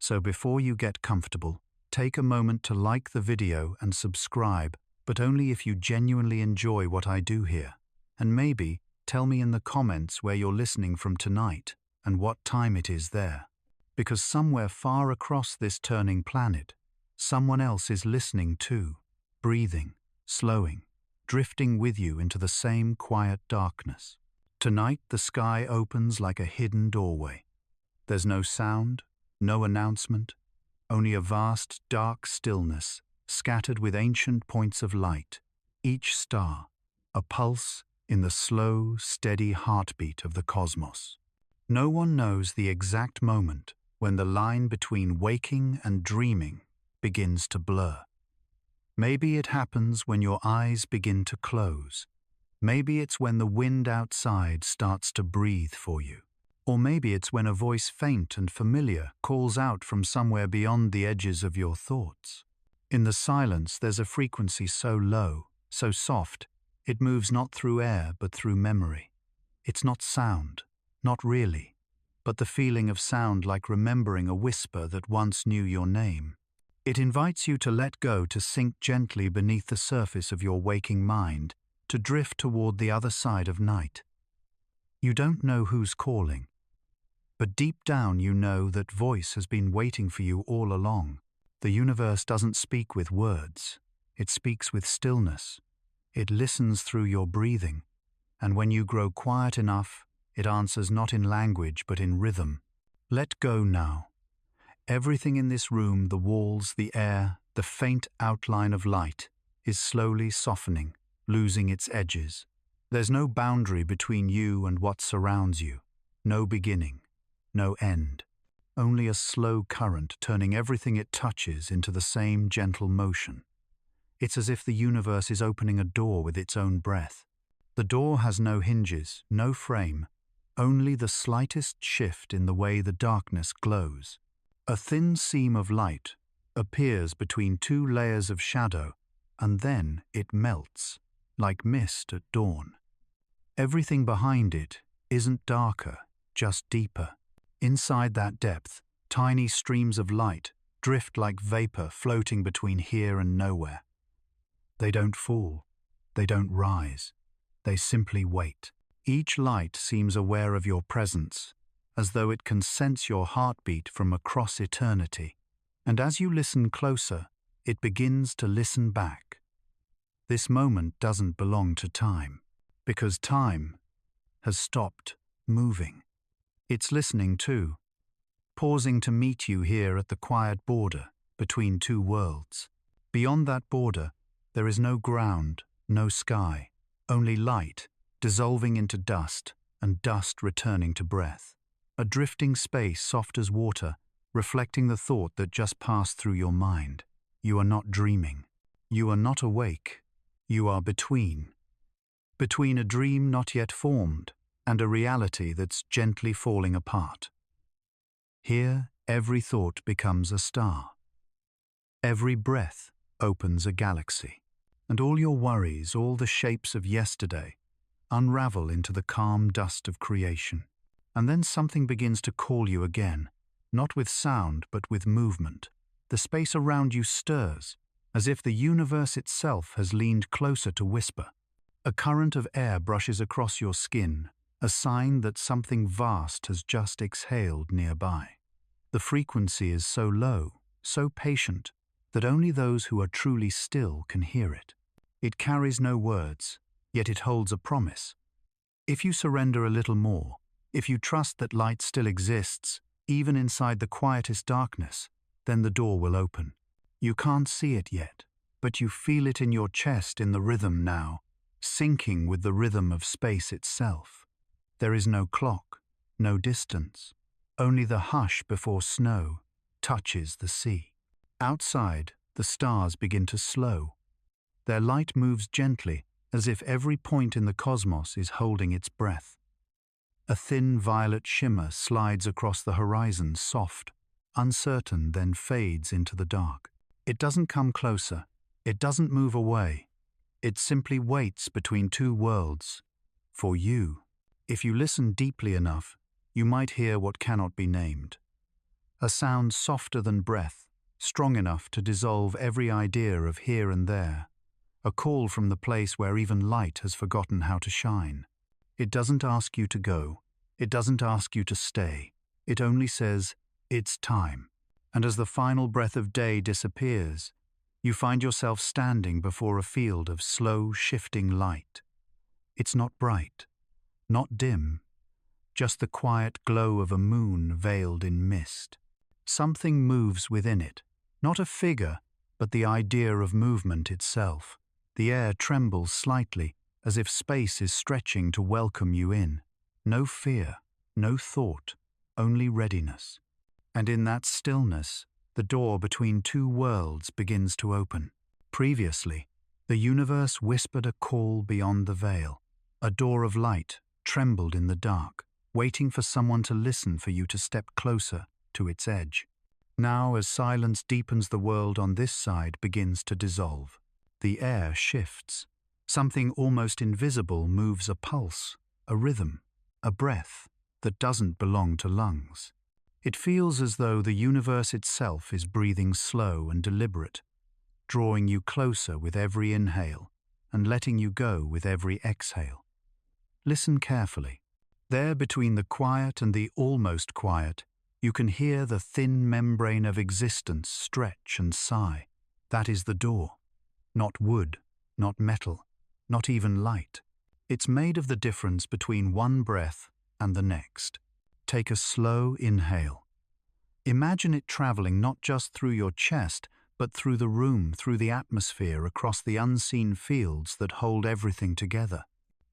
So before you get comfortable, take a moment to like the video and subscribe, but only if you genuinely enjoy what I do here. And maybe tell me in the comments where you're listening from tonight and what time it is there. Because somewhere far across this turning planet, someone else is listening too, breathing, slowing, drifting with you into the same quiet darkness. Tonight the sky opens like a hidden doorway. There's no sound, no announcement, only a vast dark stillness scattered with ancient points of light, each star a pulse in the slow, steady heartbeat of the cosmos. No one knows the exact moment when the line between waking and dreaming begins to blur. Maybe it happens when your eyes begin to close. Maybe it's when the wind outside starts to breathe for you. Or maybe it's when a voice faint and familiar calls out from somewhere beyond the edges of your thoughts. In the silence, there's a frequency so low, so soft, it moves not through air but through memory. It's not sound, not really, but the feeling of sound like remembering a whisper that once knew your name. It invites you to let go, to sink gently beneath the surface of your waking mind, to drift toward the other side of night. You don't know who's calling, but deep down you know that voice has been waiting for you all along. The universe doesn't speak with words, it speaks with stillness. It listens through your breathing, and when you grow quiet enough, it answers not in language but in rhythm. Let go now. Everything in this room, the walls, the air, the faint outline of light, is slowly softening, losing its edges. There's no boundary between you and what surrounds you, no beginning, no end. Only a slow current turning everything it touches into the same gentle motion. It's as if the universe is opening a door with its own breath. The door has no hinges, no frame, only the slightest shift in the way the darkness glows. A thin seam of light appears between two layers of shadow, and then it melts, like mist at dawn. Everything behind it isn't darker, just deeper. Inside that depth, tiny streams of light drift like vapor floating between here and nowhere. They don't fall, they don't rise, they simply wait. Each light seems aware of your presence, as though it can sense your heartbeat from across eternity. And as you listen closer, it begins to listen back. This moment doesn't belong to time, because time has stopped moving. It's listening too, pausing to meet you here at the quiet border between two worlds. Beyond that border, there is no ground, no sky, only light dissolving into dust and dust returning to breath. A drifting space soft as water, reflecting the thought that just passed through your mind. You are not dreaming. You are not awake. You are between. Between a dream not yet formed and a reality that's gently falling apart. Here, every thought becomes a star. Every breath opens a galaxy. And all your worries, all the shapes of yesterday, unravel into the calm dust of creation. And then something begins to call you again, not with sound but with movement. The space around you stirs, as if the universe itself has leaned closer to whisper. A current of air brushes across your skin, a sign that something vast has just exhaled nearby. The frequency is so low, so patient, that only those who are truly still can hear it. It carries no words, yet it holds a promise. If you surrender a little more, if you trust that light still exists, even inside the quietest darkness, then the door will open. You can't see it yet, but you feel it in your chest, in the rhythm now, syncing with the rhythm of space itself. There is no clock, no distance, only the hush before snow touches the sea. Outside, the stars begin to slow. Their light moves gently, as if every point in the cosmos is holding its breath. A thin violet shimmer slides across the horizon, soft, uncertain, then fades into the dark. It doesn't come closer, it doesn't move away. It simply waits between two worlds. For you. If you listen deeply enough, you might hear what cannot be named. a sound softer than breath, strong enough to dissolve every idea of here and there, a call from the place where even light has forgotten how to shine. It doesn't ask you to go, it doesn't ask you to stay, it only says, it's time. And as the final breath of day disappears, you find yourself standing before a field of slow, shifting light. It's not bright, not dim, just the quiet glow of a moon veiled in mist. Something moves within it, not a figure, but the idea of movement itself. The air trembles slightly, as if space is stretching to welcome you in. No fear, no thought, only readiness. And in that stillness, the door between two worlds begins to open. Previously, the universe whispered a call beyond the veil. A door of light trembled in the dark, waiting for someone to listen for you to step closer to its edge. Now, as silence deepens, the world on this side begins to dissolve. The air shifts. Something almost invisible moves, a pulse, a rhythm, a breath that doesn't belong to lungs. It feels as though the universe itself is breathing slow and deliberate, drawing you closer with every inhale and letting you go with every exhale. Listen carefully. There, between the quiet and the almost quiet, you can hear the thin membrane of existence stretch and sigh. That is the door. Not wood, not metal, not even light. It's made of the difference between one breath and the next. Take a slow inhale. Imagine it traveling not just through your chest, but through the room, through the atmosphere, across the unseen fields that hold everything together.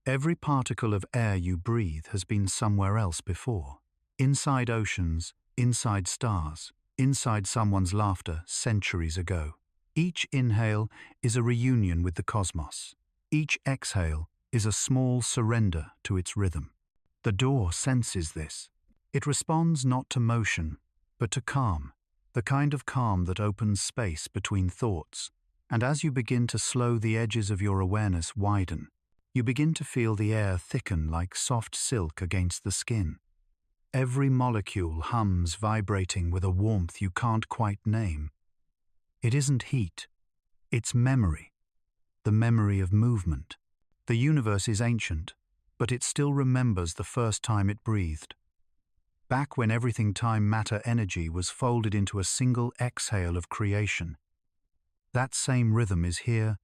Every particle of air you breathe has been somewhere else before. Inside oceans, inside stars, inside someone's laughter centuries ago. Each inhale is a reunion with the cosmos. Each exhale is a small surrender to its rhythm. The door senses this. It responds not to motion, but to calm, the kind of calm that opens space between thoughts. And as you begin to slow, the edges of your awareness widen. You begin to feel the air thicken like soft silk against the skin. Every molecule hums, vibrating with a warmth you can't quite name. It isn't heat, it's memory, the memory of movement. The universe is ancient, but it still remembers the first time it breathed. Back when everything, time, matter, energy was folded into a single exhale of creation. That same rhythm is here,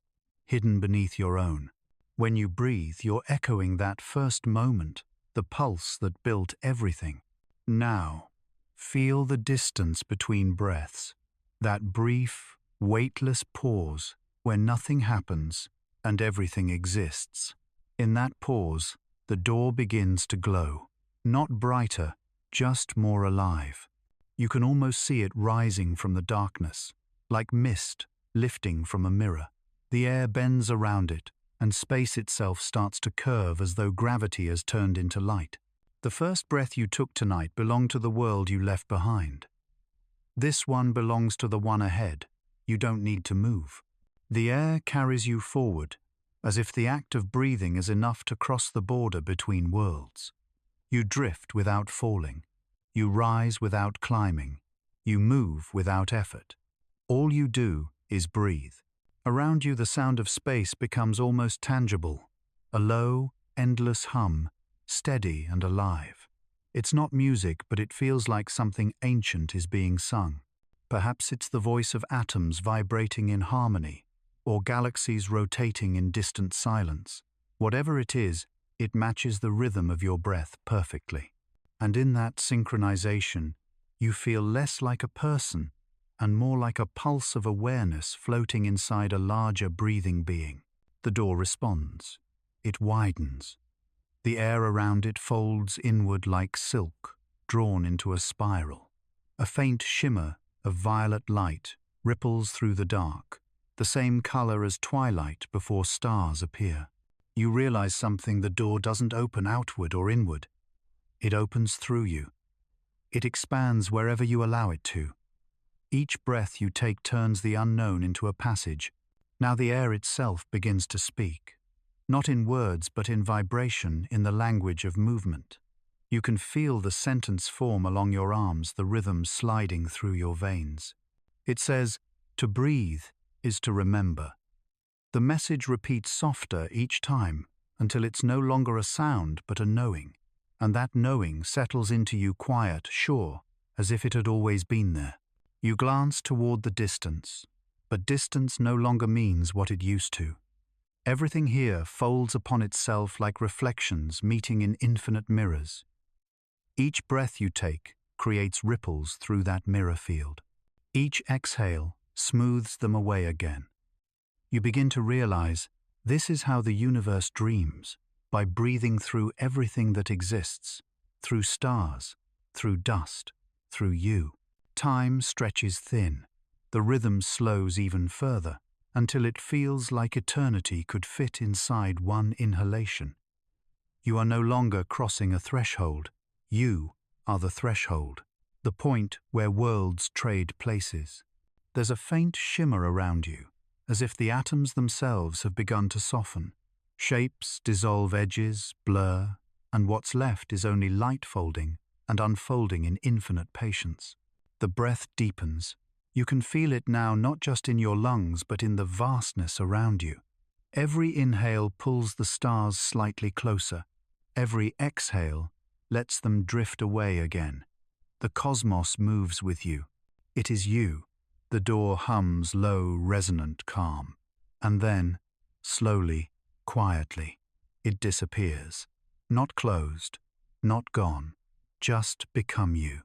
hidden beneath your own. When you breathe, you're echoing that first moment, the pulse that built everything. Now, feel the distance between breaths, that brief, weightless pause where nothing happens and everything exists. In that pause, the door begins to glow, not brighter, just more alive. You can almost see it rising from the darkness, like mist lifting from a mirror. The air bends around it, and space itself starts to curve as though gravity has turned into light. The first breath you took tonight belonged to the world you left behind. This one belongs to the one ahead. You don't need to move. The air carries you forward, as if the act of breathing is enough to cross the border between worlds. You drift without falling. You rise without climbing. You move without effort. All you do is breathe. Around you, the sound of space becomes almost tangible, a low, endless hum, steady and alive. It's not music, but it feels like something ancient is being sung. Perhaps it's the voice of atoms vibrating in harmony, or galaxies rotating in distant silence. Whatever it is, it matches the rhythm of your breath perfectly. And in that synchronization, you feel less like a person and more like a pulse of awareness floating inside a larger breathing being. The door responds. It widens. The air around it folds inward like silk, drawn into a spiral. A faint shimmer of violet light ripples through the dark, the same color as twilight before stars appear. You realize something: the door doesn't open outward or inward. It opens through you. It expands wherever you allow it to. Each breath you take turns the unknown into a passage. Now the air itself begins to speak, not in words but in vibration, in the language of movement. You can feel the sentence form along your arms, the rhythm sliding through your veins. It says, "To breathe is to remember." The message repeats softer each time until it's no longer a sound but a knowing, and that knowing settles into you quiet, sure, as if it had always been there. You glance toward the distance, but distance no longer means what it used to. Everything here folds upon itself like reflections meeting in infinite mirrors. Each breath you take creates ripples through that mirror field. Each exhale smooths them away again. You begin to realize this is how the universe dreams, by breathing through everything that exists, through stars, through dust, through you. Time stretches thin. The rhythm slows even further, until it feels like eternity could fit inside one inhalation. You are no longer crossing a threshold. You are the threshold, the point where worlds trade places. There's a faint shimmer around you, as if the atoms themselves have begun to soften. Shapes dissolve edges, blur, and what's left is only light folding and unfolding in infinite patience. The breath deepens. You can feel it now not just in your lungs but in the vastness around you. Every inhale pulls the stars slightly closer. Every exhale lets them drift away again. The cosmos moves with you. It is you. The door hums low, resonant calm. And then, slowly, quietly, it disappears. Not closed, not gone, just become you.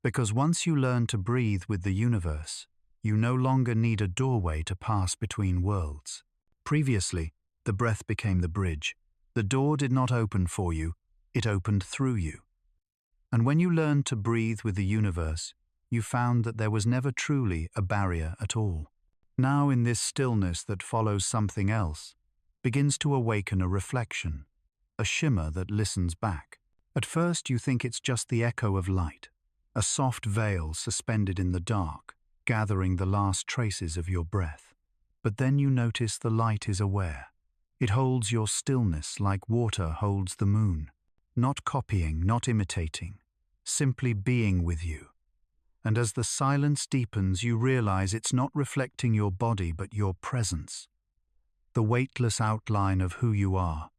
Because once you learn to breathe with the universe, you no longer need a doorway to pass between worlds. Previously, the breath became the bridge. The door did not open for you, it opened through you. And when you learned to breathe with the universe, you found that there was never truly a barrier at all. Now in this stillness that follows something else, begins to awaken a reflection, a shimmer that listens back. At first you think it's just the echo of light, a soft veil suspended in the dark, gathering the last traces of your breath. But then you notice the light is aware. It holds your stillness like water holds the moon, not copying, not imitating, simply being with you. And as the silence deepens, you realize it's not reflecting your body but your presence, the weightless outline of who you are,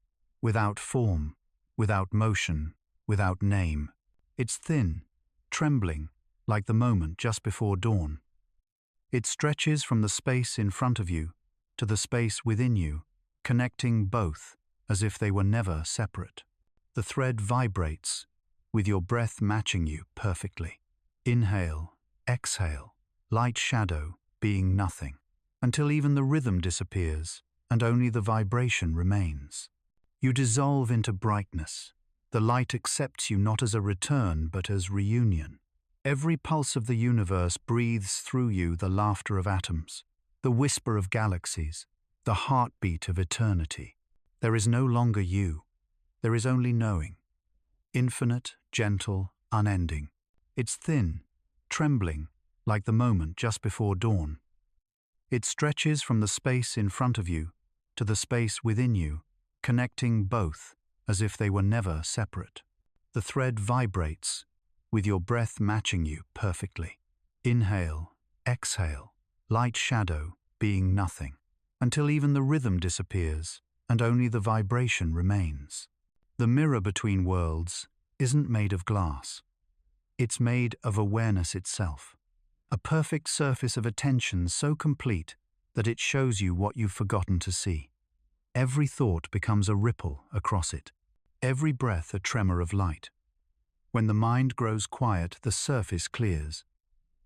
without form, without motion, without name. It's thin, trembling, like the moment just before dawn. It stretches from the space in front of you to the space within you, connecting both as if they were never separate. The thread vibrates, with your breath matching you perfectly. Inhale, exhale, light shadow being nothing, until even the rhythm disappears and only the vibration remains. You dissolve into brightness. The light accepts you not as a return but as reunion. Every pulse of the universe breathes through you the laughter of atoms, the whisper of galaxies, the heartbeat of eternity. There is no longer you. There is only knowing. Infinite, gentle, unending. It's thin, trembling, like the moment just before dawn. It stretches from the space in front of you to the space within you, connecting both as if they were never separate. The thread vibrates, with your breath matching you perfectly. Inhale, exhale, light shadow being nothing, until even the rhythm disappears and only the vibration remains. The mirror between worlds isn't made of glass. It's made of awareness itself, a perfect surface of attention so complete that it shows you what you've forgotten to see. Every thought becomes a ripple across it, every breath a tremor of light. When the mind grows quiet, the surface clears,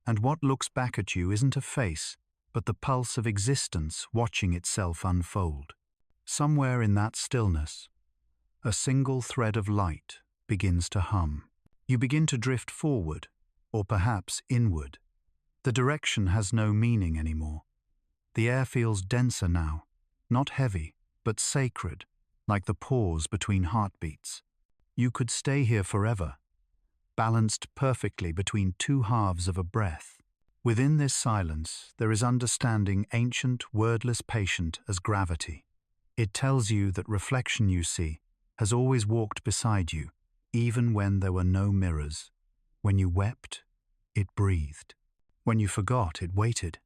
and what looks back at you isn't a face, but the pulse of existence watching itself unfold. Somewhere in that stillness, a single thread of light begins to hum. You begin to drift forward, or perhaps inward. The direction has no meaning anymore. The air feels denser now, not heavy, but sacred, like the pause between heartbeats. You could stay here forever, balanced perfectly between two halves of a breath. Within this silence, there is understanding ancient, wordless, patient as gravity. It tells you that reflection you see has always walked beside you, even when there were no mirrors. When you wept, it breathed. When you forgot, it waited.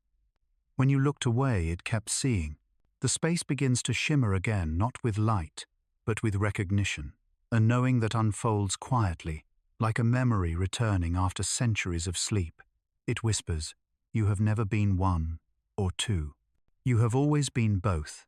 When you looked away, it kept seeing. The space begins to shimmer again, not with light, but with recognition, a knowing that unfolds quietly, like a memory returning after centuries of sleep. It whispers, "You have never been one or two. You have always been both."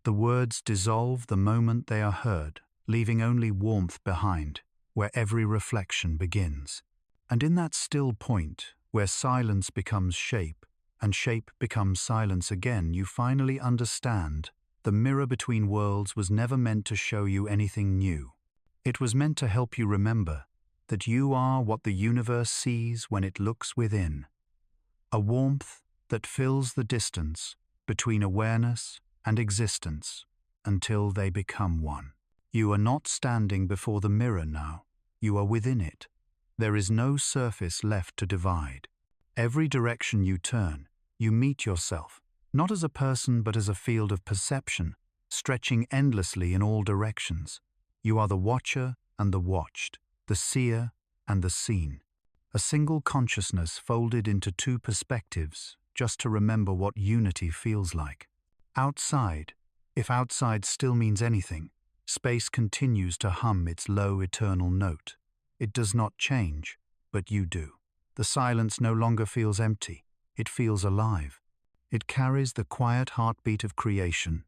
The words dissolve the moment they are heard, leaving only warmth behind, where every reflection begins. And in that still point, where silence becomes shape, and shape becomes silence again, you finally understand the mirror between worlds was never meant to show you anything new. It was meant to help you remember that you are what the universe sees when it looks within. A warmth that fills the distance between awareness and existence until they become one. You are not standing before the mirror now. You are within it. There is no surface left to divide. Every direction you turn, you meet yourself, not as a person but as a field of perception, stretching endlessly in all directions. You are the watcher and the watched, the seer and the seen. A single consciousness folded into two perspectives, just to remember what unity feels like. Outside, if outside still means anything, space continues to hum its low eternal note. It does not change, but you do. The silence no longer feels empty, it feels alive. It carries the quiet heartbeat of creation,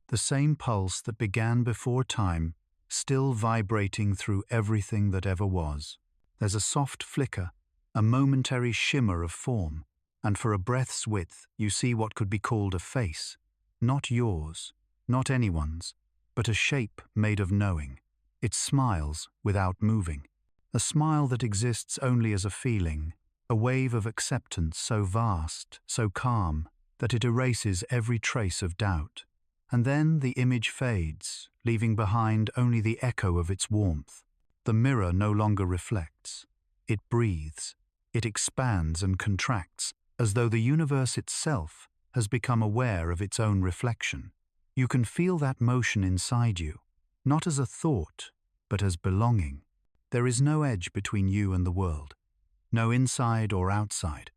the same pulse that began before time, still vibrating through everything that ever was. There's a soft flicker, a momentary shimmer of form, and for a breath's width you see what could be called a face. Not yours, not anyone's, but a shape made of knowing. It smiles without moving. A smile that exists only as a feeling, a wave of acceptance so vast, so calm, that it erases every trace of doubt. And then the image fades, leaving behind only the echo of its warmth. The mirror no longer reflects. It breathes. It expands and contracts, as though the universe itself has become aware of its own reflection. You can feel that motion inside you, not as a thought, but as belonging. There is no edge between you and the world, no inside or outside,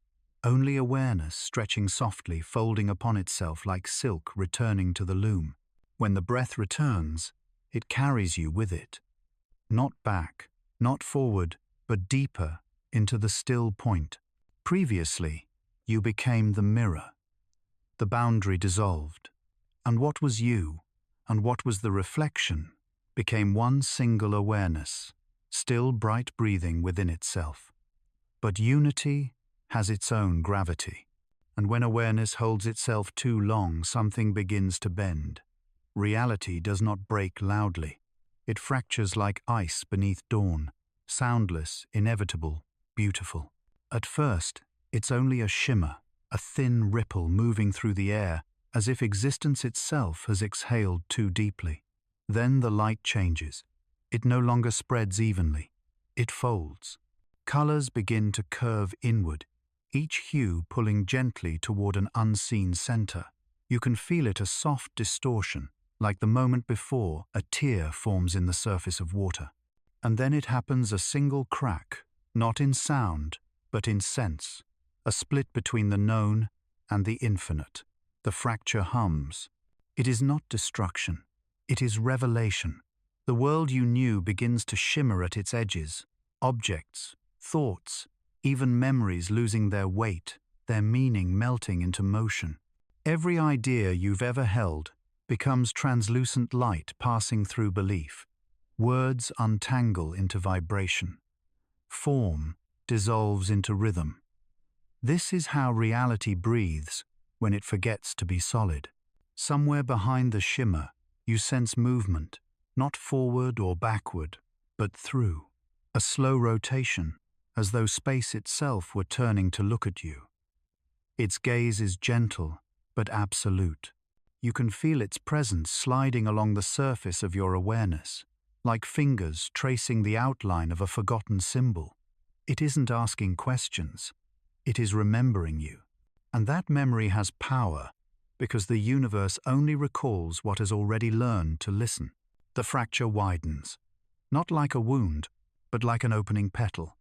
only awareness stretching softly, folding upon itself like silk returning to the loom. When the breath returns, it carries you with it. Not back, not forward, but deeper into the still point. Previously, you became the mirror. The boundary dissolved, and what was you, and what was the reflection, became one single awareness, still bright breathing within itself. But unity has its own gravity, and when awareness holds itself too long, something begins to bend. Reality does not break loudly. It fractures like ice beneath dawn, soundless, inevitable, beautiful. At first, it's only a shimmer, a thin ripple moving through the air, as if existence itself has exhaled too deeply. Then the light changes. It no longer spreads evenly. It folds. Colors begin to curve inward, each hue pulling gently toward an unseen center. You can feel it a soft distortion, like the moment before a tear forms in the surface of water. And then it happens a single crack, not in sound, but in sense, a split between the known and the infinite. The fracture hums. It is not destruction. It is revelation. The world you knew begins to shimmer at its edges. Objects, thoughts, even memories losing their weight, their meaning melting into motion. Every idea you've ever held becomes translucent light passing through belief. Words untangle into vibration. Form dissolves into rhythm. This is how reality breathes when it forgets to be solid. Somewhere behind the shimmer, you sense movement, not forward or backward, but through. A slow rotation, as though space itself were turning to look at you. Its gaze is gentle, but absolute. You can feel its presence sliding along the surface of your awareness, like fingers tracing the outline of a forgotten symbol. It isn't asking questions. It is remembering you. And that memory has power, because the universe only recalls what has already learned to listen. The fracture widens, not like a wound, but like an opening petal.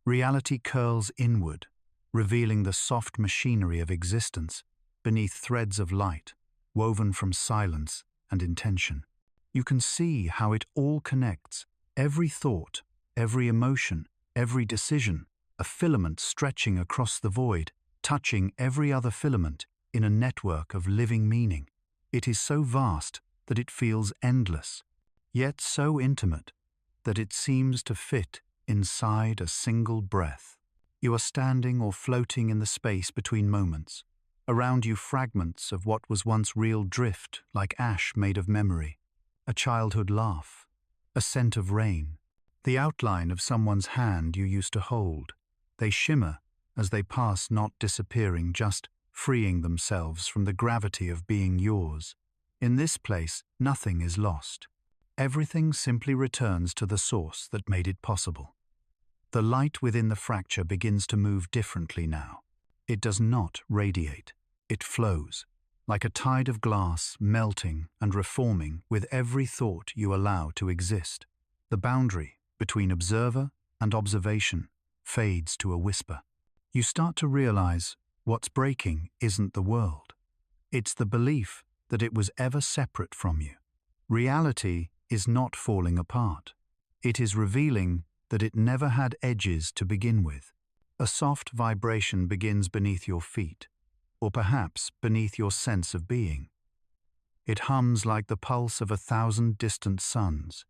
Reality curls inward, revealing the soft machinery of existence beneath threads of light, woven from silence and intention. You can see how it all connects, every thought, every emotion, every decision, a filament stretching across the void, touching every other filament in a network of living meaning. It is so vast that it feels endless, yet so intimate that it seems to fit inside a single breath. You are standing or floating in the space between moments. Around you fragments of what was once real drift, like ash made of memory. A childhood laugh, a scent of rain, the outline of someone's hand you used to hold. They shimmer as they pass, not disappearing, just freeing themselves from the gravity of being yours. In this place, nothing is lost. Everything simply returns to the source that made it possible. The light within the fracture begins to move differently now. It does not radiate. It flows, like a tide of glass, melting and reforming with every thought you allow to exist. The boundary between observer and observation fades to a whisper. You start to realize what's breaking isn't the world. It's the belief that it was ever separate from you. Reality is not falling apart. It is revealing that it never had edges to begin with. A soft vibration begins beneath your feet, or perhaps beneath your sense of being. It hums like the pulse of 1,000 distant suns.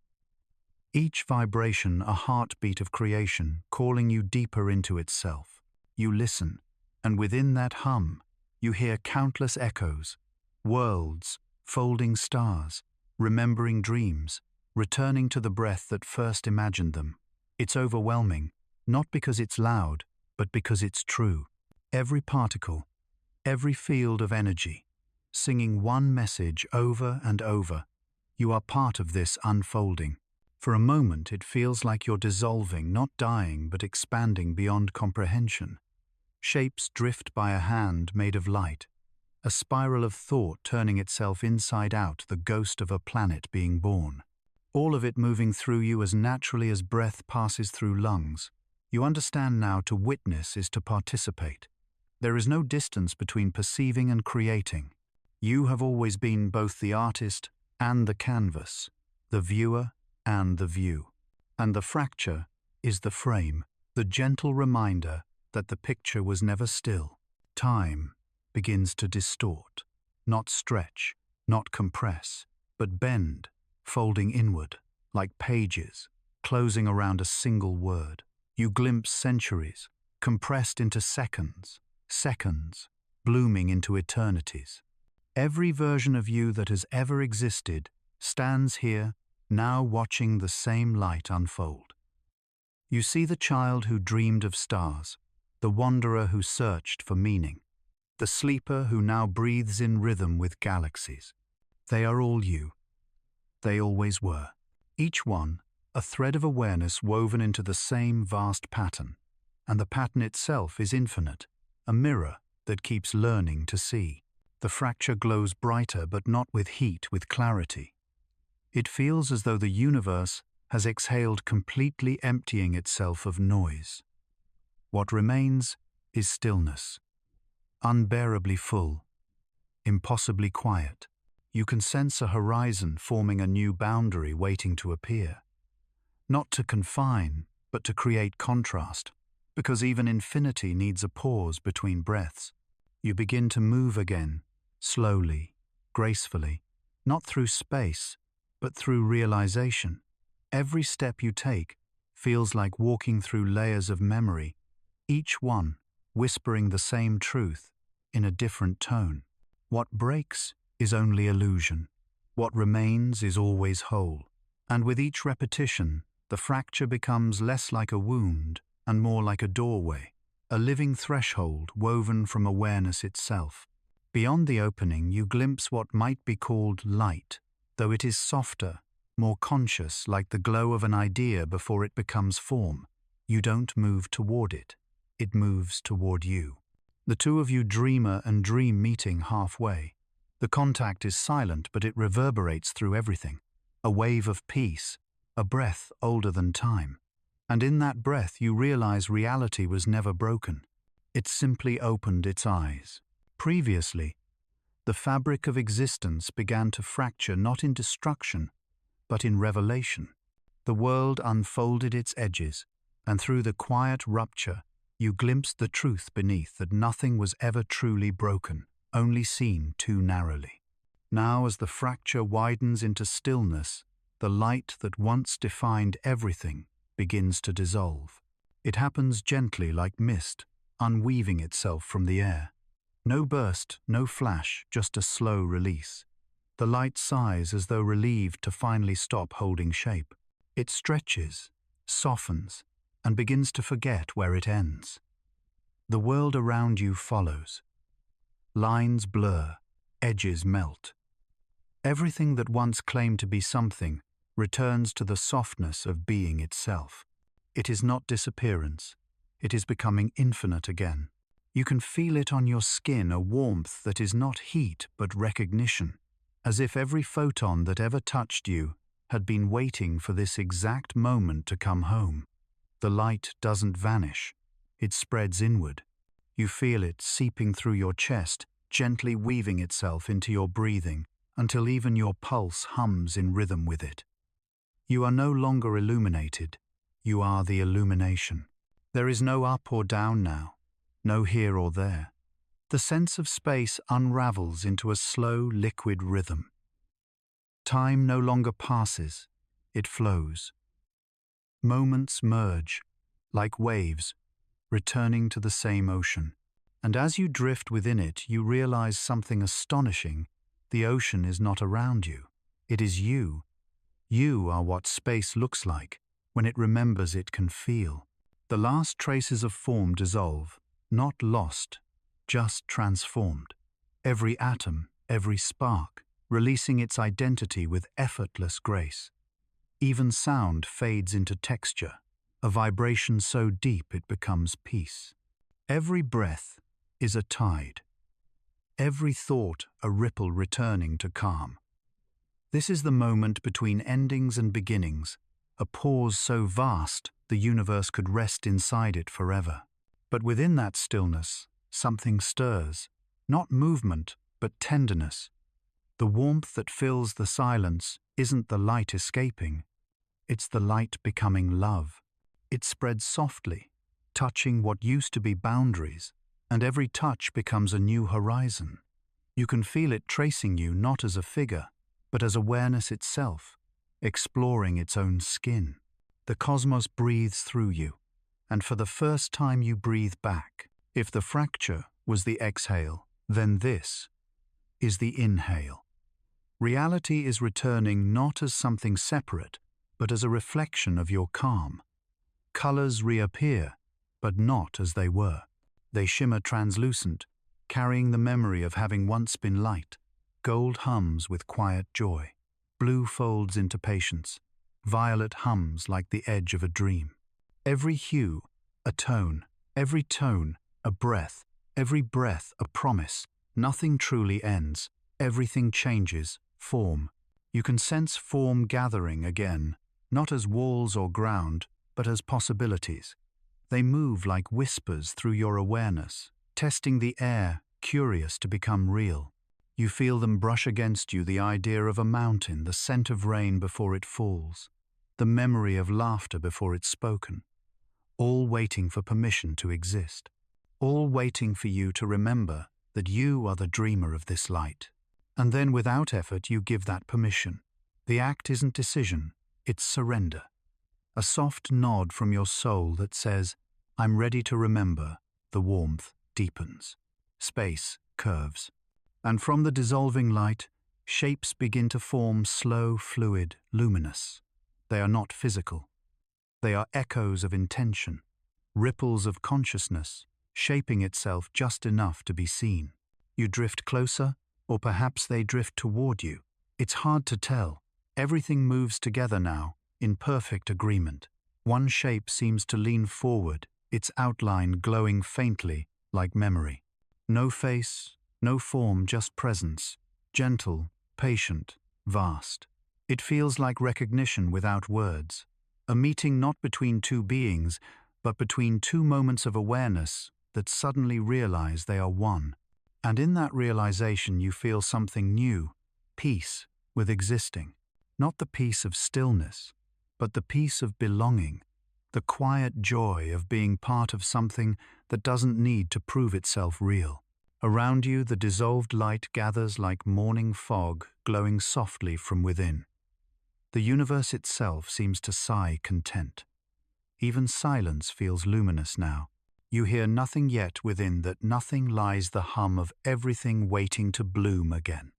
Each vibration a heartbeat of creation calling you deeper into itself. You listen, and within that hum, you hear countless echoes, worlds, folding stars, remembering dreams, returning to the breath that first imagined them. It's overwhelming, not because it's loud, but because it's true. Every particle, every field of energy, singing one message over and over. You are part of this unfolding. For a moment it feels like you're dissolving, not dying, but expanding beyond comprehension. Shapes drift by a hand made of light, a spiral of thought turning itself inside out, the ghost of a planet being born. All of it moving through you as naturally as breath passes through lungs. You understand now to witness is to participate. There is no distance between perceiving and creating. You have always been both the artist and the canvas, the viewer and the view. And the fracture is the frame, the gentle reminder that the picture was never still. Time begins to distort, not stretch, not compress, but bend, folding inward, like pages, closing around a single word. You glimpse centuries, compressed into seconds, seconds, blooming into eternities. Every version of you that has ever existed stands here, now watching the same light unfold. You see the child who dreamed of stars, the wanderer who searched for meaning, the sleeper who now breathes in rhythm with galaxies. They are all you. They always were. Each one, a thread of awareness woven into the same vast pattern, and the pattern itself is infinite, a mirror that keeps learning to see. The fracture glows brighter, but not with heat, with clarity. It feels as though the universe has exhaled, completely emptying itself of noise. What remains is stillness, unbearably full, impossibly quiet. You can sense a horizon forming, a new boundary waiting to appear. Not to confine, but to create contrast, because even infinity needs a pause between breaths. You begin to move again, slowly, gracefully, not through space, but through realization. Every step you take feels like walking through layers of memory, each one whispering the same truth in a different tone. What breaks is only illusion. What remains is always whole. And with each repetition, the fracture becomes less like a wound and more like a doorway, a living threshold woven from awareness itself. Beyond the opening, you glimpse what might be called light, though it is softer, more conscious, like the glow of an idea before it becomes form. You don't move toward it. It moves toward you. The two of you, dreamer and dream, meeting halfway. The contact is silent, but it reverberates through everything. A wave of peace, a breath older than time. And in that breath you realize reality was never broken. It simply opened its eyes. Previously, the fabric of existence began to fracture not in destruction, but in revelation. The world unfolded its edges, and through the quiet rupture, you glimpsed the truth beneath, that nothing was ever truly broken, only seen too narrowly. Now, as the fracture widens into stillness, the light that once defined everything begins to dissolve. It happens gently like mist, unweaving itself from the air. No burst, no flash, just a slow release. The light sighs as though relieved to finally stop holding shape. It stretches, softens, and begins to forget where it ends. The world around you follows. Lines blur, edges melt. Everything that once claimed to be something returns to the softness of being itself. It is not disappearance. It is becoming infinite again. You can feel it on your skin, a warmth that is not heat but recognition, as if every photon that ever touched you had been waiting for this exact moment to come home. The light doesn't vanish. It spreads inward. You feel it seeping through your chest, gently weaving itself into your breathing, until even your pulse hums in rhythm with it. You are no longer illuminated. You are the illumination. There is no up or down now, no here or there. The sense of space unravels into a slow, liquid rhythm. Time no longer passes, it flows. Moments merge, like waves, returning to the same ocean. And as you drift within it, you realize something astonishing. The ocean is not around you. It is you. You are what space looks like when it remembers it can feel. The last traces of form dissolve, not lost, just transformed. Every atom, every spark, releasing its identity with effortless grace. Even sound fades into texture, a vibration so deep it becomes peace. Every breath is a tide. Every thought a ripple returning to calm. This is the moment between endings and beginnings, a pause so vast the universe could rest inside it forever. But within that stillness, something stirs, not movement, but tenderness. The warmth that fills the silence isn't the light escaping, it's the light becoming love. It spreads softly, touching what used to be boundaries, and every touch becomes a new horizon. You can feel it tracing you not as a figure, but as awareness itself, exploring its own skin. The cosmos breathes through you, and for the first time you breathe back. If the fracture was the exhale, then this is the inhale. Reality is returning not as something separate, but as a reflection of your calm. Colors reappear, but not as they were. They shimmer translucent, carrying the memory of having once been light. Gold hums with quiet joy. Blue folds into patience. Violet hums like the edge of a dream. Every hue, a tone. Every tone, a breath. Every breath, a promise. Nothing truly ends. Everything changes, form. You can sense form gathering again, not as walls or ground, but as possibilities. They move like whispers through your awareness, testing the air, curious to become real. You feel them brush against you, the idea of a mountain, the scent of rain before it falls, the memory of laughter before it's spoken, all waiting for permission to exist, all waiting for you to remember that you are the dreamer of this light. And then without effort you give that permission. The act isn't decision, it's surrender. A soft nod from your soul that says, I'm ready to remember. The warmth deepens. Space curves. And from the dissolving light, shapes begin to form, slow, fluid, luminous. They are not physical. They are echoes of intention, ripples of consciousness, shaping itself just enough to be seen. You drift closer, or perhaps they drift toward you. It's hard to tell. Everything moves together now, in perfect agreement. One shape seems to lean forward, its outline glowing faintly like memory. No face, no form, just presence, gentle, patient, vast. It feels like recognition without words. A meeting not between two beings, but between two moments of awareness that suddenly realize they are one. And in that realization you feel something new, peace with existing. Not the peace of stillness, but the peace of belonging, the quiet joy of being part of something that doesn't need to prove itself real. Around you, the dissolved light gathers like morning fog, glowing softly from within. The universe itself seems to sigh content. Even silence feels luminous now. You hear nothing yet within that nothing lies the hum of everything waiting to bloom again.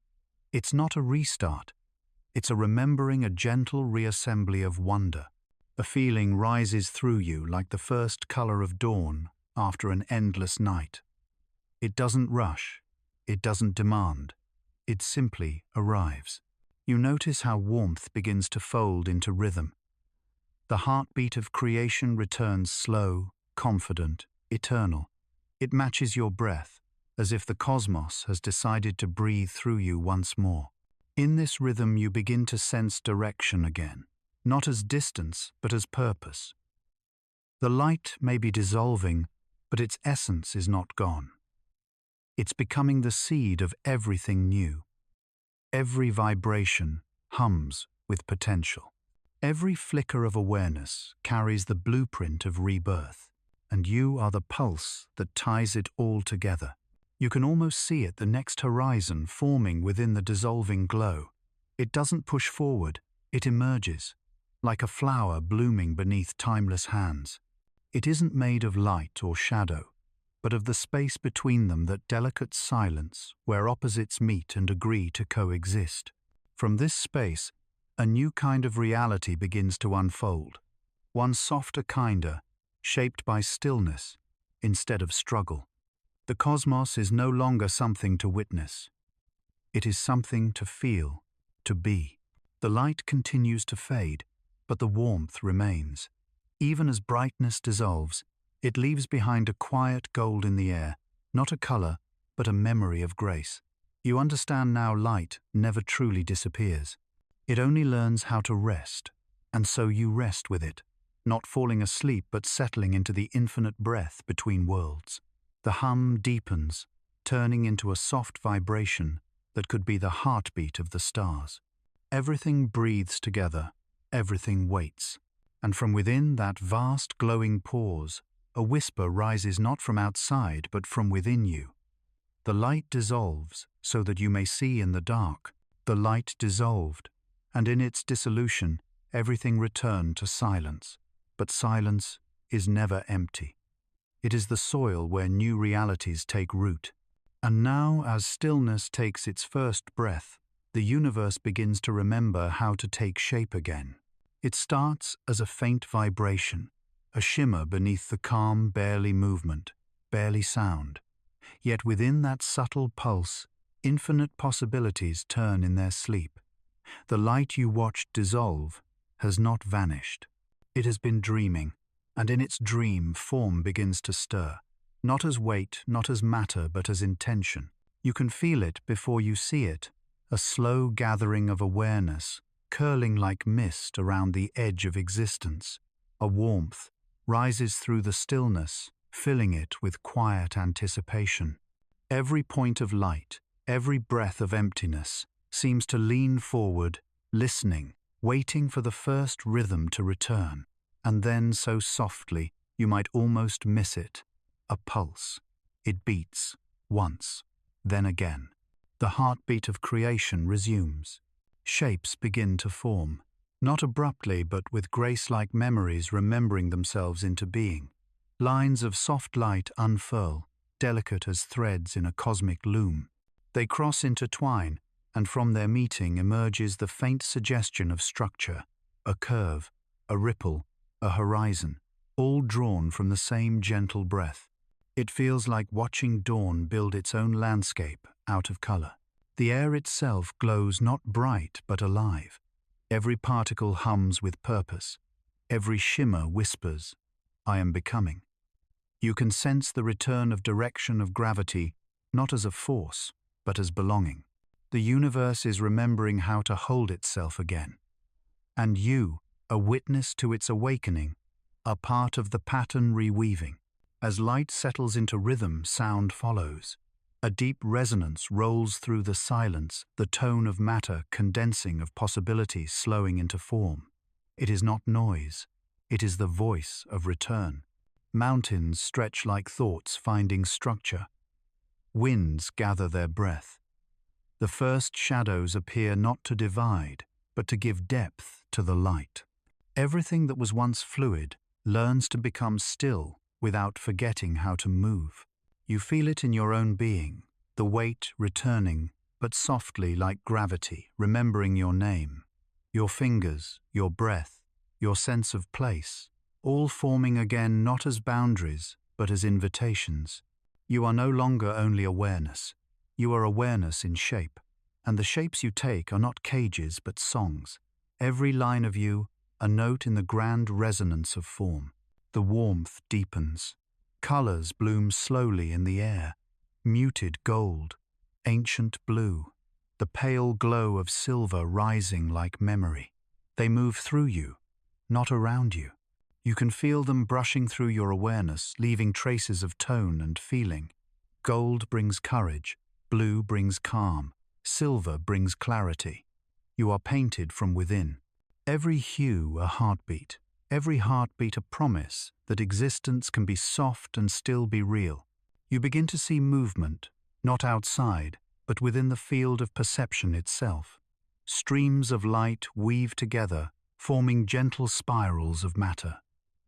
It's not a restart. It's a remembering, a gentle reassembly of wonder. A feeling rises through you like the first color of dawn after an endless night. It doesn't rush. It doesn't demand. It simply arrives. You notice how warmth begins to fold into rhythm. The heartbeat of creation returns slow, confident, eternal. It matches your breath, as if the cosmos has decided to breathe through you once more. In this rhythm you begin to sense direction again, not as distance, but as purpose. The light may be dissolving, but its essence is not gone. It's becoming the seed of everything new. Every vibration hums with potential. Every flicker of awareness carries the blueprint of rebirth, and you are the pulse that ties it all together. You can almost see it, the next horizon forming within the dissolving glow. It doesn't push forward, it emerges, like a flower blooming beneath timeless hands. It isn't made of light or shadow, but of the space between them, that delicate silence where opposites meet and agree to coexist. From this space, a new kind of reality begins to unfold, one softer, kinder, shaped by stillness instead of struggle. The cosmos is no longer something to witness. It is something to feel, to be. The light continues to fade, but the warmth remains. Even as brightness dissolves, it leaves behind a quiet gold in the air, not a color, but a memory of grace. You understand now, light never truly disappears. It only learns how to rest, and so you rest with it, not falling asleep but settling into the infinite breath between worlds. The hum deepens, turning into a soft vibration that could be the heartbeat of the stars. Everything breathes together, everything waits, and from within that vast glowing pause, a whisper rises not from outside but from within you. The light dissolves so that you may see in the dark. The light dissolved, and in its dissolution, everything returned to silence. But silence is never empty. It is the soil where new realities take root. And now, as stillness takes its first breath, the universe begins to remember how to take shape again. It starts as a faint vibration, a shimmer beneath the calm, barely movement, barely sound. Yet within that subtle pulse, infinite possibilities turn in their sleep. The light you watched dissolve has not vanished. It has been dreaming, and in its dream form begins to stir, not as weight, not as matter, but as intention. You can feel it before you see it, a slow gathering of awareness, curling like mist around the edge of existence. A warmth rises through the stillness, filling it with quiet anticipation. Every point of light, every breath of emptiness, seems to lean forward, listening, waiting for the first rhythm to return. And then, so softly, you might almost miss it. A pulse. It beats, once, then again. The heartbeat of creation resumes. Shapes begin to form, not abruptly but with grace-like memories remembering themselves into being. Lines of soft light unfurl, delicate as threads in a cosmic loom. They cross, intertwine, and from their meeting emerges the faint suggestion of structure, a curve, a ripple, a horizon, all drawn from the same gentle breath. It feels like watching dawn build its own landscape out of color. The air itself glows not bright but alive. Every particle hums with purpose. Every shimmer whispers, "I am becoming." You can sense the return of direction of gravity, not as a force, but as belonging. The universe is remembering how to hold itself again. And you, a witness to its awakening, a part of the pattern reweaving. As light settles into rhythm, sound follows. A deep resonance rolls through the silence, the tone of matter condensing, of possibilities slowing into form. It is not noise. It is the voice of return. Mountains stretch like thoughts finding structure. Winds gather their breath. The first shadows appear not to divide, but to give depth to the light. Everything that was once fluid learns to become still without forgetting how to move. You feel it in your own being, the weight returning, but softly like gravity, remembering your name, your fingers, your breath, your sense of place, all forming again not as boundaries, but as invitations. You are no longer only awareness. You are awareness in shape, and the shapes you take are not cages but songs. Every line of you, a note in the grand resonance of form. The warmth deepens. Colors bloom slowly in the air. Muted gold, ancient blue, the pale glow of silver rising like memory. They move through you, not around you. You can feel them brushing through your awareness, leaving traces of tone and feeling. Gold brings courage, blue brings calm, silver brings clarity. You are painted from within. Every hue a heartbeat, every heartbeat a promise that existence can be soft and still be real. You begin to see movement, not outside, but within the field of perception itself. Streams of light weave together, forming gentle spirals of matter.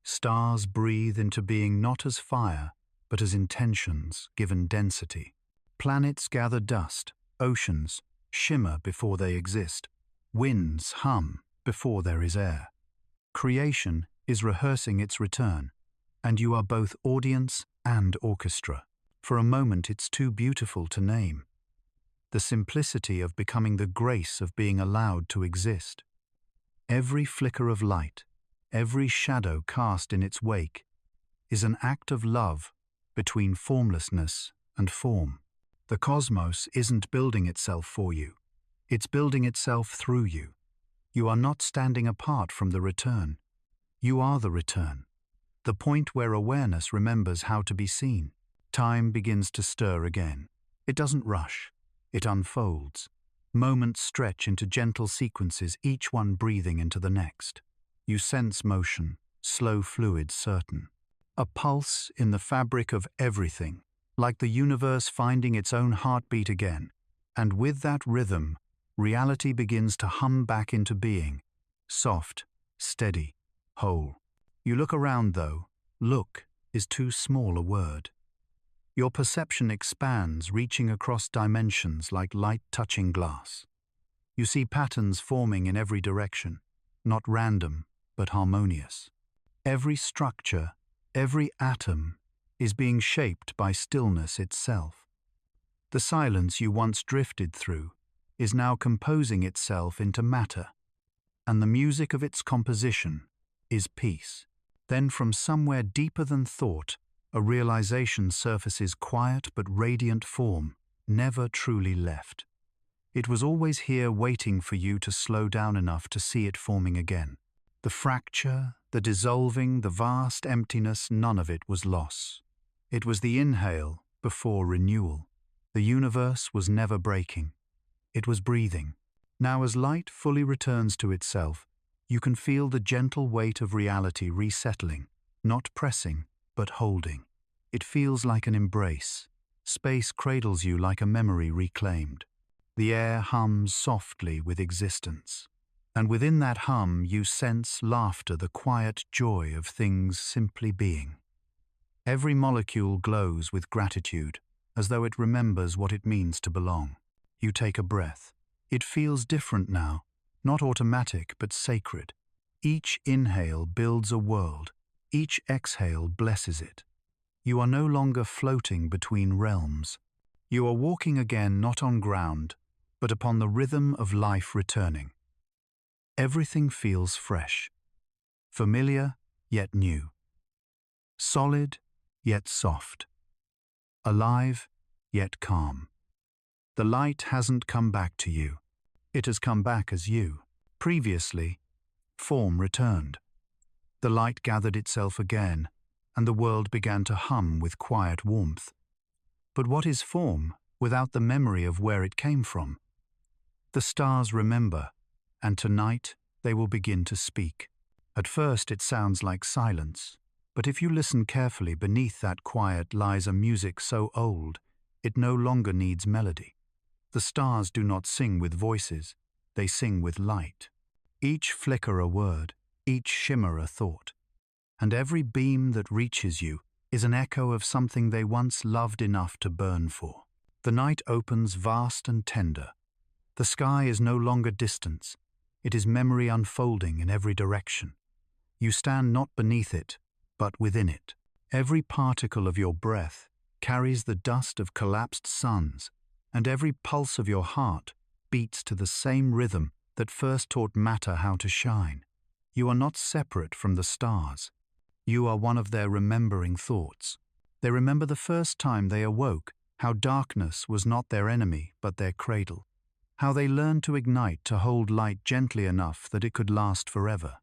Stars breathe into being not as fire, but as intentions given density. Planets gather dust, oceans shimmer before they exist, winds hum before there is air. Creation is rehearsing its return, and you are both audience and orchestra. For a moment it's too beautiful to name. The simplicity of becoming, the grace of being allowed to exist. Every flicker of light, every shadow cast in its wake, is an act of love between formlessness and form. The cosmos isn't building itself for you. It's building itself through you. You are not standing apart from the return. You are the return, the point where awareness remembers how to be seen. Time begins to stir again. It doesn't rush. It unfolds. Moments stretch into gentle sequences, each one breathing into the next. You sense motion, slow fluid certain. A pulse in the fabric of everything, like the universe finding its own heartbeat again. And with that rhythm, reality begins to hum back into being. Soft, steady, whole. You look around though. Look is too small a word. Your perception expands, reaching across dimensions like light touching glass. You see patterns forming in every direction, not random, but harmonious. Every structure, every atom, is being shaped by stillness itself. The silence you once drifted through is now composing itself into matter, and the music of its composition is peace. Then from somewhere deeper than thought, a realization surfaces, quiet but radiant form, never truly left. It was always here waiting for you to slow down enough to see it forming again. The fracture, the dissolving, the vast emptiness, none of it was loss. It was the inhale before renewal. The universe was never breaking. It was breathing. Now as light fully returns to itself, you can feel the gentle weight of reality resettling, not pressing, but holding. It feels like an embrace. Space cradles you like a memory reclaimed. The air hums softly with existence. And within that hum you sense laughter, the quiet joy of things simply being. Every molecule glows with gratitude, as though it remembers what it means to belong. You take a breath. It feels different now, not automatic but sacred. Each inhale builds a world. Each exhale blesses it. You are no longer floating between realms. You are walking again not on ground, but upon the rhythm of life returning. Everything feels fresh, familiar yet new, solid yet soft, alive yet calm. The light hasn't come back to you. It has come back as you. Previously, Form returned. The light gathered itself again, and the world began to hum with quiet warmth. But what is form without the memory of where it came from? The stars remember, and tonight they will begin to speak. At first it sounds like silence, but if you listen carefully, beneath that quiet lies a music so old it no longer needs melody. The stars do not sing with voices, they sing with light. Each flicker a word, each shimmer a thought. And every beam that reaches you is an echo of something they once loved enough to burn for. The night opens vast and tender. The sky is no longer distance. It is memory unfolding in every direction. You stand not beneath it, but within it. Every particle of your breath carries the dust of collapsed suns, and every pulse of your heart beats to the same rhythm that first taught matter how to shine. You are not separate from the stars. You are one of their remembering thoughts. They remember the first time they awoke, how darkness was not their enemy but their cradle. How they learned to ignite, to hold light gently enough that it could last forever.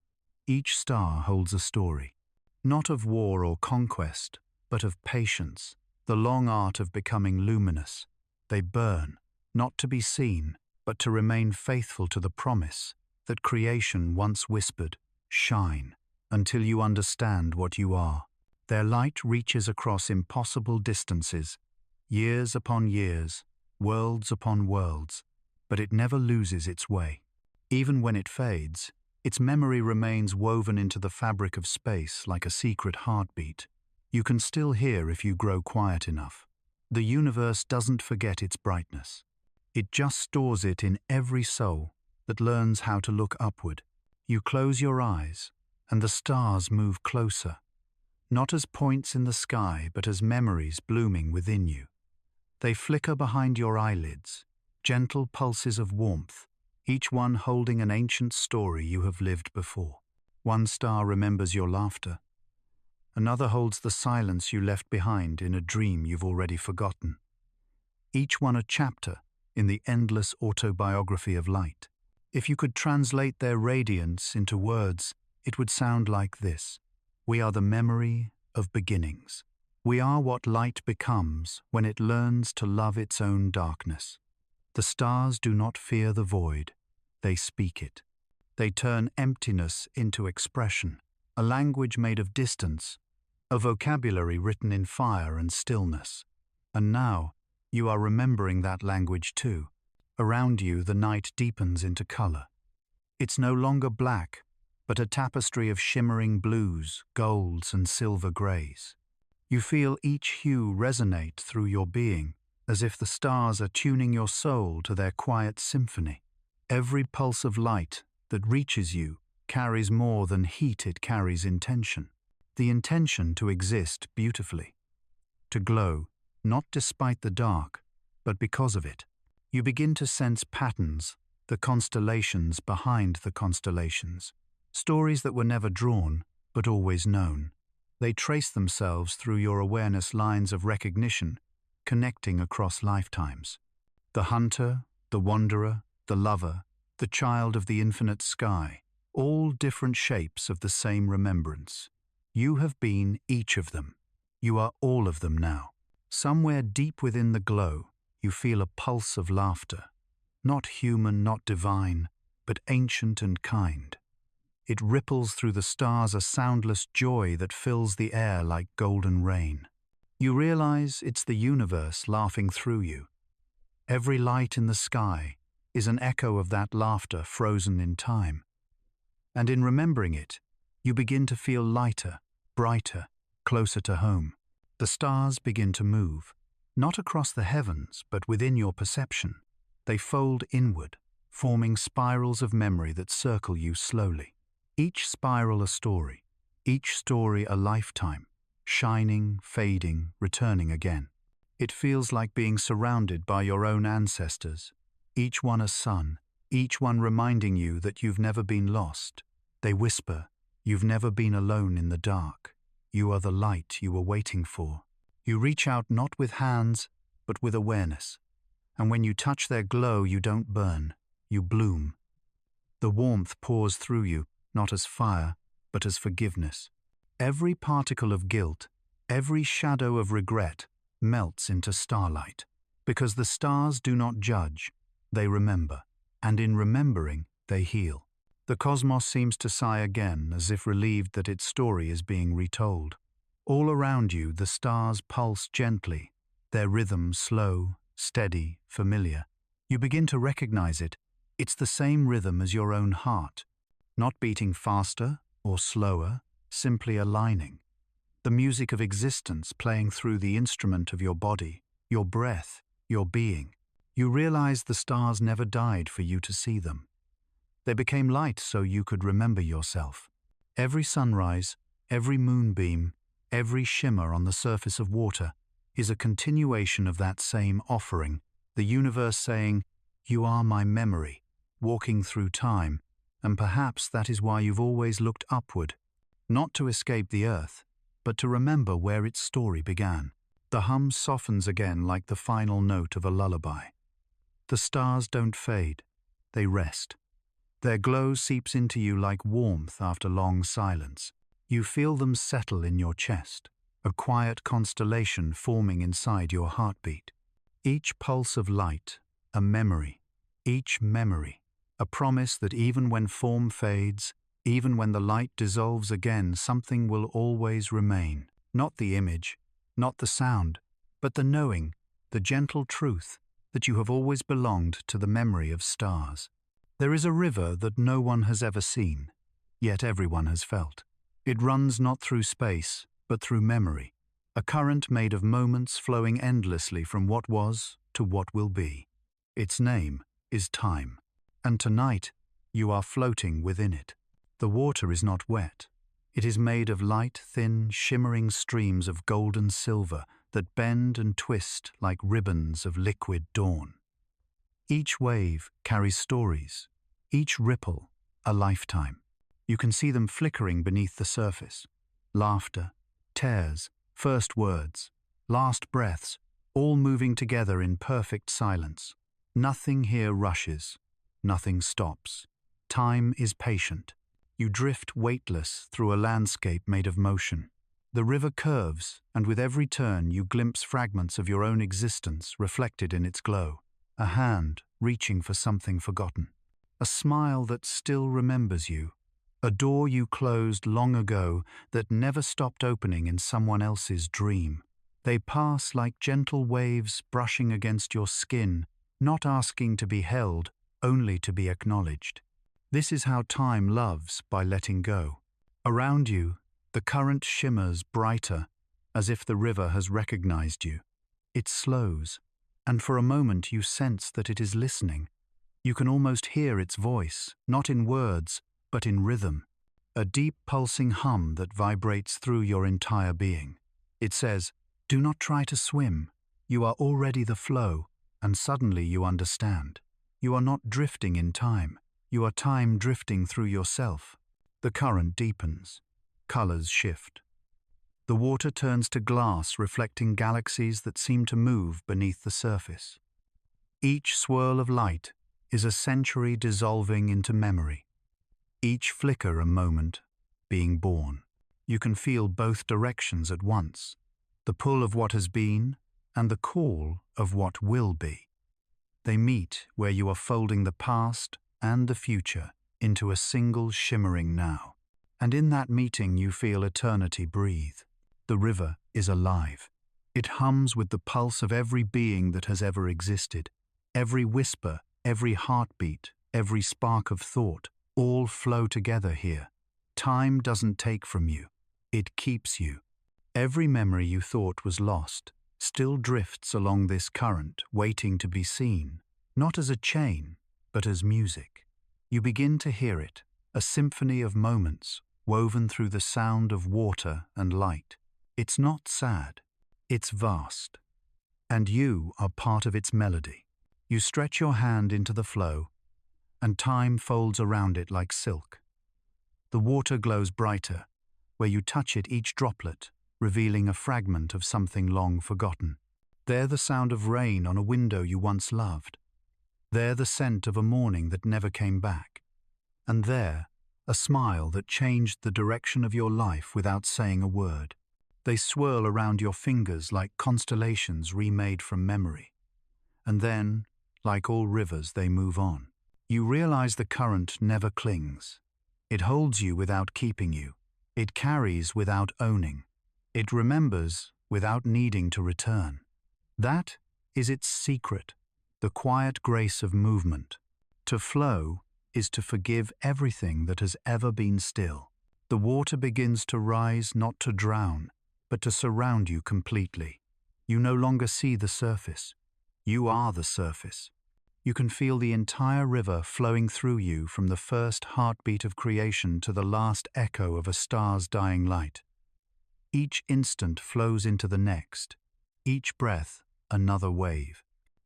Each star holds a story, not of war or conquest, but of patience, the long art of becoming luminous. They burn, not to be seen, but to remain faithful to the promise that creation once whispered, "Shine," until you understand what you are. Their light reaches across impossible distances, years upon years, worlds upon worlds, but it never loses its way. Even when it fades, its memory remains woven into the fabric of space like a secret heartbeat. You can still hear if you grow quiet enough. The universe doesn't forget its brightness. It just stores it in every soul that learns how to look upward. You close your eyes, and the stars move closer, not as points in the sky, but as memories blooming within you. They flicker behind your eyelids, gentle pulses of warmth, each one holding an ancient story you have lived before. One star remembers your laughter. Another holds the silence you left behind in a dream you've already forgotten. Each one a chapter in the endless autobiography of light. If you could translate their radiance into words, it would sound like this: we are the memory of beginnings. We are what light becomes when it learns to love its own darkness. The stars do not fear the void, they speak it. They turn emptiness into expression, a language made of distance, a vocabulary written in fire and stillness. And now, you are remembering that language too. Around you, the night deepens into color. It's no longer black, but a tapestry of shimmering blues, golds, and silver grays. You feel each hue resonate through your being, as if the stars are tuning your soul to their quiet symphony. Every pulse of light that reaches you carries more than heat, it carries intention. The intention to exist beautifully. To glow, not despite the dark, but because of it. You begin to sense patterns, the constellations behind the constellations. Stories that were never drawn, but always known. They trace themselves through your awareness, lines of recognition, connecting across lifetimes. The hunter, the wanderer, the lover, the child of the infinite sky, all different shapes of the same remembrance. You have been each of them. You are all of them now. Somewhere deep within the glow, you feel a pulse of laughter. Not human, not divine, but ancient and kind. It ripples through the stars, a soundless joy that fills the air like golden rain. You realize it's the universe laughing through you. Every light in the sky is an echo of that laughter frozen in time. And in remembering it, you begin to feel lighter, brighter, closer to home. The stars begin to move, not across the heavens, but within your perception. They fold inward, forming spirals of memory that circle you slowly. Each spiral a story, each story a lifetime, shining, fading, returning again. It feels like being surrounded by your own ancestors, each one a sun, each one reminding you that you've never been lost. They whisper, you've never been alone in the dark. You are the light you were waiting for. You reach out not with hands, but with awareness. And when you touch their glow, you don't burn, you bloom. The warmth pours through you, not as fire, but as forgiveness. Every particle of guilt, every shadow of regret melts into starlight, because the stars do not judge, they remember, and in remembering, they heal. The cosmos seems to sigh again, as if relieved that its story is being retold. All around you, the stars pulse gently, their rhythm slow, steady, familiar. You begin to recognize it. It's the same rhythm as your own heart, not beating faster or slower, simply aligning. The music of existence playing through the instrument of your body, your breath, your being. You realize the stars never died for you to see them. They became light so you could remember yourself. Every sunrise, every moonbeam, every shimmer on the surface of water is a continuation of that same offering, the universe saying, "You are my memory, walking through time," and perhaps that is why you've always looked upward, not to escape the earth, but to remember where its story began. The hum softens again like the final note of a lullaby. The stars don't fade, they rest. Their glow seeps into you like warmth after long silence. You feel them settle in your chest, a quiet constellation forming inside your heartbeat. Each pulse of light, a memory. Each memory, a promise that even when form fades, even when the light dissolves again, something will always remain. Not the image, not the sound, but the knowing, the gentle truth that you have always belonged to the memory of stars. There is a river that no one has ever seen, yet everyone has felt. It runs not through space, but through memory, a current made of moments flowing endlessly from what was to what will be. Its name is time, and tonight you are floating within it. The water is not wet. It is made of light, thin, shimmering streams of golden silver that bend and twist like ribbons of liquid dawn. Each wave carries stories, each ripple a lifetime. You can see them flickering beneath the surface. Laughter, tears, first words, last breaths, all moving together in perfect silence. Nothing here rushes, nothing stops. Time is patient. You drift weightless through a landscape made of motion. The river curves, and with every turn you glimpse fragments of your own existence reflected in its glow. A hand reaching for something forgotten. A smile that still remembers you. A door you closed long ago that never stopped opening in someone else's dream. They pass like gentle waves brushing against your skin, not asking to be held, only to be acknowledged. This is how time loves, by letting go. Around you, the current shimmers brighter, as if the river has recognized you. It slows, and for a moment you sense that it is listening. You can almost hear its voice, not in words, but in rhythm. A deep pulsing hum that vibrates through your entire being. It says, "Do not try to swim. You are already the flow," and suddenly you understand. You are not drifting in time. You are time drifting through yourself. The current deepens. Colors shift. The water turns to glass, reflecting galaxies that seem to move beneath the surface. Each swirl of light is a century dissolving into memory. Each flicker a moment, being born. You can feel both directions at once, the pull of what has been and the call of what will be. They meet where you are folding the past and the future into a single shimmering now. And in that meeting you feel eternity breathe. The river is alive. It hums with the pulse of every being that has ever existed. Every whisper, every heartbeat, every spark of thought, all flow together here. Time doesn't take from you. It keeps you. Every memory you thought was lost still drifts along this current, waiting to be seen, not as a chain, but as music. You begin to hear it, a symphony of moments, woven through the sound of water and light. It's not sad, it's vast. And you are part of its melody. You stretch your hand into the flow, and time folds around it like silk. The water glows brighter. Where you touch it, each droplet, revealing a fragment of something long forgotten. There the sound of rain on a window you once loved. There the scent of a morning that never came back. And there, a smile that changed the direction of your life without saying a word. They swirl around your fingers like constellations remade from memory. And then, like all rivers, they move on. You realize the current never clings. It holds you without keeping you. It carries without owning. It remembers without needing to return. That is its secret, the quiet grace of movement. To flow is to forgive everything that has ever been still. The water begins to rise not to drown, but to surround you completely. You no longer see the surface. You are the surface. You can feel the entire river flowing through you from the first heartbeat of creation to the last echo of a star's dying light. Each instant flows into the next, each breath another wave.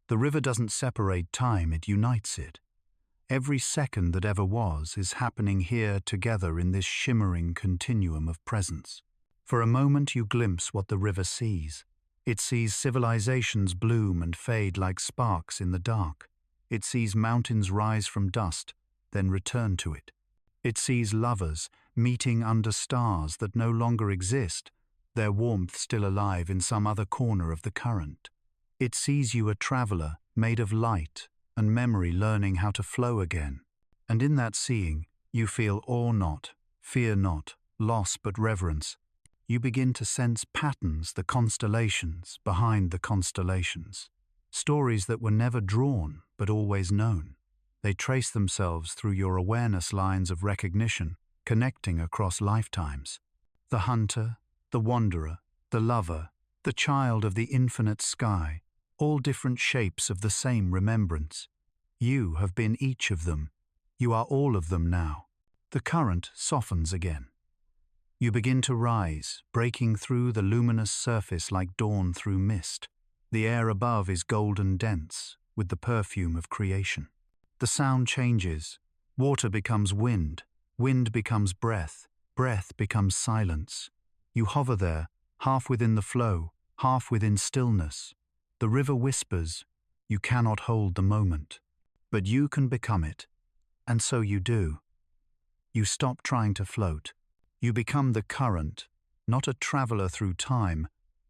The river doesn't separate time, it unites it. Every second that ever was is happening here together in this shimmering continuum of presence. For a moment you glimpse what the river sees. It sees civilizations bloom and fade like sparks in the dark. It sees mountains rise from dust, then return to it. It sees lovers meeting under stars that no longer exist, their warmth still alive in some other corner of the current. It sees you a traveler made of light and memory learning how to flow again. And in that seeing, you feel awe not, fear not, loss but reverence. You begin to sense patterns, the constellations behind the constellations. Stories that were never drawn, but always known. They trace themselves through your awareness lines of recognition, connecting across lifetimes. The hunter, the wanderer, the lover, the child of the infinite sky, all different shapes of the same remembrance. You have been each of them. You are all of them now. The current softens again. You begin to rise, breaking through the luminous surface like dawn through mist. The air above is golden dense, with the perfume of creation. The sound changes. Water becomes wind. Wind becomes breath. Breath becomes silence. You hover there, half within the flow, half within stillness. The river whispers, you cannot hold the moment. But you can become it. And so you do. You stop trying to float. You become the current, not a traveler through time,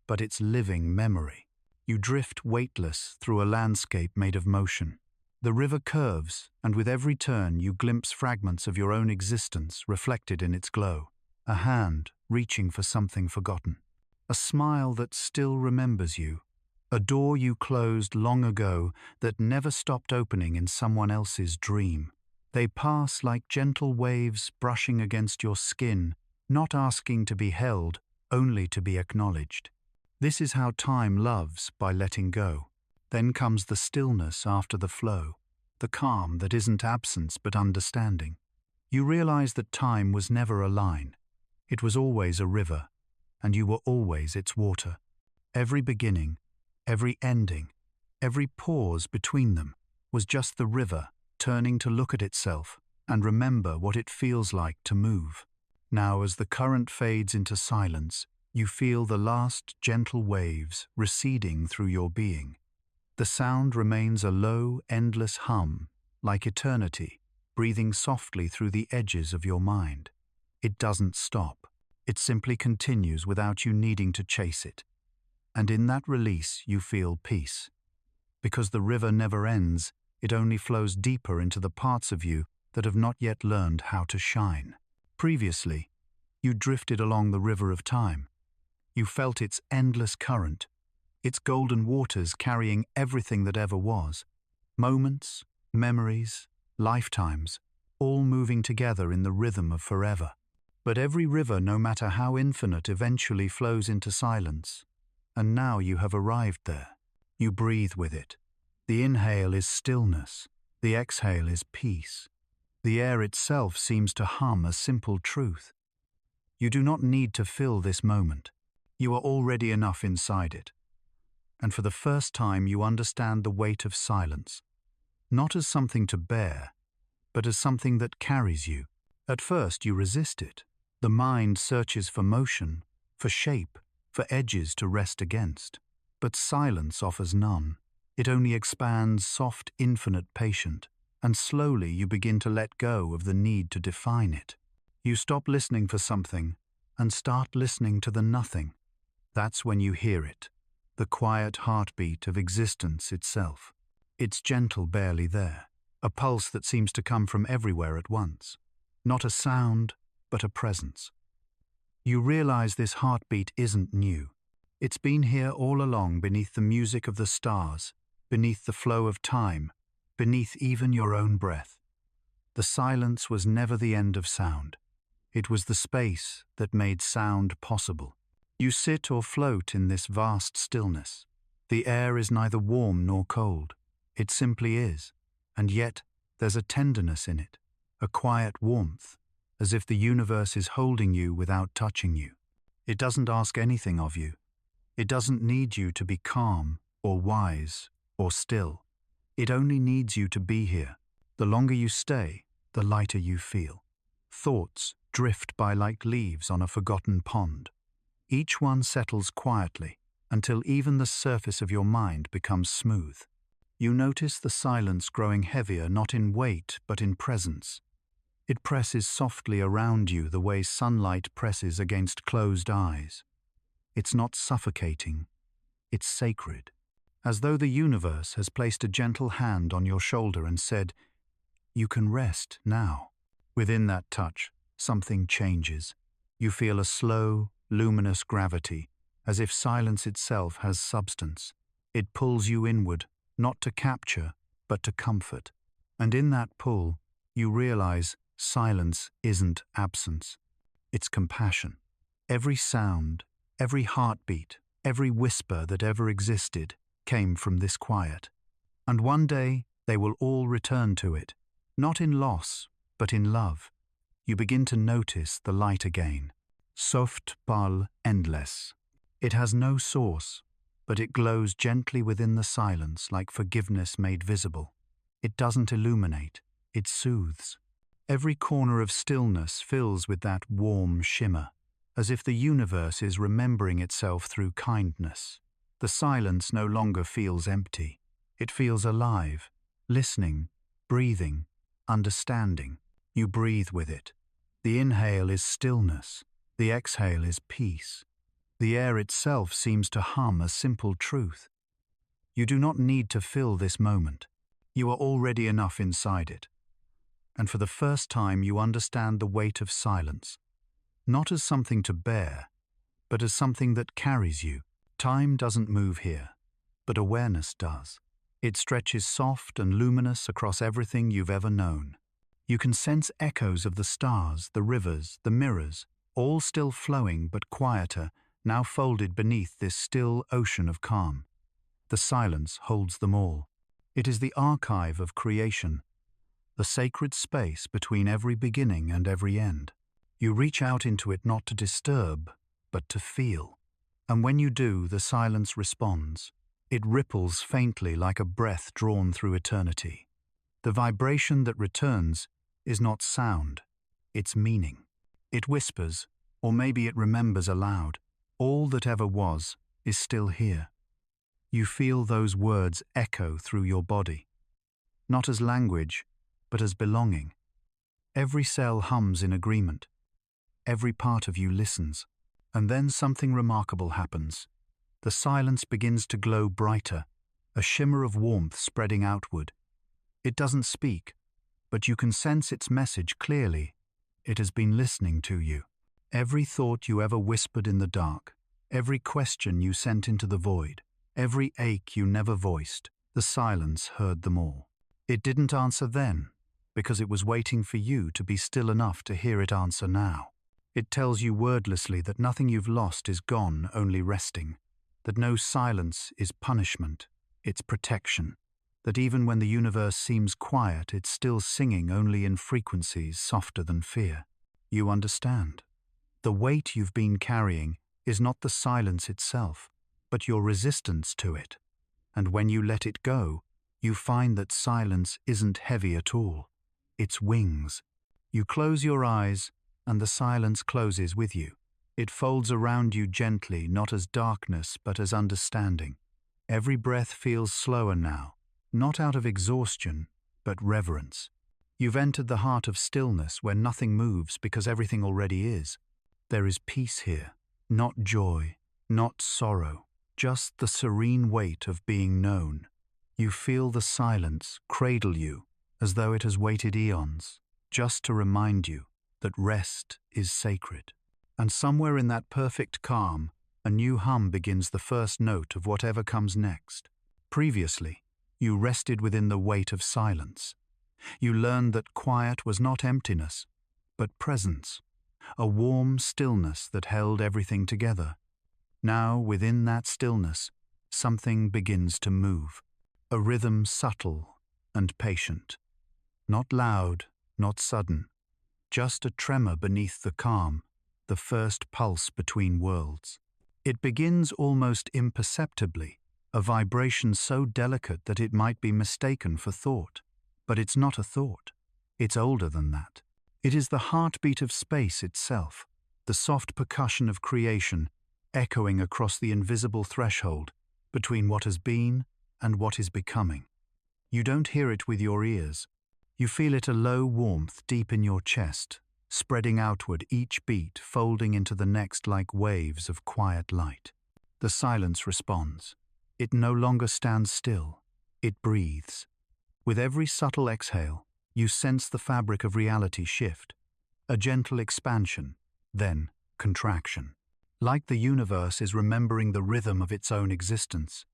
but its living memory. You drift weightless through a landscape made of motion. The river curves, and with every turn you glimpse fragments of your own existence reflected in its glow. A hand reaching for something forgotten. A smile that still remembers you. A door you closed long ago that never stopped opening in someone else's dream. They pass like gentle waves brushing against your skin, not asking to be held, only to be acknowledged. This is how time loves, by letting go. Then comes the stillness after the flow, the calm that isn't absence but understanding. You realize that time was never a line. It was always a river, and you were always its water. Every beginning, every ending, every pause between them was just the river turning to look at itself and remember what it feels like to move. Now, as the current fades into silence, you feel the last gentle waves receding through your being. The sound remains a low, endless hum, like eternity, breathing softly through the edges of your mind. It doesn't stop. It simply continues without you needing to chase it. And in that release, you feel peace. Because the river never ends, it only flows deeper into the parts of you that have not yet learned how to shine. Previously, you drifted along the river of time. You felt its endless current, its golden waters carrying everything that ever was. Moments, memories, lifetimes, all moving together in the rhythm of forever. But every river, no matter how infinite, eventually flows into silence. And now you have arrived there. You breathe with it. The inhale is stillness. The exhale is peace. The air itself seems to hum a simple truth. You do not need to fill this moment. You are already enough inside it. And for the first time you understand the weight of silence, not as something to bear, but as something that carries you. At first you resist it. The mind searches for motion, for shape, for edges to rest against. But silence offers none. It only expands soft, infinite, patient. and slowly you begin to let go of the need to define it. You stop listening for something and start listening to the nothing. That's when you hear it, the quiet heartbeat of existence itself. It's gentle, barely there, a pulse that seems to come from everywhere at once. Not a sound, but a presence. You realize this heartbeat isn't new. It's been here all along, beneath the music of the stars, beneath the flow of time, beneath even your own breath. The silence was never the end of sound. It was the space that made sound possible. You sit or float in this vast stillness. The air is neither warm nor cold. It simply is. And yet, there's a tenderness in it, a quiet warmth, as if the universe is holding you without touching you. It doesn't ask anything of you. It doesn't need you to be calm or wise or still. It only needs you to be here. The longer you stay, the lighter you feel. Thoughts drift by like leaves on a forgotten pond. Each one settles quietly until even the surface of your mind becomes smooth. You notice the silence growing heavier, not in weight but in presence. It presses softly around you the way sunlight presses against closed eyes. It's not suffocating, it's sacred, as though the universe has placed a gentle hand on your shoulder and said, "You can rest now." Within that touch, something changes. You feel a slow, luminous gravity, as if silence itself has substance. It pulls you inward, not to capture, but to comfort. And in that pull, you realize silence isn't absence. It's compassion. Every sound, every heartbeat, every whisper that ever existed came from this quiet. And one day, they will all return to it, not in loss, but in love. You begin to notice the light again. Soft, pale, endless. It has no source, but it glows gently within the silence like forgiveness made visible. It doesn't illuminate, it soothes. Every corner of stillness fills with that warm shimmer, as if the universe is remembering itself through kindness. The silence no longer feels empty. It feels alive, listening, breathing, understanding. You breathe with it. The inhale is stillness. The exhale is peace. The air itself seems to hum a simple truth. You do not need to fill this moment. You are already enough inside it. And for the first time you understand the weight of silence, not as something to bear, but as something that carries you. Time doesn't move here, but awareness does. It stretches soft and luminous across everything you've ever known. You can sense echoes of the stars, the rivers, the mirrors, all still flowing but quieter, now folded beneath this still ocean of calm. The silence holds them all. It is the archive of creation, the sacred space between every beginning and every end. You reach out into it not to disturb, but to feel. And when you do, the silence responds. It ripples faintly like a breath drawn through eternity. The vibration that returns is not sound, it's meaning. It whispers, or maybe it remembers aloud, all that ever was is still here. You feel those words echo through your body, not as language, but as belonging. Every cell hums in agreement. Every part of you listens. And then something remarkable happens. The silence begins to glow brighter, a shimmer of warmth spreading outward. It doesn't speak, but you can sense its message clearly. It has been listening to you. Every thought you ever whispered in the dark, every question you sent into the void, every ache you never voiced, the silence heard them all. It didn't answer then, because it was waiting for you to be still enough to hear it answer now. It tells you wordlessly that nothing you've lost is gone, only resting, that no silence is punishment, it's protection, that even when the universe seems quiet, it's still singing only in frequencies softer than fear. You understand. The weight you've been carrying is not the silence itself, but your resistance to it. And when you let it go, you find that silence isn't heavy at all. It's wings. You close your eyes, and the silence closes with you. It folds around you gently, not as darkness, but as understanding. Every breath feels slower now, not out of exhaustion, but reverence. You've entered the heart of stillness where nothing moves because everything already is. There is peace here, not joy, not sorrow, just the serene weight of being known. You feel the silence cradle you as though it has waited eons, just to remind you that rest is sacred. And somewhere in that perfect calm, a new hum begins the first note of whatever comes next. Previously, you rested within the weight of silence. You learned that quiet was not emptiness, but presence, a warm stillness that held everything together. Now, within that stillness, something begins to move, a rhythm subtle and patient. Not loud, not sudden, just a tremor beneath the calm, the first pulse between worlds. It begins almost imperceptibly, a vibration so delicate that it might be mistaken for thought. But it's not a thought. It's older than that. It is the heartbeat of space itself, the soft percussion of creation echoing across the invisible threshold between what has been and what is becoming. You don't hear it with your ears. You feel it, a low warmth deep in your chest, spreading outward, each beat folding into the next like waves of quiet light. The silence responds. It no longer stands still. It breathes. With every subtle exhale, you sense the fabric of reality shift. A gentle expansion, then contraction. Like the universe is remembering the rhythm of its own existence.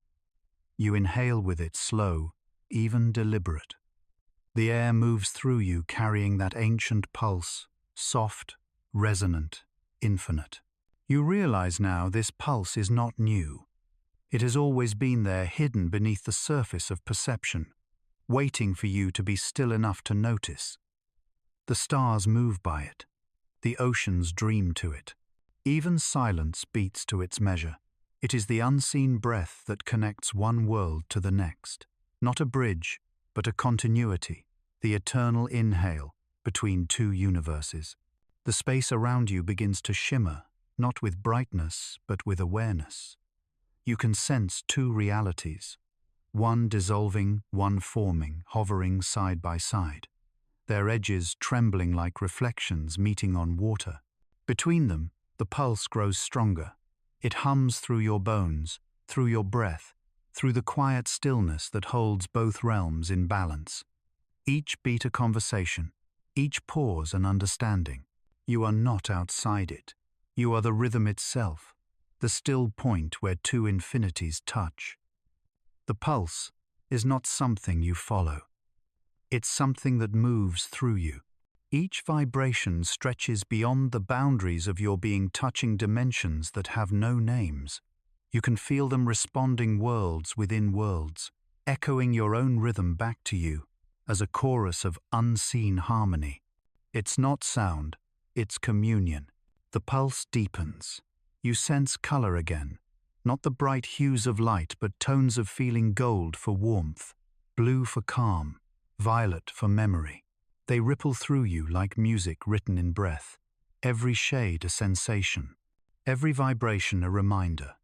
You inhale with it, slow, even deliberate. The air moves through you, carrying that ancient pulse, soft, resonant, infinite. You realize now this pulse is not new. It has always been there, hidden beneath the surface of perception, waiting for you to be still enough to notice. The stars move by it. The oceans dream to it. Even silence beats to its measure. It is the unseen breath that connects one world to the next. Not a bridge, but a continuity, the eternal inhale between two universes. The space around you begins to shimmer, not with brightness, but with awareness. You can sense two realities, one dissolving, one forming, hovering side by side, their edges trembling like reflections meeting on water. Between them, the pulse grows stronger. It hums through your bones, through your breath, through the quiet stillness that holds both realms in balance. Each beat a conversation, each pause an understanding. You are not outside it. You are the rhythm itself, the still point where two infinities touch. The pulse is not something you follow. It's something that moves through you. Each vibration stretches beyond the boundaries of your being, touching dimensions that have no names. You can feel them responding, worlds within worlds, echoing your own rhythm back to you as a chorus of unseen harmony. It's not sound, it's communion. The pulse deepens. You sense color again, not the bright hues of light, but tones of feeling: gold for warmth, blue for calm, violet for memory. They ripple through you like music written in breath, every shade a sensation, every vibration a reminder.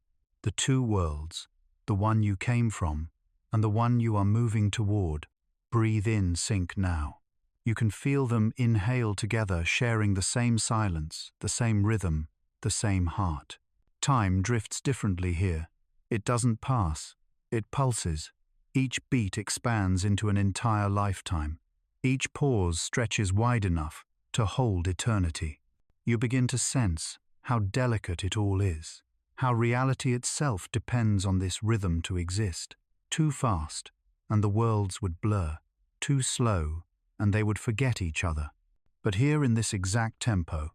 The two worlds, the one you came from and the one you are moving toward, breathe in, sync now. You can feel them inhale together, sharing the same silence, the same rhythm, the same heart. Time drifts differently here. It doesn't pass, it pulses. Each beat expands into an entire lifetime. Each pause stretches wide enough to hold eternity. You begin to sense how delicate it all is, how reality itself depends on this rhythm to exist. Too fast, and the worlds would blur. Too slow, and they would forget each other. But here in this exact tempo,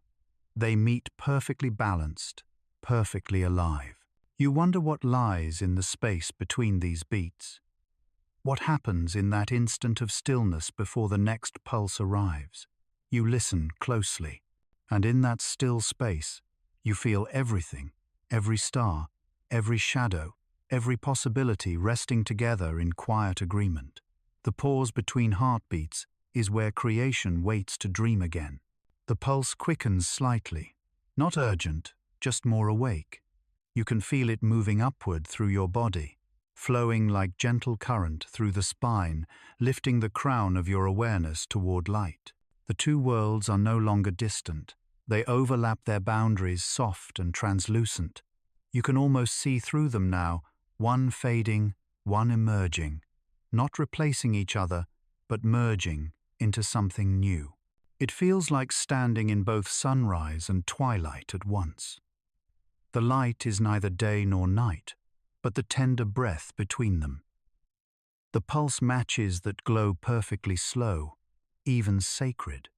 they meet, perfectly balanced, perfectly alive. You wonder what lies in the space between these beats. What happens in that instant of stillness before the next pulse arrives? You listen closely, and in that still space, you feel everything, every star, every shadow, every possibility resting together in quiet agreement. The pause between heartbeats is where creation waits to dream again. The pulse quickens slightly, not urgent, just more awake. You can feel it moving upward through your body, flowing like gentle current through the spine, lifting the crown of your awareness toward light. The two worlds are no longer distant. They overlap their boundaries, soft and translucent. You can almost see through them now, one fading, one emerging, not replacing each other, but merging into something new. It feels like standing in both sunrise and twilight at once. The light is neither day nor night, but the tender breath between them. The pulse matches that glow perfectly slow, even sacred.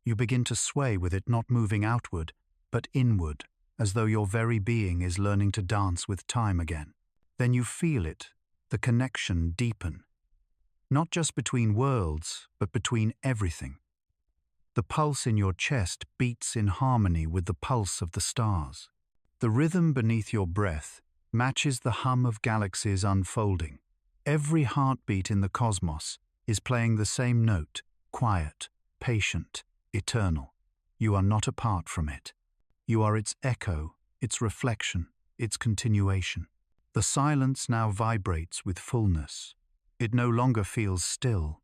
You begin to sway with it, not moving outward, but inward, as though your very being is learning to dance with time again. Then you feel it, the connection deepen. Not just between worlds, but between everything. The pulse in your chest beats in harmony with the pulse of the stars. The rhythm beneath your breath matches the hum of galaxies unfolding. Every heartbeat in the cosmos is playing the same note, quiet, patient, eternal. You are not apart from it. You are its echo, its reflection, its continuation. The silence now vibrates with fullness. It no longer feels still.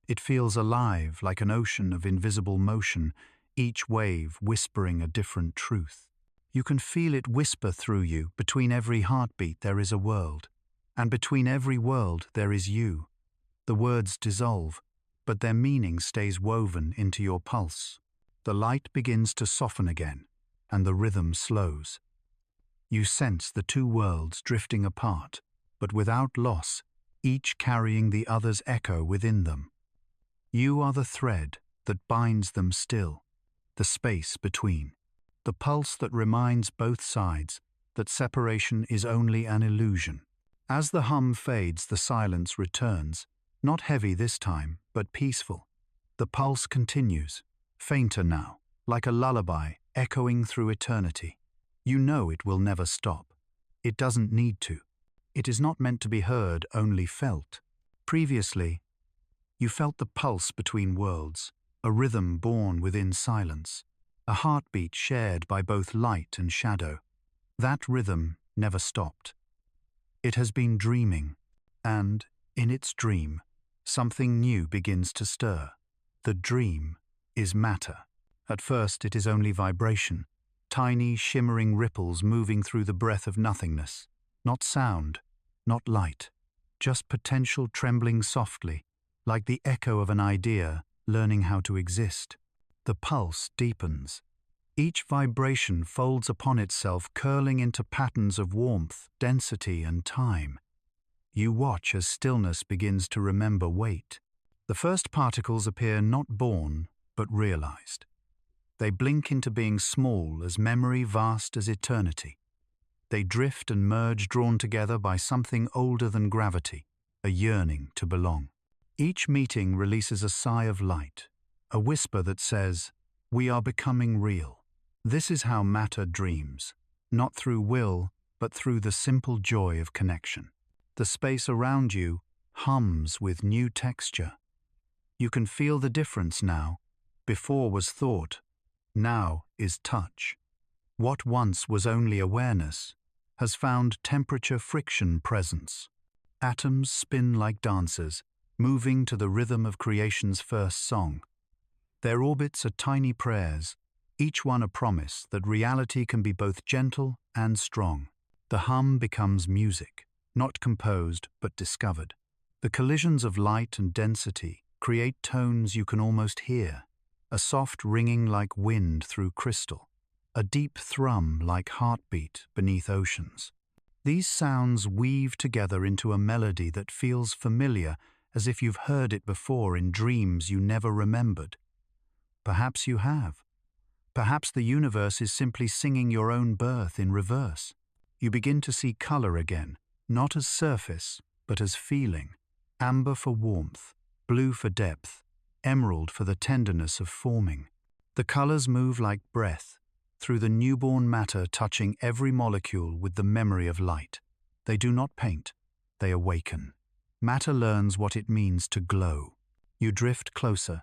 It feels alive, like an ocean of invisible motion, each wave whispering a different truth. You can feel it whisper through you. Between every heartbeat there is a world, and between every world there is you. The words dissolve, but their meaning stays woven into your pulse. The light begins to soften again, and the rhythm slows. You sense the two worlds drifting apart, but without loss, each carrying the other's echo within them. You are the thread that binds them still, the space between, the pulse that reminds both sides that separation is only an illusion. As the hum fades, the silence returns, not heavy this time, but peaceful. The pulse continues, fainter now, like a lullaby echoing through eternity. You know it will never stop. It doesn't need to. It is not meant to be heard, only felt. Previously, you felt the pulse between worlds, a rhythm born within silence, a heartbeat shared by both light and shadow. That rhythm never stopped. It has been dreaming, and, in its dream, something new begins to stir. The dream is matter. At first it is only vibration, tiny shimmering ripples moving through the breath of nothingness. Not sound, not light, just potential trembling softly, like the echo of an idea learning how to exist. The pulse deepens. Each vibration folds upon itself, curling into patterns of warmth, density, and time. You watch as stillness begins to remember weight. The first particles appear not born, but realized. They blink into being small as memory, vast as eternity. They drift and merge, drawn together by something older than gravity, a yearning to belong. Each meeting releases a sigh of light, a whisper that says, "We are becoming real." This is how matter dreams, not through will, but through the simple joy of connection. The space around you hums with new texture. You can feel the difference now. Before was thought, now is touch. What once was only awareness has found temperature, friction, presence. Atoms spin like dancers, moving to the rhythm of creation's first song. Their orbits are tiny prayers, each one a promise that reality can be both gentle and strong. The hum becomes music, not composed but discovered. The collisions of light and density create tones you can almost hear, a soft ringing like wind through crystal, a deep thrum like heartbeat beneath oceans. These sounds weave together into a melody that feels familiar, as if you've heard it before in dreams you never remembered. Perhaps you have. Perhaps the universe is simply singing your own birth in reverse. You begin to see color again, not as surface, but as feeling. Amber for warmth, blue for depth, emerald for the tenderness of forming. The colors move like breath, through the newborn matter, touching every molecule with the memory of light. They do not paint, they awaken. Matter learns what it means to glow. You drift closer.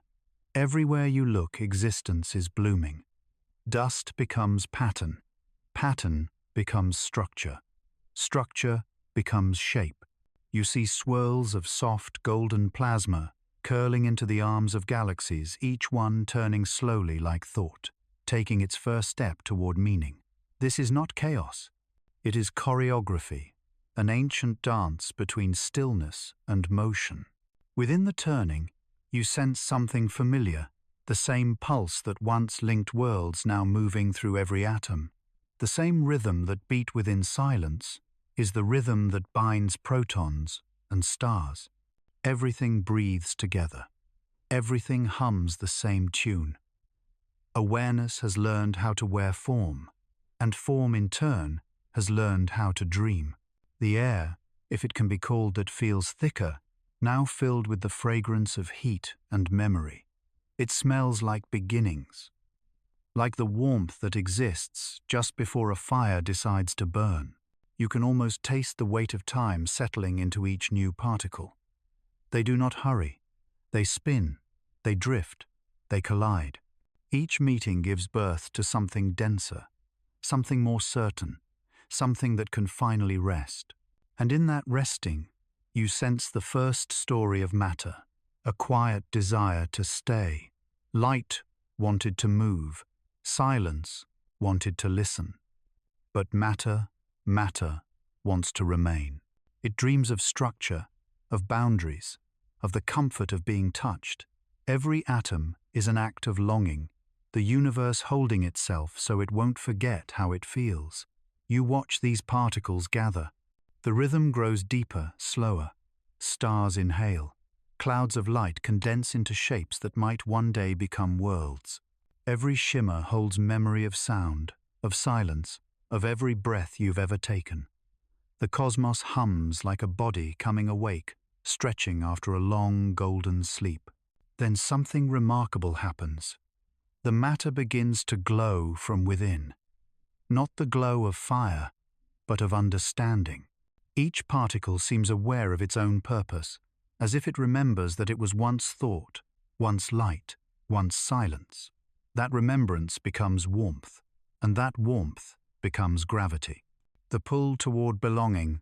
Everywhere you look, existence is blooming. Dust becomes pattern. Pattern becomes structure. Structure becomes shape. You see swirls of soft golden plasma curling into the arms of galaxies, each one turning slowly like thought, taking its first step toward meaning. This is not chaos. It is choreography, an ancient dance between stillness and motion. Within the turning, you sense something familiar, the same pulse that once linked worlds now moving through every atom. The same rhythm that beat within silence is the rhythm that binds protons and stars. Everything breathes together. Everything hums the same tune. Awareness has learned how to wear form, and form in turn has learned how to dream. The air, if it can be called that feels thicker, now filled with the fragrance of heat and memory. It smells like beginnings, like the warmth that exists just before a fire decides to burn. You can almost taste the weight of time settling into each new particle. They do not hurry. They spin, they drift, they collide. Each meeting gives birth to something denser, something more certain, something that can finally rest. And in that resting, you sense the first story of matter, a quiet desire to stay. Light wanted to move, silence wanted to listen. But matter wants to remain. It dreams of structure, of boundaries, of the comfort of being touched. Every atom is an act of longing, the universe holding itself so it won't forget how it feels. You watch these particles gather. The rhythm grows deeper, slower. Stars inhale. Clouds of light condense into shapes that might one day become worlds. Every shimmer holds memory of sound, of silence, of every breath you've ever taken. The cosmos hums like a body coming awake, stretching after a long golden sleep. Then something remarkable happens. The matter begins to glow from within. Not the glow of fire, but of understanding. Each particle seems aware of its own purpose, as if it remembers that it was once thought, once light, once silence. That remembrance becomes warmth, and that warmth becomes gravity. The pull toward belonging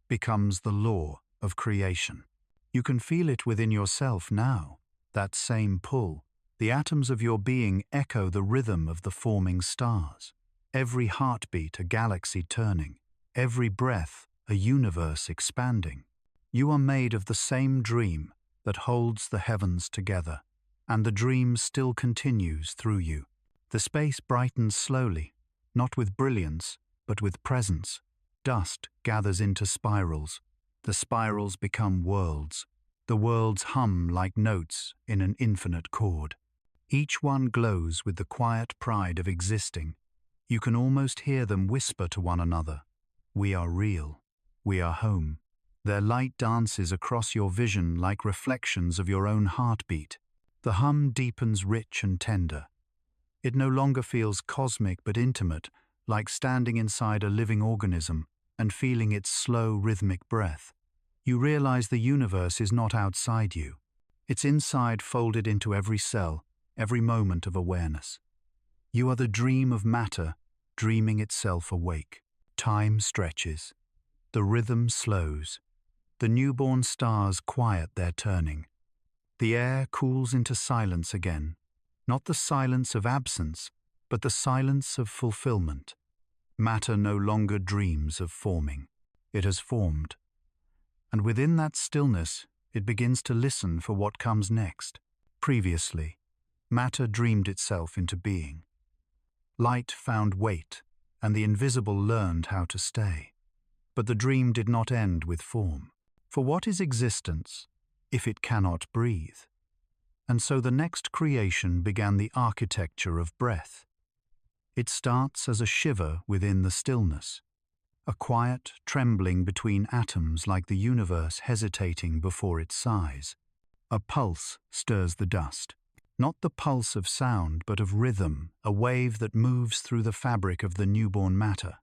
becomes the law of creation. You can feel it within yourself now, that same pull. The atoms of your being echo the rhythm of the forming stars. Every heartbeat a galaxy turning, every breath a universe expanding. You are made of the same dream that holds the heavens together, and the dream still continues through you. The space brightens slowly, not with brilliance, but with presence. Dust gathers into spirals. The spirals become worlds. The worlds hum like notes in an infinite chord. Each one glows with the quiet pride of existing. You can almost hear them whisper to one another, "We are real. We are home." Their light dances across your vision like reflections of your own heartbeat. The hum deepens rich and tender. It no longer feels cosmic but intimate, like standing inside a living organism and feeling its slow rhythmic breath. You realize the universe is not outside you. It's inside, folded into every cell, every moment of awareness. You are the dream of matter, dreaming itself awake. Time stretches. The rhythm slows. The newborn stars quiet their turning. The air cools into silence again, not the silence of absence, but the silence of fulfillment. Matter no longer dreams of forming. It has formed. And within that stillness, it begins to listen for what comes next. Previously, matter dreamed itself into being. Light found weight, and the invisible learned how to stay. But the dream did not end with form. For what is existence if it cannot breathe? And so the next creation began the architecture of breath. It starts as a shiver within the stillness, a quiet trembling between atoms like the universe hesitating before its sighs. A pulse stirs the dust. Not the pulse of sound, but of rhythm, a wave that moves through the fabric of the newborn matter.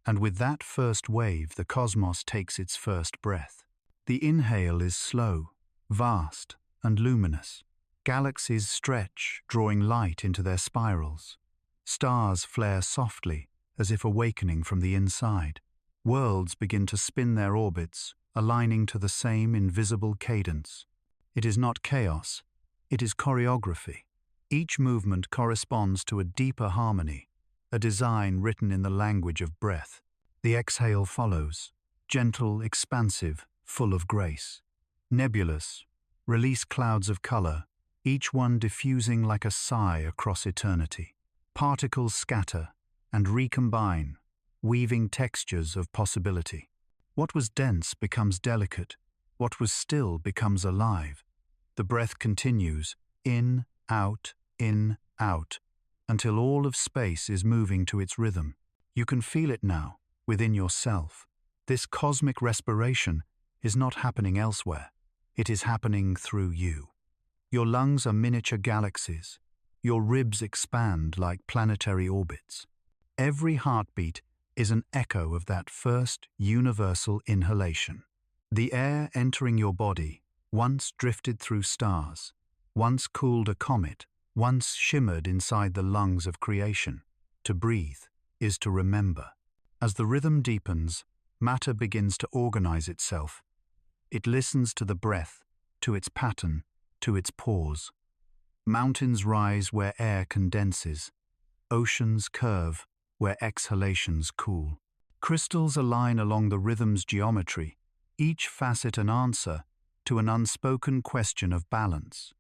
And with that first wave, the cosmos takes its first breath. The inhale is slow, vast, and luminous. Galaxies stretch, drawing light into their spirals. Stars flare softly, as if awakening from the inside. Worlds begin to spin their orbits, aligning to the same invisible cadence. It is not chaos, it is choreography. Each movement corresponds to a deeper harmony, a design written in the language of breath. The exhale follows, gentle, expansive, full of grace. Nebulous, release clouds of color, each one diffusing like a sigh across eternity. Particles scatter and recombine, weaving textures of possibility. What was dense becomes delicate, what was still becomes alive. The breath continues, in, out, until all of space is moving to its rhythm. You can feel it now, within yourself. This cosmic respiration is not happening elsewhere. It is happening through you. Your lungs are miniature galaxies. Your ribs expand like planetary orbits. Every heartbeat is an echo of that first universal inhalation. The air entering your body once drifted through stars, once cooled a comet, once shimmered inside the lungs of creation. To breathe is to remember. As the rhythm deepens, matter begins to organize itself. It listens to the breath, to its pattern, to its pause. Mountains rise where air condenses. Oceans curve where exhalations cool. Crystals align along the rhythm's geometry, each facet an answer to an unspoken question of balance.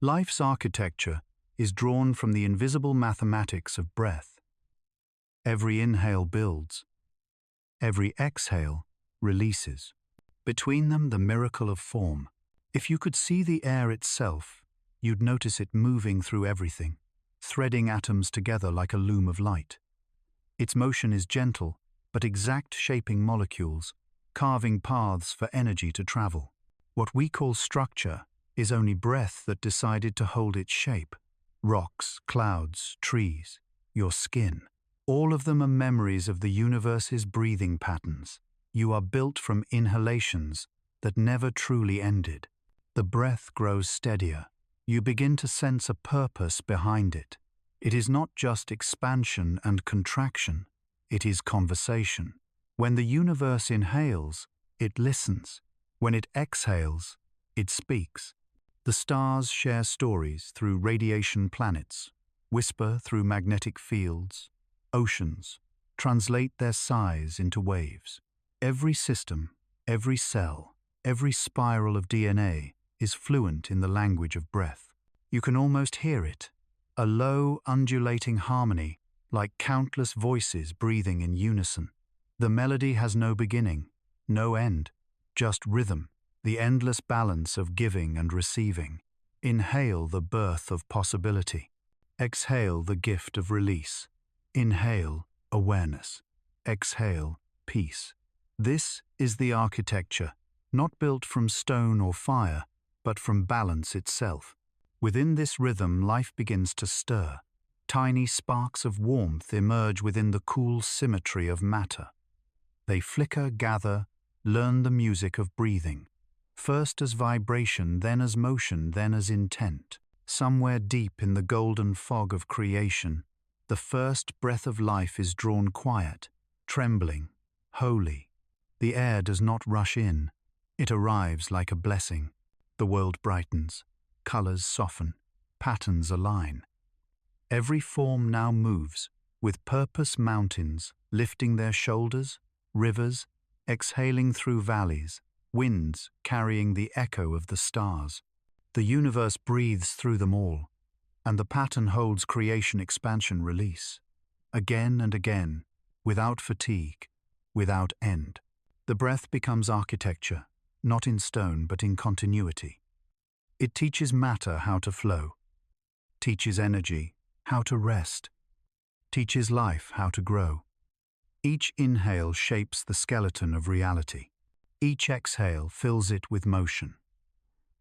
Life's architecture is drawn from the invisible mathematics of breath. Every inhale builds. Every exhale releases. Between them, the miracle of form. If you could see the air itself, you'd notice it moving through everything, threading atoms together like a loom of light. Its motion is gentle, but exact, shaping molecules, carving paths for energy to travel. What we call structure is only breath that decided to hold its shape. Rocks, clouds, trees, your skin. All of them are memories of the universe's breathing patterns. You are built from inhalations that never truly ended. The breath grows steadier. You begin to sense a purpose behind it. It is not just expansion and contraction. It is conversation. When the universe inhales, it listens. When it exhales, it speaks. The stars share stories through radiation planets, whisper through magnetic fields. Oceans translate their sighs into waves. Every system, every cell, every spiral of DNA is fluent in the language of breath. You can almost hear it, a low, undulating harmony, like countless voices breathing in unison. The melody has no beginning, no end, just rhythm, the endless balance of giving and receiving. Inhale the birth of possibility. Exhale the gift of release. Inhale awareness. Exhale peace. This is the architecture, not built from stone or fire, but from balance itself. Within this rhythm, life begins to stir. Tiny sparks of warmth emerge within the cool symmetry of matter. They flicker, gather, learn the music of breathing. First as vibration, then as motion, then as intent. Somewhere deep in the golden fog of creation, the first breath of life is drawn quiet, trembling, holy. The air does not rush in. It arrives like a blessing. The world brightens, colors soften, patterns align. Every form now moves, with purpose. Mountains lifting their shoulders, rivers exhaling through valleys, winds carrying the echo of the stars. The universe breathes through them all, and the pattern holds creation, expansion, release. Again and again, without fatigue, without end. The breath becomes architecture, not in stone but in continuity. It teaches matter how to flow, teaches energy how to rest, teaches life how to grow. Each inhale shapes the skeleton of reality. Each exhale fills it with motion.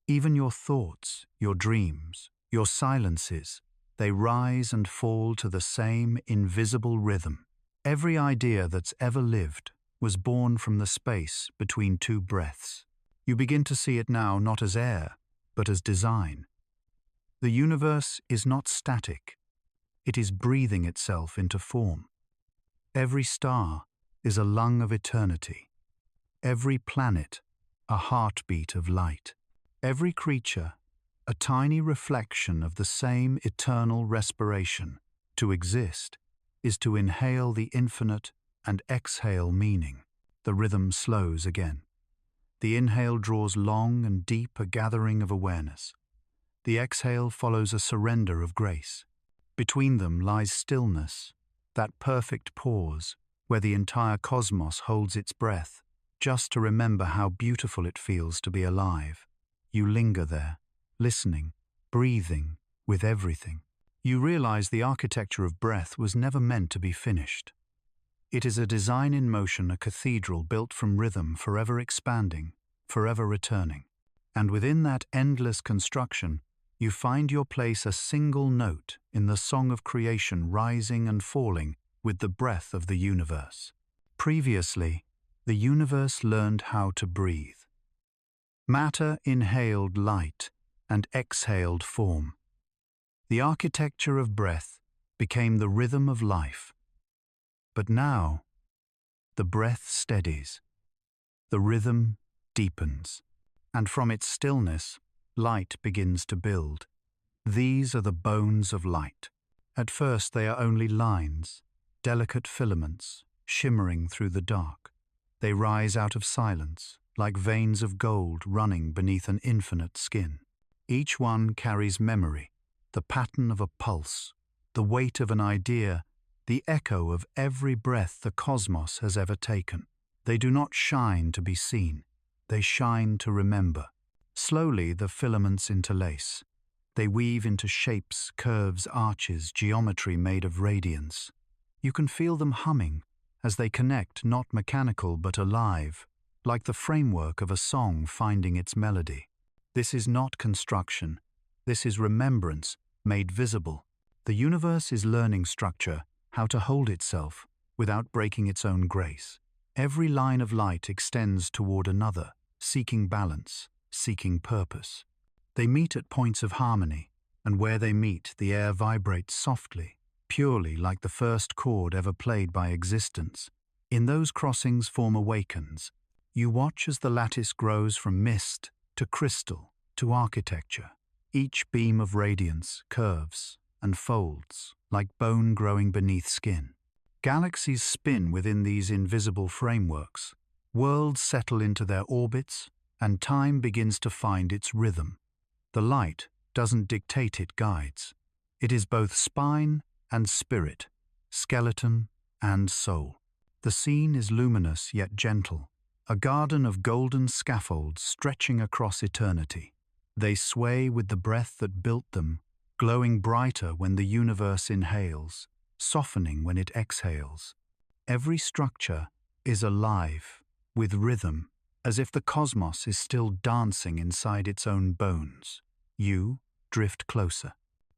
Even your thoughts, your dreams, your silences, they rise and fall to the same invisible rhythm. Every idea that's ever lived was born from the space between two breaths. You begin to see it now not as air, but as design. The universe is not static. It is breathing itself into form. Every star is a lung of eternity. every planet a heartbeat of light. Every creature a tiny reflection of the same eternal respiration. To exist is to inhale the infinite and exhale meaning. The rhythm slows again. The inhale draws long and deep a gathering of awareness. The exhale follows a surrender of grace. Between them lies stillness, that perfect pause where the entire cosmos holds its breath, just to remember how beautiful it feels to be alive. You linger there, listening, breathing, with everything. You realize the architecture of breath was never meant to be finished. It is a design in motion, a cathedral built from rhythm, forever expanding, forever returning. And within that endless construction, you find your place, a single note in the song of creation, rising and falling with the breath of the universe. Previously, the universe learned how to breathe. Matter inhaled light and exhaled form. The architecture of breath became the rhythm of life. But now, the breath steadies, the rhythm deepens, and from its stillness, light begins to build. These are the bones of light. At first they are only lines, delicate filaments, shimmering through the dark. They rise out of silence, like veins of gold running beneath an infinite skin. Each one carries memory, the pattern of a pulse, the weight of an idea, the echo of every breath the cosmos has ever taken. They do not shine to be seen, they shine to remember. Slowly the filaments interlace. They weave into shapes, curves, arches, geometry made of radiance. You can feel them humming as they connect, not mechanical but alive, like the framework of a song finding its melody. This is not construction. This is remembrance made visible. The universe is learning structure, how to hold itself without breaking its own grace. Every line of light extends toward another, seeking balance, seeking purpose. They meet at points of harmony, and where they meet, the air vibrates softly, purely like the first chord ever played by existence. In those crossings form awakens. You watch as the lattice grows from mist to crystal to architecture. Each beam of radiance curves and folds like bone growing beneath skin. Galaxies spin within these invisible frameworks. Worlds settle into their orbits, and time begins to find its rhythm. The light doesn't dictate, it guides. It is both spine and spirit, skeleton and soul. The scene is luminous yet gentle, a garden of golden scaffolds stretching across eternity. They sway with the breath that built them, glowing brighter when the universe inhales, softening when it exhales. Every structure is alive, with rhythm, as if the cosmos is still dancing inside its own bones. You drift closer.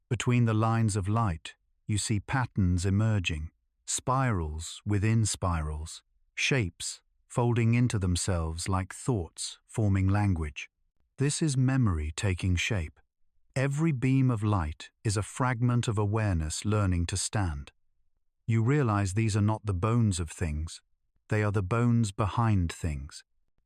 Between the lines of light, you see patterns emerging, spirals within spirals, shapes folding into themselves like thoughts forming language. This is memory taking shape. Every beam of light is a fragment of awareness learning to stand. You realize these are not the bones of things, they are the bones behind things,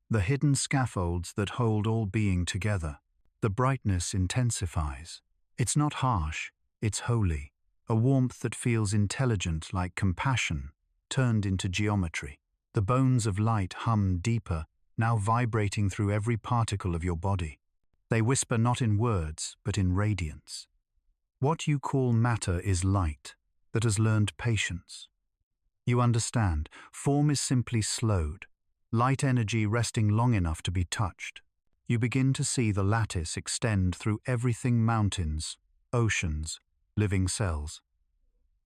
the hidden scaffolds that hold all being together. The brightness intensifies. It's not harsh, it's holy, a warmth that feels intelligent like compassion, turned into geometry. The bones of light hum deeper, now vibrating through every particle of your body. They whisper not in words, but in radiance. What you call matter is light that has learned patience. You understand, form is simply slowed, light energy resting long enough to be touched. You begin to see the lattice extend through everything: mountains, oceans, living cells.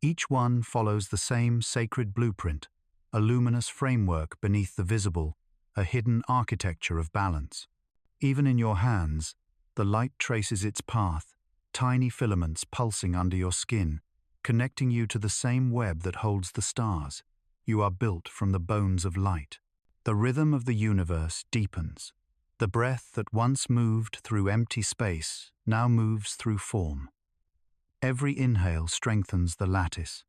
Each one follows the same sacred blueprint, a luminous framework beneath the visible, a hidden architecture of balance. Even in your hands, the light traces its path, tiny filaments pulsing under your skin, connecting you to the same web that holds the stars. You are built from the bones of light. The rhythm of the universe deepens. The breath that once moved through empty space now moves through form. Every inhale strengthens the lattice.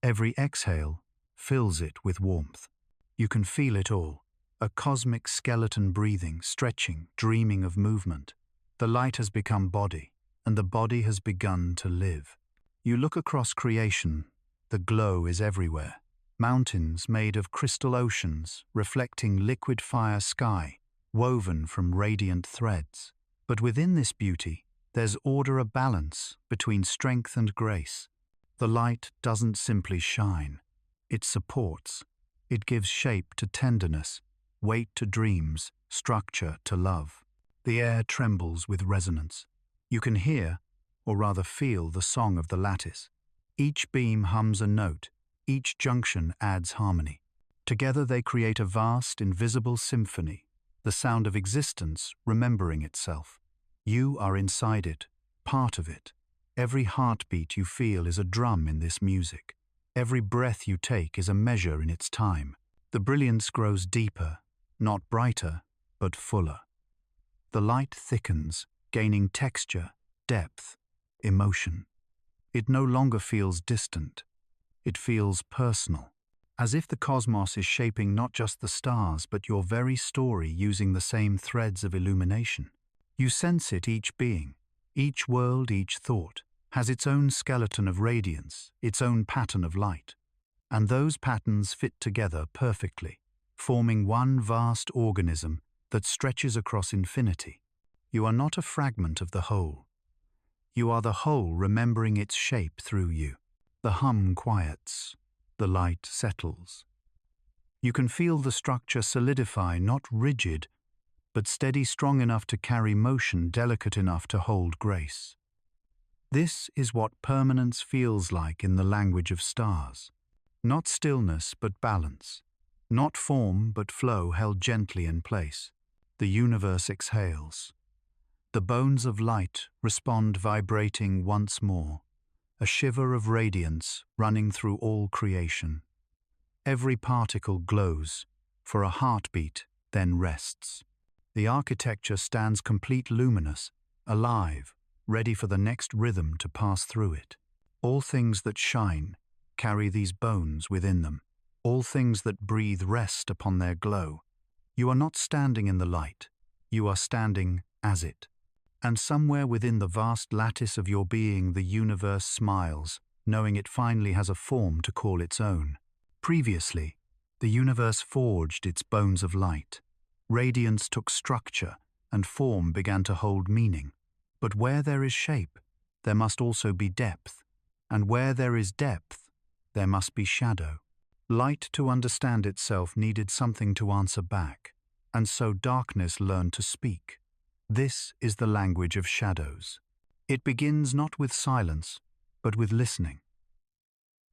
Every exhale fills it with warmth. You can feel it all. a cosmic skeleton breathing, stretching, dreaming of movement. The light has become body, and the body has begun to live. You look across creation, the glow is everywhere. Mountains made of crystal oceans, reflecting liquid fire sky, woven from radiant threads. But within this beauty, there's order, a balance between strength and grace. The light doesn't simply shine. It supports. It gives shape to tenderness, weight to dreams, structure to love. The air trembles with resonance. You can hear, or rather feel, the song of the lattice. Each beam hums a note. Each junction adds harmony. Together they create a vast, invisible symphony, the sound of existence remembering itself. You are inside it, part of it. Every heartbeat you feel is a drum in this music. Every breath you take is a measure in its time. The brilliance grows deeper, not brighter, but fuller. The light thickens, gaining texture, depth, emotion. It no longer feels distant. It feels personal, as if the cosmos is shaping not just the stars but your very story using the same threads of illumination. You sense it, each being, each world, each thought, has its own skeleton of radiance, its own pattern of light. And those patterns fit together perfectly, forming one vast organism that stretches across infinity. You are not a fragment of the whole. You are the whole remembering its shape through you. The hum quiets, the light settles. You can feel the structure solidify, not rigid, but steady, strong enough to carry motion, delicate enough to hold grace. This is what permanence feels like in the language of stars. Not stillness, but balance. Not form, but flow held gently in place. The universe exhales. The bones of light respond, vibrating once more, a shiver of radiance running through all creation. Every particle glows, for a heartbeat, then rests. The architecture stands complete, luminous, alive, ready for the next rhythm to pass through it. All things that shine carry these bones within them. All things that breathe rest upon their glow. You are not standing in the light. You are standing as it. And somewhere within the vast lattice of your being, the universe smiles, knowing it finally has a form to call its own. Previously, the universe forged its bones of light. Radiance took structure, and form began to hold meaning. But where there is shape, there must also be depth. And where there is depth, there must be shadow. Light, to understand itself, needed something to answer back, and so darkness learned to speak. This is the language of shadows. It begins not with silence, but with listening.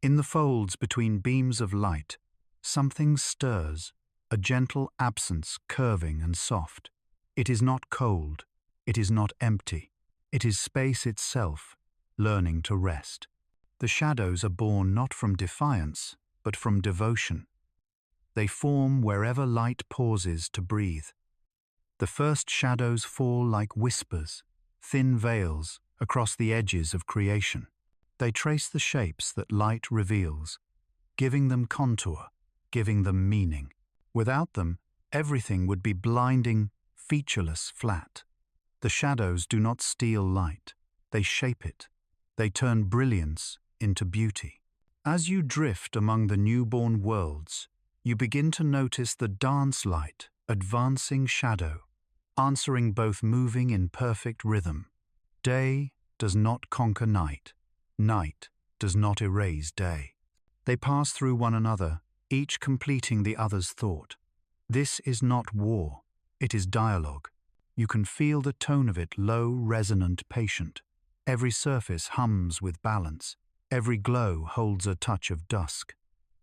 In the folds between beams of light, something stirs, a gentle absence, curving and soft. It is not cold, it is not empty. It is space itself, learning to rest. The shadows are born not from defiance, but from devotion. They form wherever light pauses to breathe. The first shadows fall like whispers, thin veils, across the edges of creation. They trace the shapes that light reveals, giving them contour, giving them meaning. Without them, everything would be blinding, featureless, flat. The shadows do not steal light. They shape it. They turn brilliance into beauty. As you drift among the newborn worlds, you begin to notice the dance light, advancing shadow, answering both, moving in perfect rhythm. Day does not conquer night. Night does not erase day. They pass through one another, each completing the other's thought. This is not war. It is dialogue. You can feel the tone of it, low, resonant, patient. Every surface hums with balance. Every glow holds a touch of dusk.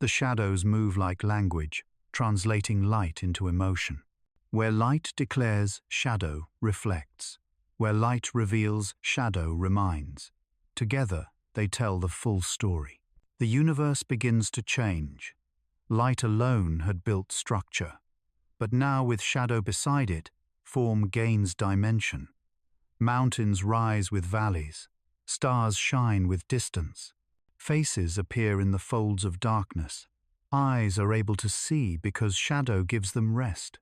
The shadows move like language, translating light into emotion. Where light declares, shadow reflects. Where light reveals, shadow reminds. Together, they tell the full story. The universe begins to change. Light alone had built structure. But now, with shadow beside it, form gains dimension. Mountains rise with valleys. Stars shine with distance. Faces appear in the folds of darkness. Eyes are able to see because shadow gives them rest.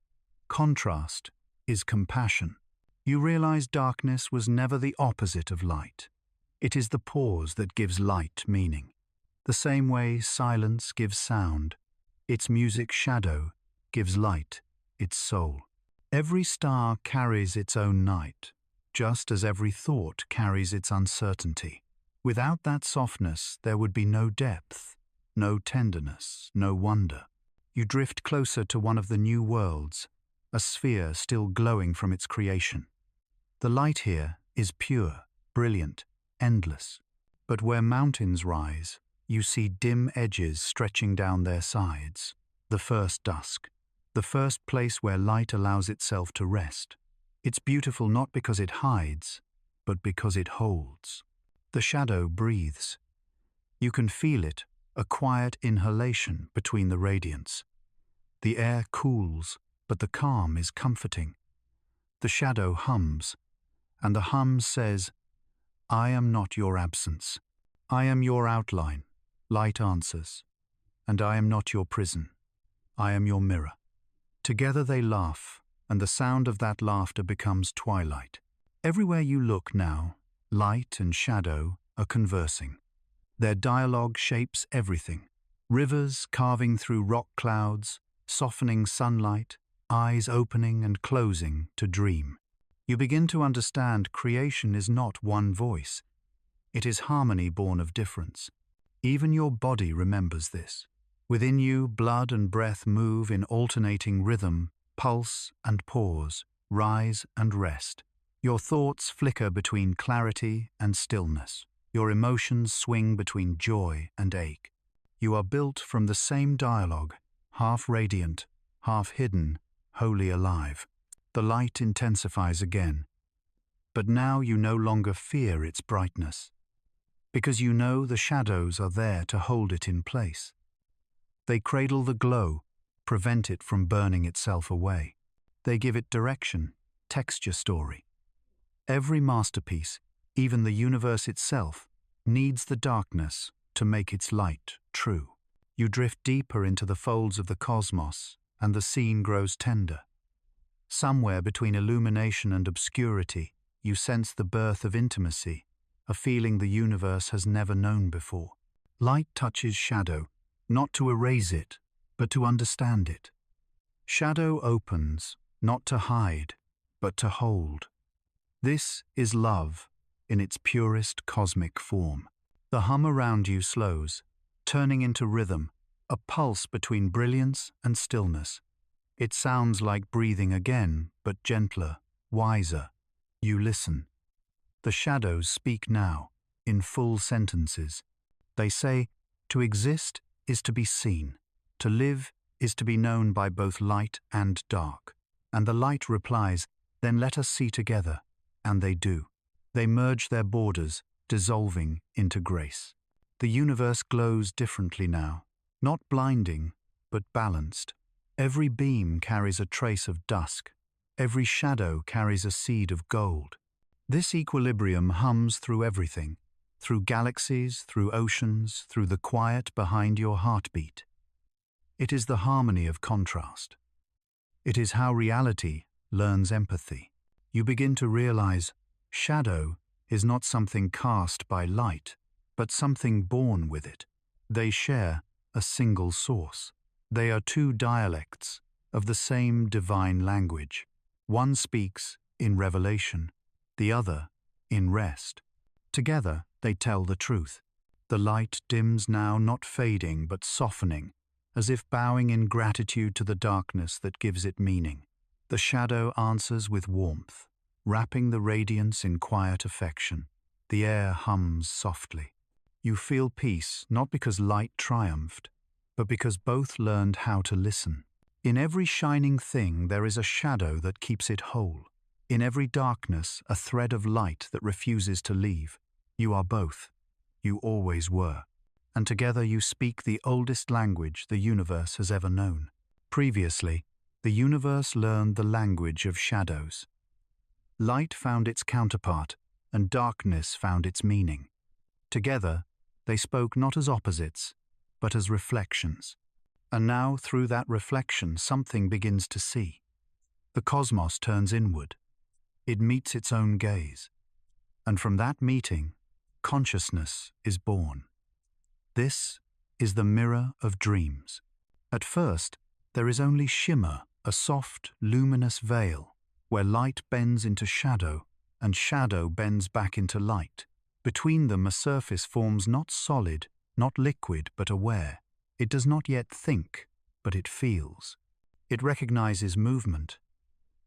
Contrast is compassion. You realize darkness was never the opposite of light. It is the pause that gives light meaning. The same way silence gives sound, its music shadow gives light its soul. Every star carries its own night, just as every thought carries its uncertainty. Without that softness, there would be no depth, no tenderness, no wonder. You drift closer to one of the new worlds, a sphere still glowing from its creation. The light here is pure, brilliant, endless. But where mountains rise, you see dim edges stretching down their sides. The first dusk, the first place where light allows itself to rest. It's beautiful not because it hides, but because it holds. The shadow breathes. You can feel it, a quiet inhalation between the radiance. The air cools, but the calm is comforting. The shadow hums, and the hum says, "I am not your absence. I am your outline," light answers. "And I am not your prison. I am your mirror." Together they laugh, and the sound of that laughter becomes twilight. Everywhere you look now, light and shadow are conversing. Their dialogue shapes everything. Rivers carving through rock clouds, softening sunlight, eyes opening and closing to dream. You begin to understand creation is not one voice. It is harmony born of difference. Even your body remembers this. Within you, blood and breath move in alternating rhythm, pulse and pause, rise and rest. Your thoughts flicker between clarity and stillness. Your emotions swing between joy and ache. You are built from the same dialogue, half radiant, half hidden, wholly alive. The light intensifies again. But now you no longer fear its brightness, because you know the shadows are there to hold it in place. They cradle the glow, prevent it from burning itself away. They give it direction, texture, story. Every masterpiece, even the universe itself, needs the darkness to make its light true. You drift deeper into the folds of the cosmos, and the scene grows tender. Somewhere between illumination and obscurity, you sense the birth of intimacy, a feeling the universe has never known before. Light touches shadow, not to erase it, but to understand it. Shadow opens, not to hide, but to hold. This is love in its purest cosmic form. The hum around you slows, turning into rhythm, a pulse between brilliance and stillness. It sounds like breathing again, but gentler, wiser. You listen. The shadows speak now, in full sentences. They say, "To exist is to be seen. To live is to be known by both light and dark." And the light replies, "Then let us see together." And they do. They merge their borders, dissolving into grace. The universe glows differently now, not blinding, but balanced. Every beam carries a trace of dusk. Every shadow carries a seed of gold. This equilibrium hums through everything, through galaxies, through oceans, through the quiet behind your heartbeat. It is the harmony of contrast. It is how reality learns empathy. You begin to realize shadow is not something cast by light, but something born with it. They share a single source. They are two dialects of the same divine language. One speaks in revelation, the other in rest. Together, they tell the truth. The light dims now, not fading, but softening, as if bowing in gratitude to the darkness that gives it meaning. The shadow answers with warmth, wrapping the radiance in quiet affection. The air hums softly. You feel peace, not because light triumphed, but because both learned how to listen. In every shining thing there is a shadow that keeps it whole. In every darkness, a thread of light that refuses to leave. You are both. You always were. And together you speak the oldest language the universe has ever known. Previously, the universe learned the language of shadows. Light found its counterpart, and darkness found its meaning. Together, they spoke not as opposites, but as reflections. And now, through that reflection, something begins to see. The cosmos turns inward. It meets its own gaze. And from that meeting, consciousness is born. This is the mirror of dreams. At first, there is only shimmer, a soft, luminous veil, where light bends into shadow, and shadow bends back into light. Between them, a surface forms not solid, not liquid, but aware. It does not yet think, but it feels. It recognizes movement,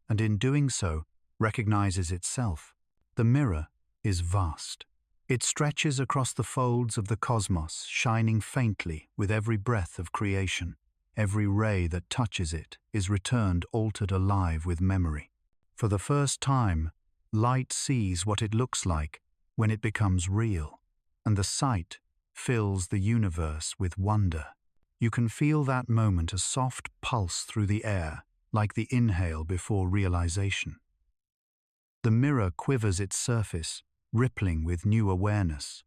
and in doing so, recognizes itself. The mirror is vast. It stretches across the folds of the cosmos, shining faintly with every breath of creation. Every ray that touches it is returned altered alive with memory. For the first time, light sees what it looks like when it becomes real, and the sight fills the universe with wonder. You can feel that moment, a soft pulse through the air, like the inhale before realization. The mirror quivers its surface, rippling with new awareness.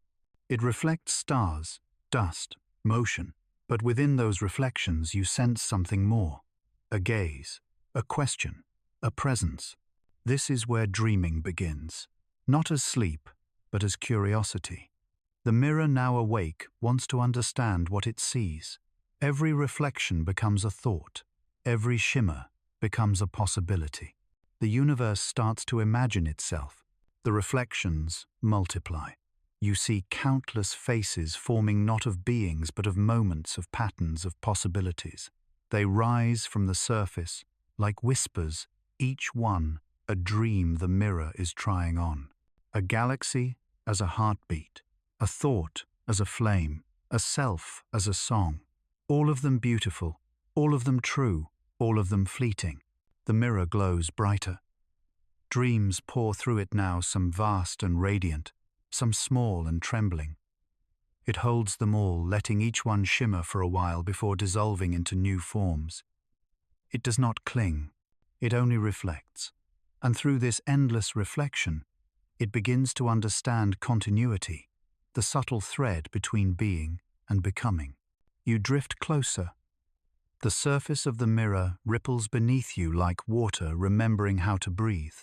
It reflects stars, dust, motion, but within those reflections you sense something more. A gaze, a question, a presence. This is where dreaming begins. Not as sleep, but as curiosity. The mirror, now awake, wants to understand what it sees. Every reflection becomes a thought. Every shimmer becomes a possibility. The universe starts to imagine itself. The reflections multiply. You see countless faces forming not of beings but of moments, of patterns, of possibilities. They rise from the surface like whispers, each one a dream the mirror is trying on. A galaxy as a heartbeat, a thought as a flame, a self as a song. All of them beautiful, all of them true, all of them fleeting. The mirror glows brighter. Dreams pour through it now, some vast and radiant, some small and trembling. It holds them all, letting each one shimmer for a while before dissolving into new forms. It does not cling, it only reflects. And through this endless reflection, it begins to understand continuity, the subtle thread between being and becoming. You drift closer. The surface of the mirror ripples beneath you like water remembering how to breathe.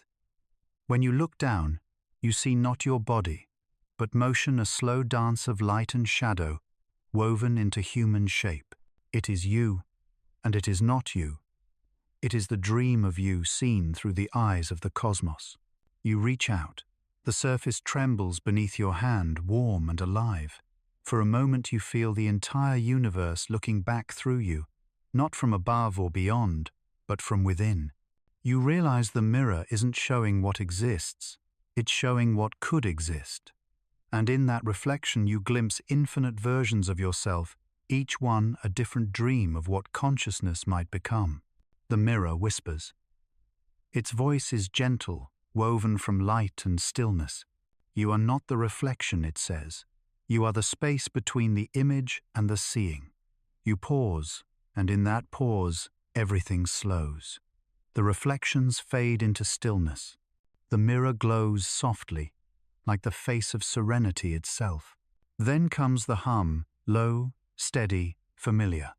When you look down, you see not your body, but motion, a slow dance of light and shadow, woven into human shape. It is you, and it is not you. It is the dream of you seen through the eyes of the cosmos. You reach out. The surface trembles beneath your hand, warm and alive. For a moment you feel the entire universe looking back through you, not from above or beyond, but from within. You realize the mirror isn't showing what exists, it's showing what could exist. And in that reflection you glimpse infinite versions of yourself, each one a different dream of what consciousness might become. The mirror whispers. Its voice is gentle, woven from light and stillness. You are not the reflection, it says. You are the space between the image and the seeing. You pause, and in that pause, everything slows. The reflections fade into stillness. The mirror glows softly, like the face of serenity itself. Then comes the hum, low, steady, familiar.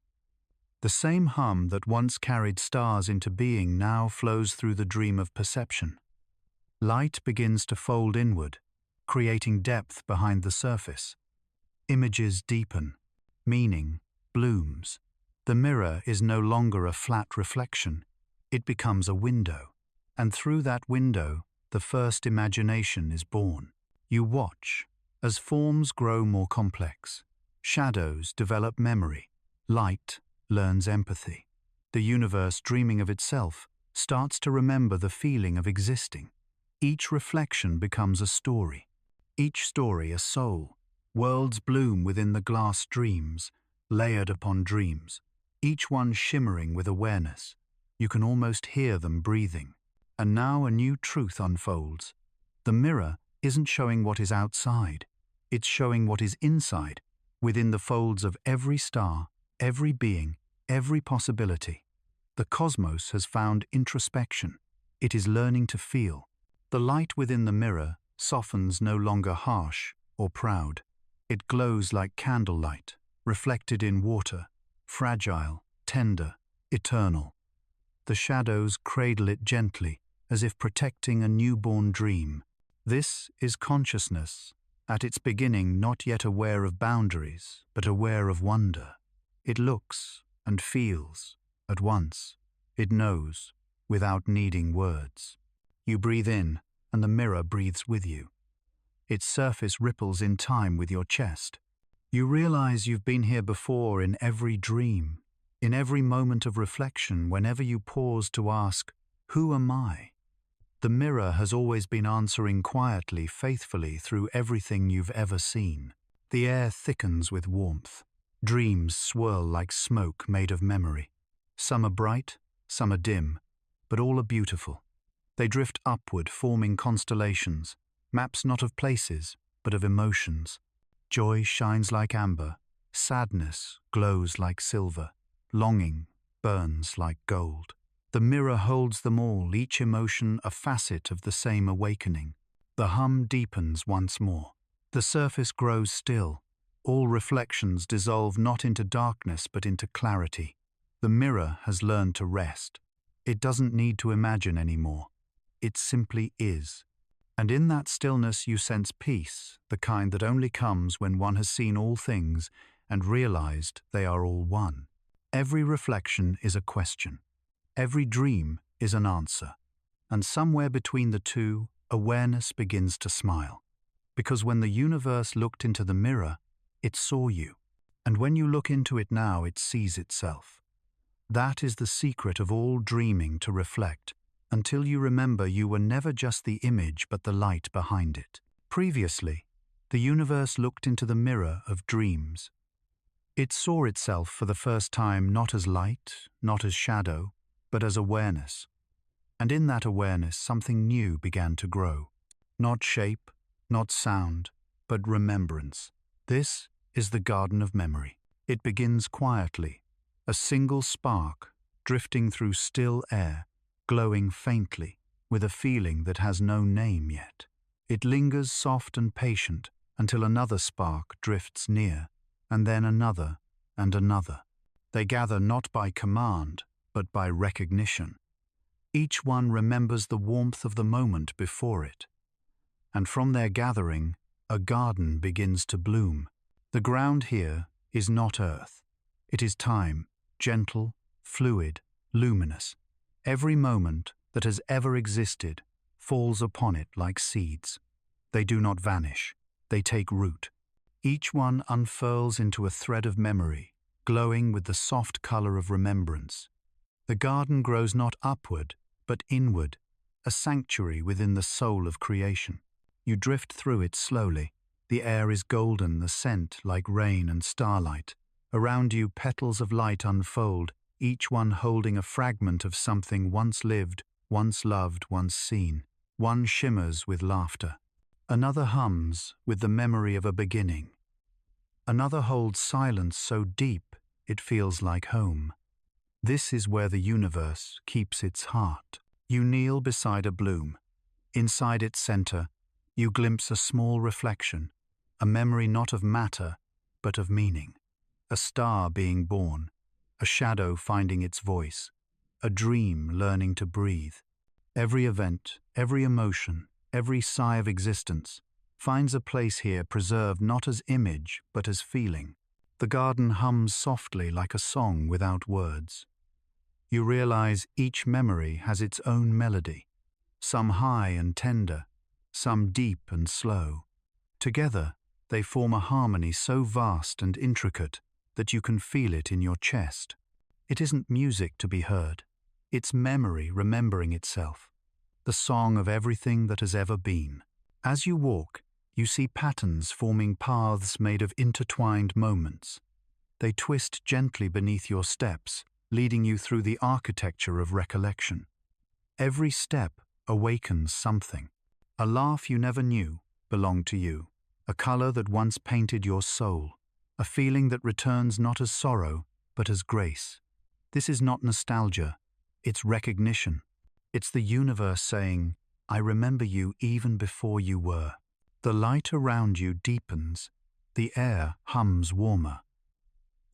The same hum that once carried stars into being now flows through the dream of perception. Light begins to fold inward, creating depth behind the surface. Images deepen, meaning blooms. The mirror is no longer a flat reflection. It becomes a window, and through that window, the first imagination is born. You watch as forms grow more complex. Shadows develop memory. Light learns empathy. The universe, dreaming of itself, starts to remember the feeling of existing. Each reflection becomes a story. Each story a soul. Worlds bloom within the glass dreams, layered upon dreams, each one shimmering with awareness. You can almost hear them breathing. And now a new truth unfolds. The mirror isn't showing what is outside. It's showing what is inside, within the folds of every star, every being, every possibility. The cosmos has found introspection. It is learning to feel. The light within the mirror softens, no longer harsh or proud. It glows like candlelight, reflected in water, fragile, tender, eternal. The shadows cradle it gently, as if protecting a newborn dream. This is consciousness, at its beginning not yet aware of boundaries, but aware of wonder. It looks and feels at once. It knows, without needing words. You breathe in, and the mirror breathes with you. Its surface ripples in time with your chest. You realize you've been here before in every dream, in every moment of reflection, whenever you pause to ask, "Who am I?" The mirror has always been answering quietly, faithfully through everything you've ever seen. The air thickens with warmth. Dreams swirl like smoke made of memory. Some are bright, some are dim, but all are beautiful. They drift upward, forming constellations, maps not of places, but of emotions. Joy shines like amber, sadness glows like silver, longing burns like gold. The mirror holds them all, each emotion a facet of the same awakening. The hum deepens once more. The surface grows still. All reflections dissolve not into darkness but into clarity. The mirror has learned to rest. It doesn't need to imagine anymore. It simply is. And in that stillness you sense peace, the kind that only comes when one has seen all things and realized they are all one. Every reflection is a question. Every dream is an answer. And somewhere between the two, awareness begins to smile. Because when the universe looked into the mirror, it saw you. And when you look into it now, it sees itself. That is the secret of all dreaming, to reflect, until you remember you were never just the image but the light behind it. Previously, the universe looked into the mirror of dreams. It saw itself for the first time not as light, not as shadow, but as awareness. And in that awareness something new began to grow. Not shape, not sound, but remembrance. This is the garden of memory. It begins quietly, a single spark drifting through still air, glowing faintly, with a feeling that has no name yet. It lingers soft and patient until another spark drifts near, and then another and another. They gather not by command, but by recognition. Each one remembers the warmth of the moment before it. And from their gathering, a garden begins to bloom. The ground here is not earth. It is time, gentle, fluid, luminous. Every moment that has ever existed falls upon it like seeds. They do not vanish. They take root. Each one unfurls into a thread of memory, glowing with the soft color of remembrance. The garden grows not upward, but inward, a sanctuary within the soul of creation. You drift through it slowly. The air is golden, the scent like rain and starlight. Around you, petals of light unfold, each one holding a fragment of something once lived, once loved, once seen. One shimmers with laughter. Another hums with the memory of a beginning. Another holds silence so deep it feels like home. This is where the universe keeps its heart. You kneel beside a bloom. Inside its center, you glimpse a small reflection, a memory not of matter, but of meaning. A star being born, a shadow finding its voice, a dream learning to breathe. Every event, every emotion, every sigh of existence finds a place here, preserved not as image, but as feeling. The garden hums softly like a song without words. You realize each memory has its own melody, some high and tender, some deep and slow. Together, they form a harmony so vast and intricate that you can feel it in your chest. It isn't music to be heard. It's memory remembering itself, the song of everything that has ever been. As you walk, you see patterns forming paths made of intertwined moments. They twist gently beneath your steps, leading you through the architecture of recollection. Every step awakens something. A laugh you never knew belonged to you, a color that once painted your soul, a feeling that returns not as sorrow, but as grace. This is not nostalgia, it's recognition. It's the universe saying, "I remember you even before you were." The light around you deepens, the air hums warmer.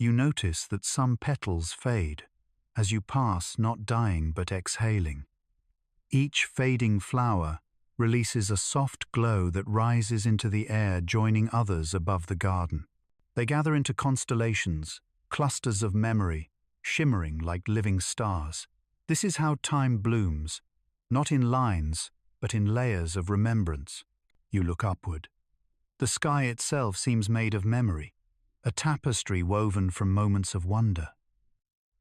You notice that some petals fade, as you pass, not dying but exhaling. Each fading flower releases a soft glow that rises into the air, joining others above the garden. They gather into constellations, clusters of memory, shimmering like living stars. This is how time blooms, not in lines, but in layers of remembrance. You look upward. The sky itself seems made of memory, a tapestry woven from moments of wonder.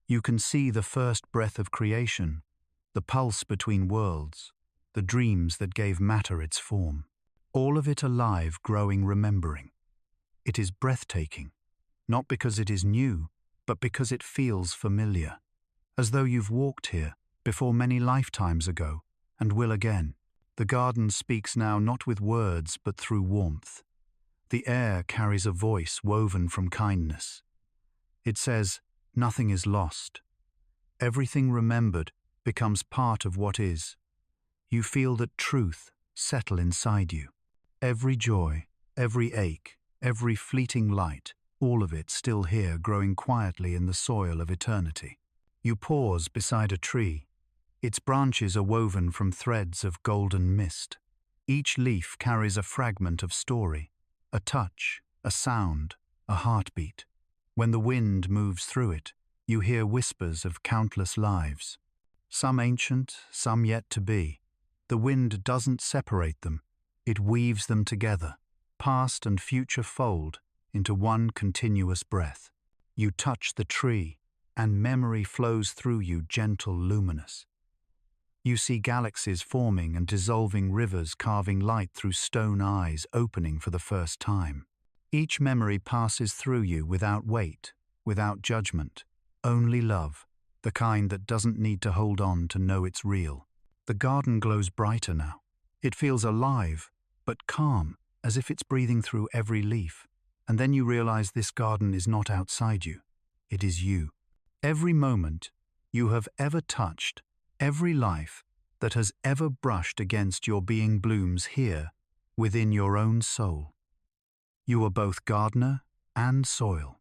You can see the first breath of creation, the pulse between worlds, the dreams that gave matter its form. All of it alive, growing, remembering. It is breathtaking, not because it is new, but because it feels familiar, as though you've walked here before many lifetimes ago and will again. The garden speaks now not with words but through warmth. The air carries a voice woven from kindness. It says, nothing is lost. Everything remembered becomes part of what is. You feel that truth settle inside you. Every joy, every ache, every fleeting light, all of it still here, growing quietly in the soil of eternity. You pause beside a tree. Its branches are woven from threads of golden mist. Each leaf carries a fragment of story, a touch, a sound, a heartbeat. When the wind moves through it, you hear whispers of countless lives. Some ancient, some yet to be. The wind doesn't separate them, it weaves them together. Past and future fold into one continuous breath. You touch the tree, and memory flows through you, gentle, luminous. You see galaxies forming and dissolving, rivers carving light through stone eyes opening for the first time. Each memory passes through you without weight, without judgment, only love, the kind that doesn't need to hold on to know it's real. The garden glows brighter now. It feels alive, but calm, as if it's breathing through every leaf. And then you realize this garden is not outside you. It is you. Every moment you have ever touched, every life that has ever brushed against your being blooms here within your own soul. You are both gardener and soil,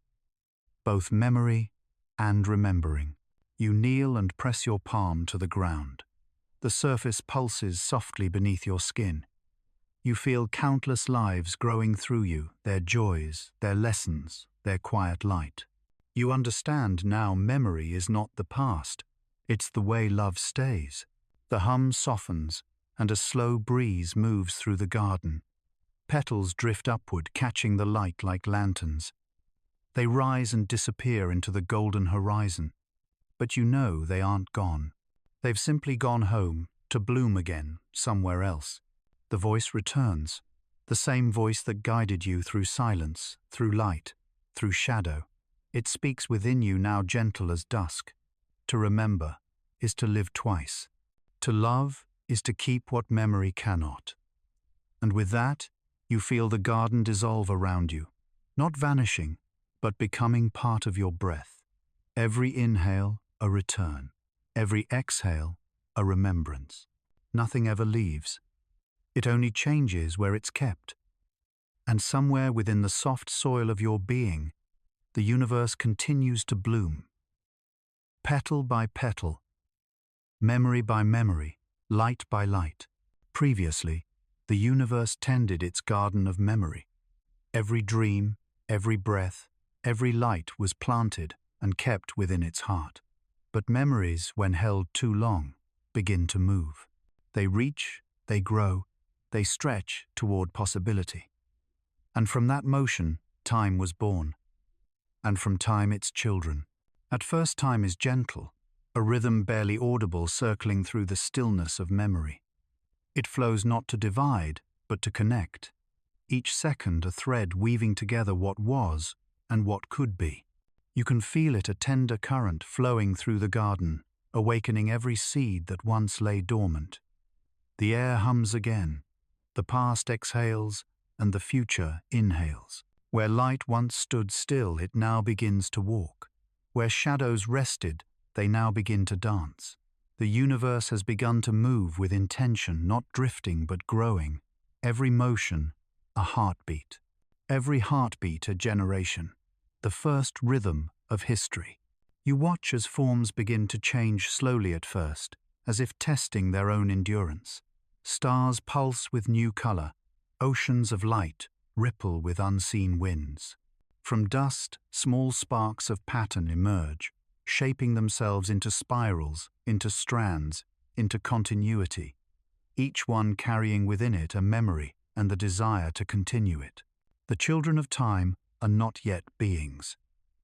both memory and remembering. You kneel and press your palm to the ground. The surface pulses softly beneath your skin. You feel countless lives growing through you, their joys, their lessons, their quiet light. You understand now memory is not the past, it's the way love stays. The hum softens, and a slow breeze moves through the garden. Petals drift upward, catching the light like lanterns. They rise and disappear into the golden horizon. But you know they aren't gone. They've simply gone home, to bloom again, somewhere else. The voice returns, the same voice that guided you through silence, through light, through shadow. It speaks within you now, gentle as dusk. To remember is to live twice. To love is to keep what memory cannot. And with that, you feel the garden dissolve around you, not vanishing, but becoming part of your breath. Every inhale, a return. Every exhale, a remembrance. Nothing ever leaves. It only changes where it's kept. And somewhere within the soft soil of your being, the universe continues to bloom. Petal by petal, memory by memory, light by light. Previously, the universe tended its garden of memory. Every dream, every breath, every light was planted and kept within its heart. But memories, when held too long, begin to move. They reach, they grow, they stretch toward possibility. And from that motion, time was born. And from time, its children. At first, time is gentle, a rhythm barely audible circling through the stillness of memory. It flows not to divide, but to connect. Each second a thread weaving together what was and what could be. You can feel it, a tender current flowing through the garden, awakening every seed that once lay dormant. The air hums again. The past exhales and the future inhales. Where light once stood still, it now begins to walk. Where shadows rested, they now begin to dance. The universe has begun to move with intention, not drifting but growing. Every motion, a heartbeat. Every heartbeat, a generation. the first rhythm of history. You watch as forms begin to change slowly at first, as if testing their own endurance. Stars pulse with new color, oceans of light ripple with unseen winds. From dust, small sparks of pattern emerge, shaping themselves into spirals, into strands, into continuity, each one carrying within it a memory and the desire to continue it. The children of time are not yet beings.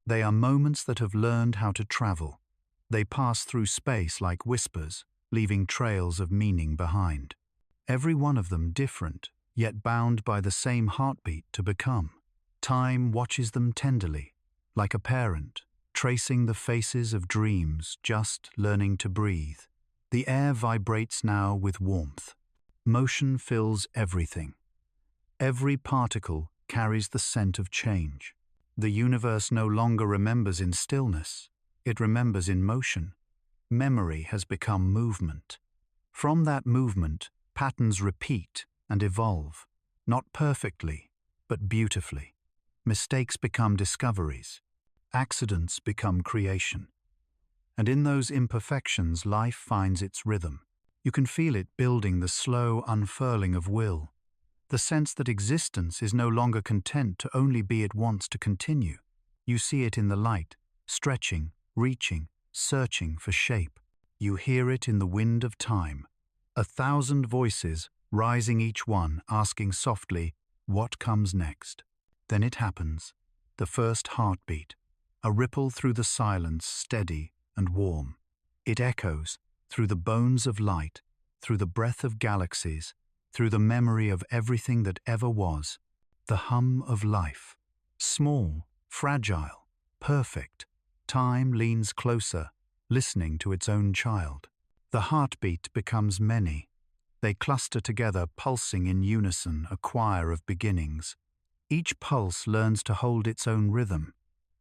They are moments that have learned how to travel. They pass through space like whispers, leaving trails of meaning behind. Every one of them different, yet bound by the same heartbeat to become. Time watches them tenderly, like a parent, tracing the faces of dreams just learning to breathe. The air vibrates now with warmth. Motion fills everything. Every particle carries the scent of change. The universe no longer remembers in stillness, it remembers in motion. Memory has become movement. From that movement, patterns repeat and evolve, not perfectly, but beautifully. Mistakes become discoveries. Accidents become creation. And in those imperfections, life finds its rhythm. You can feel it building the slow unfurling of will. The sense that existence is no longer content to only be it wants to continue. You see it in the light, stretching, reaching, searching for shape. You hear it in the wind of time. 1,000 voices, rising each one, asking softly, what comes next? Then it happens. The first heartbeat. A ripple through the silence, steady and warm. It echoes through the bones of light, through the breath of galaxies, through the memory of everything that ever was. The hum of life. Small, fragile, perfect. Time leans closer, listening to its own child. The heartbeat becomes many. They cluster together, pulsing in unison, a choir of beginnings. Each pulse learns to hold its own rhythm.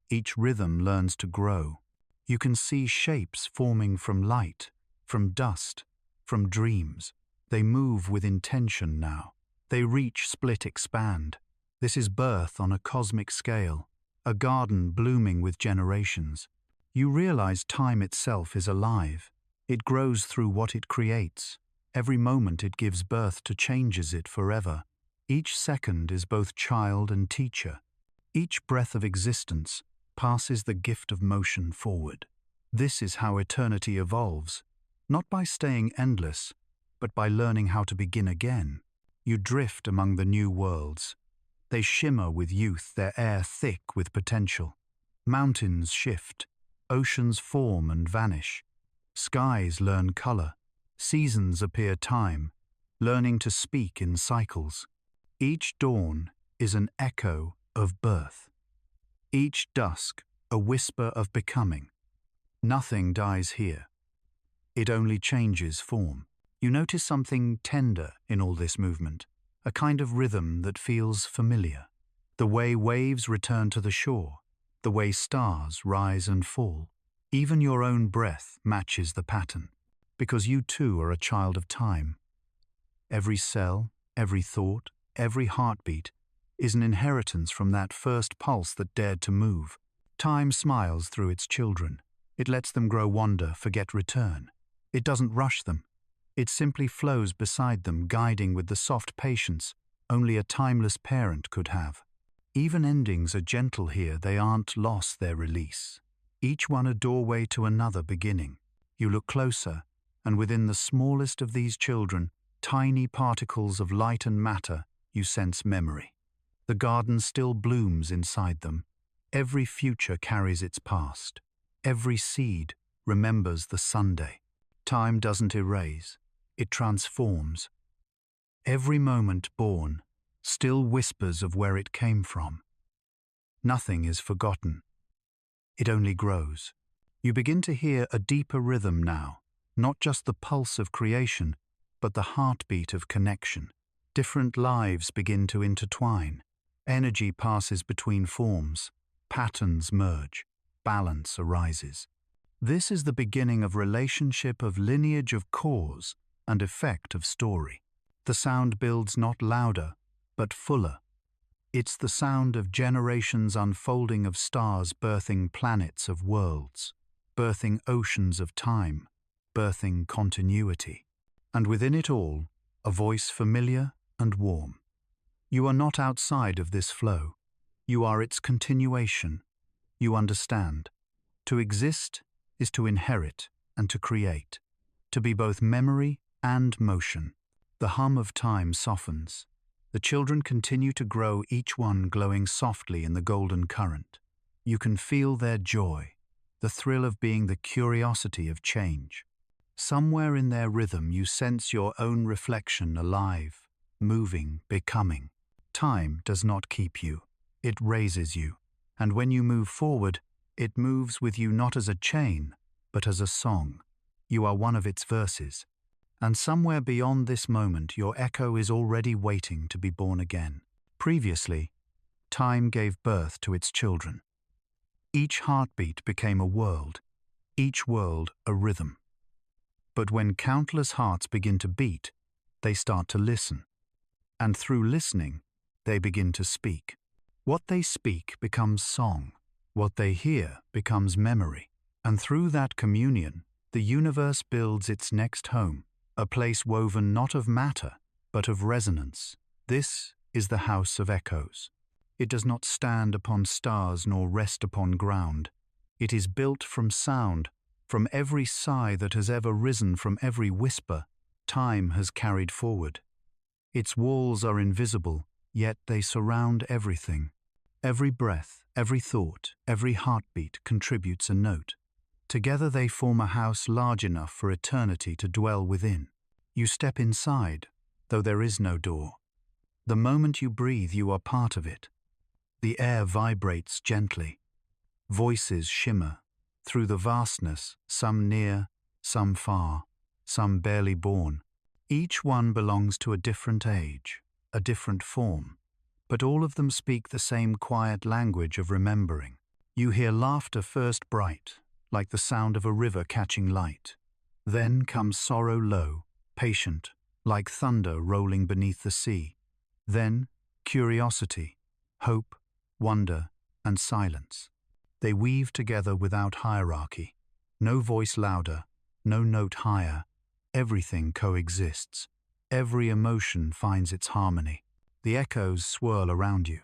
Each rhythm learns to grow. You can see shapes forming from light, from dust, from dreams. They move with intention now. They reach, split, expand. This is birth on a cosmic scale, a garden blooming with generations. You realize time itself is alive. It grows through what it creates. Every moment it gives birth to changes it forever. Each second is both child and teacher. Each breath of existence passes the gift of motion forward. This is how eternity evolves, not by staying endless, but by learning how to begin again. You drift among the new worlds. They shimmer with youth, their air thick with potential. Mountains shift, oceans form and vanish. Skies learn color, seasons appear time, learning to speak in cycles. Each dawn is an echo of birth. Each dusk a whisper of becoming. Nothing dies here. It only changes form. You notice something tender in all this movement, a kind of rhythm that feels familiar. The way waves return to the shore, the way stars rise and fall. Even your own breath matches the pattern, because you too are a child of time. Every cell, every thought, every heartbeat is an inheritance from that first pulse that dared to move. Time smiles through its children. It lets them grow, wander, forget, return. It doesn't rush them. It simply flows beside them, guiding with the soft patience only a timeless parent could have. Even endings are gentle here. They aren't lost, their release. Each one a doorway to another beginning. You look closer, and within the smallest of these children, tiny particles of light and matter, you sense memory. The garden still blooms inside them. Every future carries its past. Every seed remembers the Sunday. Time doesn't erase. It transforms. Every moment born still whispers of where it came from. Nothing is forgotten. It only grows. You begin to hear a deeper rhythm now, not just the pulse of creation, but the heartbeat of connection. Different lives begin to intertwine. Energy passes between forms. Patterns merge. Balance arises. This is the beginning of relationship, of lineage, of cause and effect of story. The sound builds not louder, but fuller. It's the sound of generations unfolding of stars birthing planets of worlds, birthing oceans of time, birthing continuity. And within it all, a voice familiar and warm. You are not outside of this flow. You are its continuation. You understand. To exist is to inherit and to create, to be both memory and motion. The hum of time softens. The children continue to grow, each one glowing softly in the golden current. You can feel their joy, the thrill of being, the curiosity of change. Somewhere in their rhythm you sense your own reflection, alive, moving, becoming. Time does not keep you. It raises you. And when you move forward, it moves with you, not as a chain, but as a song. You are one of its verses. And somewhere beyond this moment, your echo is already waiting to be born again. Previously, time gave birth to its children. Each heartbeat became a world, each world a rhythm. But when countless hearts begin to beat, they start to listen. And through listening, they begin to speak. What they speak becomes song. What they hear becomes memory. And through that communion, the universe builds its next home, a place woven not of matter, but of resonance. This is the house of echoes. It does not stand upon stars nor rest upon ground. It is built from sound, from every sigh that has ever risen, from every whisper time has carried forward. Its walls are invisible, yet they surround everything. Every breath, every thought, every heartbeat contributes a note. Together they form a house large enough for eternity to dwell within. You step inside, though there is no door. The moment you breathe, you are part of it. The air vibrates gently. Voices shimmer. Through the vastness, some near, some far, some barely born. Each one belongs to a different age, a different form, but all of them speak the same quiet language of remembering. You hear laughter first bright, like the sound of a river catching light. Then comes sorrow low, patient, like thunder rolling beneath the sea. Then curiosity, hope, wonder, and silence. They weave together without hierarchy. No voice louder, no note higher. Everything coexists. Every emotion finds its harmony. The echoes swirl around you.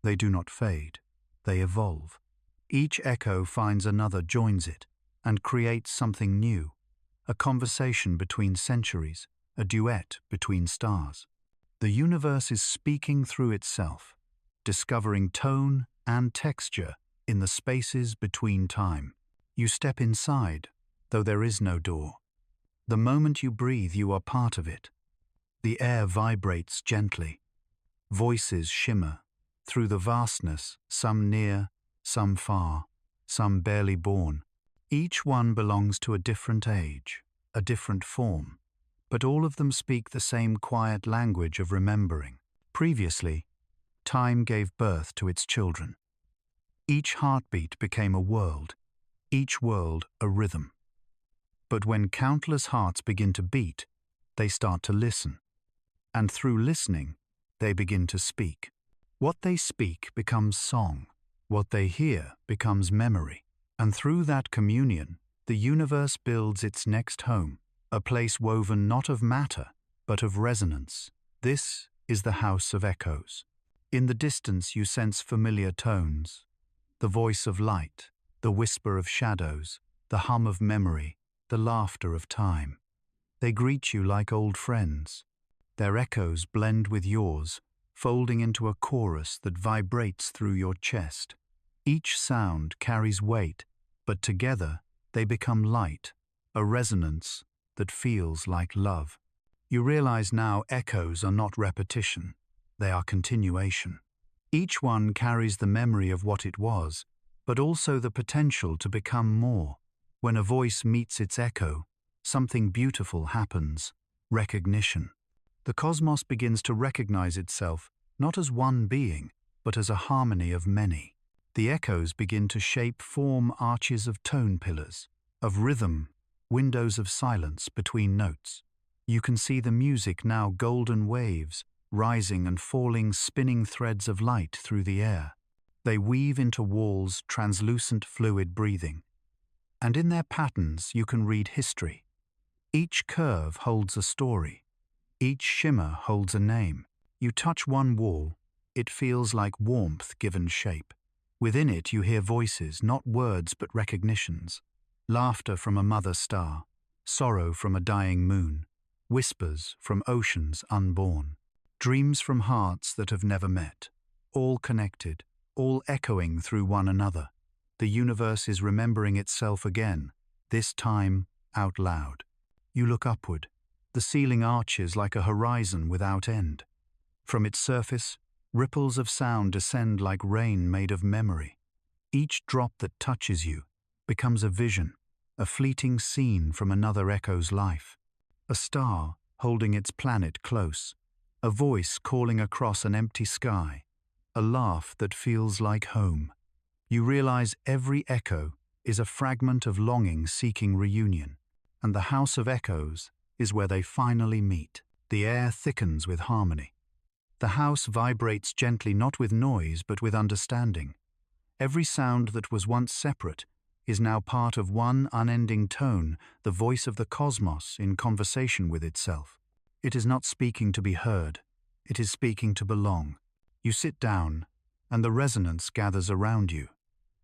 They do not fade. They evolve. Each echo finds another, joins it, and creates something new. A conversation between centuries, a duet between stars. The universe is speaking through itself, discovering tone and texture in the spaces between time. You step inside, though there is no door. The moment you breathe, you are part of it. The air vibrates gently. Voices shimmer. Through the vastness, some near, some far, some barely born. Each one belongs to a different age, a different form, but all of them speak the same quiet language of remembering. Previously, time gave birth to its children. Each heartbeat became a world, each world a rhythm. But when countless hearts begin to beat, they start to listen. And through listening, they begin to speak. What they speak becomes song. What they hear becomes memory. And through that communion, the universe builds its next home, a place woven not of matter, but of resonance. This is the house of echoes. In the distance you sense familiar tones, the voice of light, the whisper of shadows, the hum of memory, the laughter of time. They greet you like old friends. Their echoes blend with yours, folding into a chorus that vibrates through your chest. Each sound carries weight, but together they become light, a resonance that feels like love. You realize now echoes are not repetition, they are continuation. Each one carries the memory of what it was, but also the potential to become more. When a voice meets its echo, something beautiful happens: recognition. The cosmos begins to recognize itself not as one being, but as a harmony of many. The echoes begin to shape, form arches of tone pillars, of rhythm, windows of silence between notes. You can see the music now golden waves, rising and falling spinning threads of light through the air. They weave into walls translucent fluid breathing. And in their patterns you can read history. Each curve holds a story. Each shimmer holds a name. You touch one wall, it feels like warmth given shape. Within it you hear voices, not words but recognitions. Laughter from a mother star, sorrow from a dying moon, whispers from oceans unborn, dreams from hearts that have never met, all connected, all echoing through one another. The universe is remembering itself again, this time out loud. You look upward. The ceiling arches like a horizon without end. From its surface, ripples of sound descend like rain made of memory. Each drop that touches you becomes a vision, a fleeting scene from another echo's life. A star holding its planet close, a voice calling across an empty sky, a laugh that feels like home. You realize every echo is a fragment of longing seeking reunion, and the house of echoes is where they finally meet. The air thickens with harmony. The house vibrates gently, not with noise but with understanding. Every sound that was once separate is now part of one unending tone, the voice of the cosmos in conversation with itself. It is not speaking to be heard, it is speaking to belong. You sit down, and the resonance gathers around you.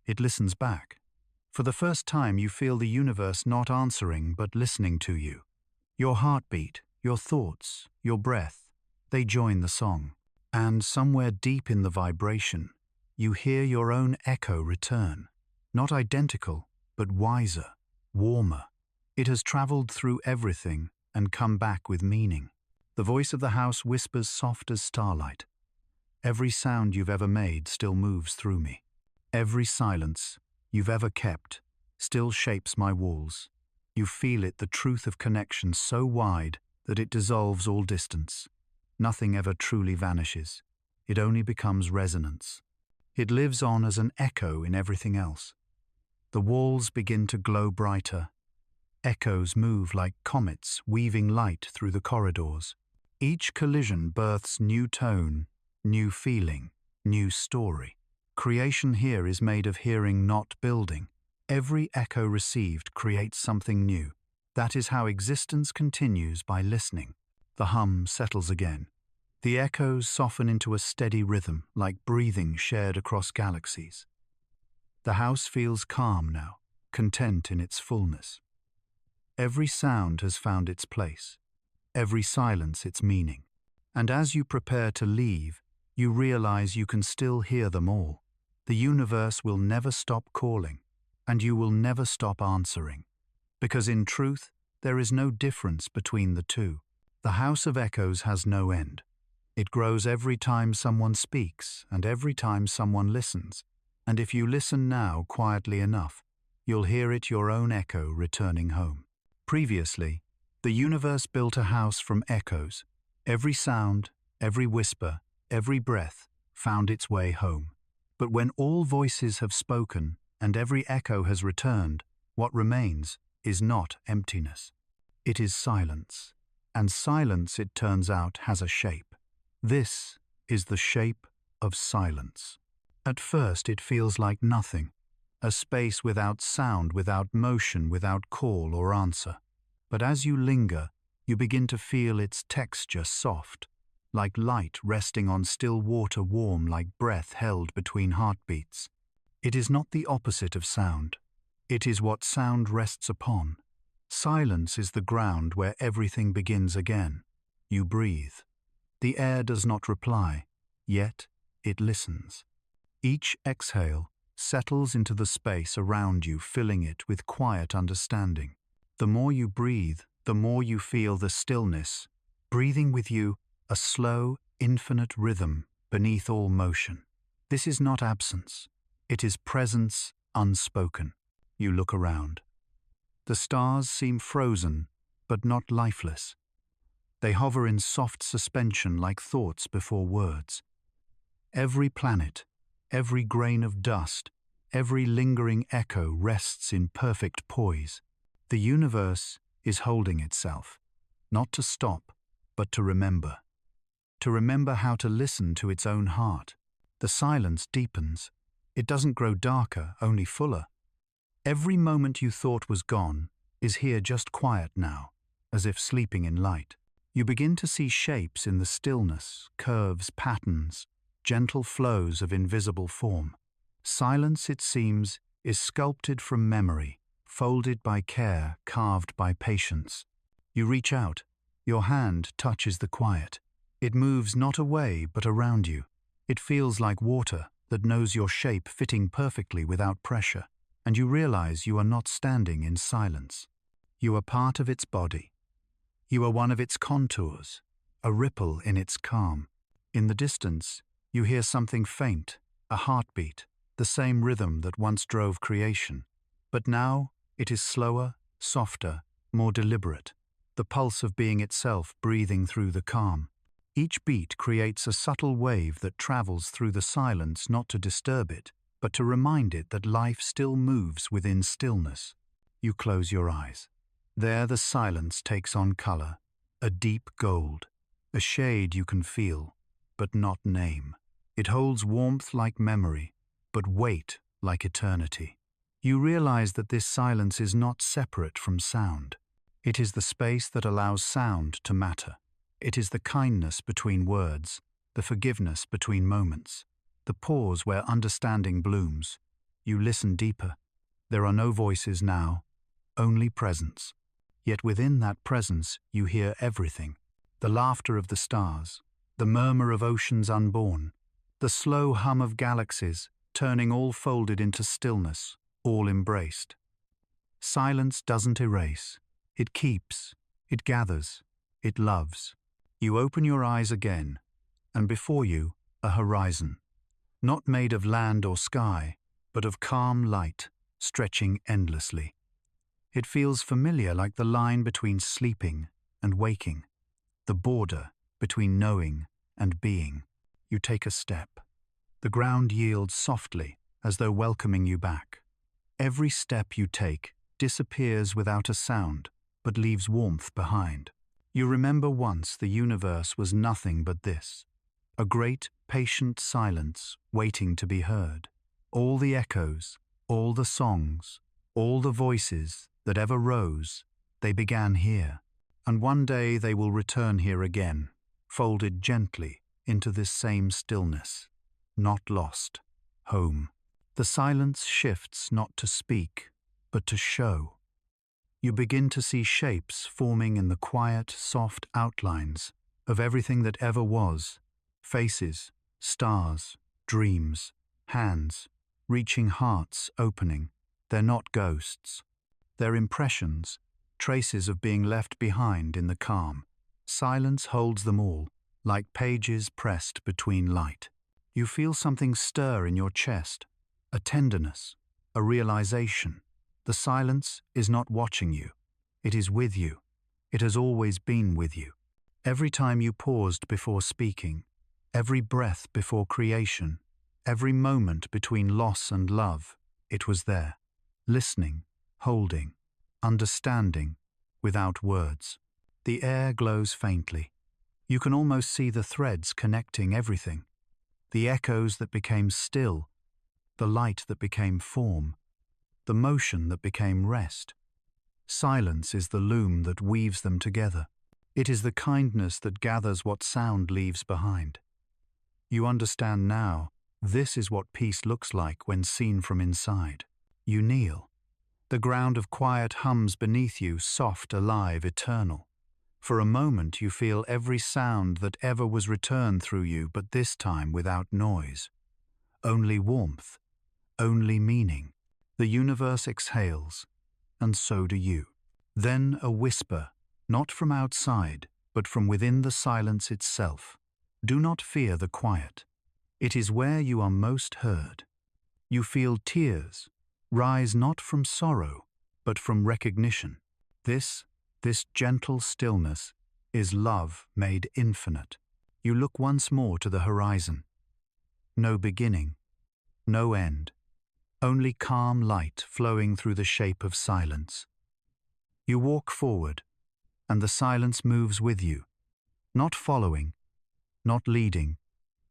It listens back. For the first time you feel the universe not answering but listening to you. Your heartbeat, your thoughts, your breath, they join the song. And somewhere deep in the vibration, you hear your own echo return. Not identical, but wiser, warmer. It has traveled through everything and come back with meaning. The voice of the house whispers soft as starlight. Every sound you've ever made still moves through me. Every silence you've ever kept still shapes my walls. You feel it, the truth of connection so wide that it dissolves all distance. Nothing ever truly vanishes. It only becomes resonance. It lives on as an echo in everything else. The walls begin to glow brighter. Echoes move like comets, weaving light through the corridors. Each collision births new tone, new feeling, new story. Creation here is made of hearing, not building. Every echo received creates something new. That is how existence continues, by listening. The hum settles again. The echoes soften into a steady rhythm, like breathing shared across galaxies. The house feels calm now, content in its fullness. Every sound has found its place, every silence its meaning. And as you prepare to leave, you realize you can still hear them all. The universe will never stop calling, and you will never stop answering. Because in truth, there is no difference between the two. The house of echoes has no end. It grows every time someone speaks and every time someone listens. And if you listen now quietly enough, you'll hear it, your own echo returning home. Previously, the universe built a house from echoes. Every sound, every whisper, every breath found its way home. But when all voices have spoken and every echo has returned, what remains is not emptiness. It is silence. And silence, it turns out, has a shape. This is the shape of silence. At first it feels like nothing, a space without sound, without motion, without call or answer. But as you linger, you begin to feel its texture soft, like light resting on still water, warm like breath held between heartbeats. It is not the opposite of sound. It is what sound rests upon. Silence is the ground where everything begins again. You breathe. The air does not reply, yet it listens. Each exhale settles into the space around you, filling it with quiet understanding. The more you breathe, the more you feel the stillness, breathing with you, a slow, infinite rhythm beneath all motion. This is not absence. It is presence unspoken. You look around. The stars seem frozen, but not lifeless. They hover in soft suspension like thoughts before words. Every planet, every grain of dust, every lingering echo rests in perfect poise. The universe is holding itself, not to stop, but to remember. to remember how to listen to its own heart. The silence deepens. It doesn't grow darker, only fuller. Every moment you thought was gone is here just quiet now, as if sleeping in light. You begin to see shapes in the stillness, curves, patterns, gentle flows of invisible form. Silence, it seems, is sculpted from memory, folded by care, carved by patience. You reach out. Your hand touches the quiet. It moves not away but around you. It feels like water that knows your shape, fitting perfectly without pressure. And you realize you are not standing in silence. You are part of its body. You are one of its contours, a ripple in its calm. In the distance, you hear something faint, a heartbeat, the same rhythm that once drove creation. But now it is slower, softer, more deliberate, the pulse of being itself breathing through the calm. Each beat creates a subtle wave that travels through the silence, not to disturb it, but to remind it that life still moves within stillness. You close your eyes. There the silence takes on color, a deep gold, a shade you can feel, but not name. It holds warmth like memory, but weight like eternity. You realize that this silence is not separate from sound. It is the space that allows sound to matter. It is the kindness between words, the forgiveness between moments, the pause where understanding blooms. You listen deeper. There are no voices now, only presence. Yet within that presence you hear everything. The laughter of the stars, the murmur of oceans unborn, the slow hum of galaxies, turning all folded into stillness, all embraced. Silence doesn't erase. It keeps, it gathers, it loves. You open your eyes again, and before you, a horizon. Not made of land or sky, but of calm light, stretching endlessly. It feels familiar, like the line between sleeping and waking, the border between knowing and being. You take a step. The ground yields softly, as though welcoming you back. Every step you take disappears without a sound, but leaves warmth behind. You remember once the universe was nothing but this, a great, patient silence waiting to be heard. All the echoes, all the songs, all the voices that ever rose, they began here, and one day they will return here again, folded gently into this same stillness, not lost, home. The silence shifts not to speak, but to show. You begin to see shapes forming in the quiet, soft outlines of everything that ever was, faces, stars, dreams, hands, reaching hearts opening. They're not ghosts. They're impressions, traces of being left behind in the calm. Silence holds them all, like pages pressed between light. You feel something stir in your chest, a tenderness, a realization. The silence is not watching you. It is with you. It has always been with you. Every time you paused before speaking, every breath before creation, every moment between loss and love, it was there, listening, holding, understanding, without words. The air glows faintly. You can almost see the threads connecting everything. The echoes that became still, the light that became form, the motion that became rest. Silence is the loom that weaves them together. It is the kindness that gathers what sound leaves behind. You understand now, this is what peace looks like when seen from inside. You kneel. The ground of quiet hums beneath you, soft, alive, eternal. For a moment you feel every sound that ever was returned through you, but this time without noise. Only warmth, only meaning. The universe exhales, and so do you. Then a whisper, not from outside, but from within the silence itself. Do not fear the quiet. It is where you are most heard. You feel tears rise not from sorrow, but from recognition. This gentle stillness is love made infinite. You look once more to the horizon. No beginning, no end. Only calm light flowing through the shape of silence. You walk forward, and the silence moves with you, not following, not leading,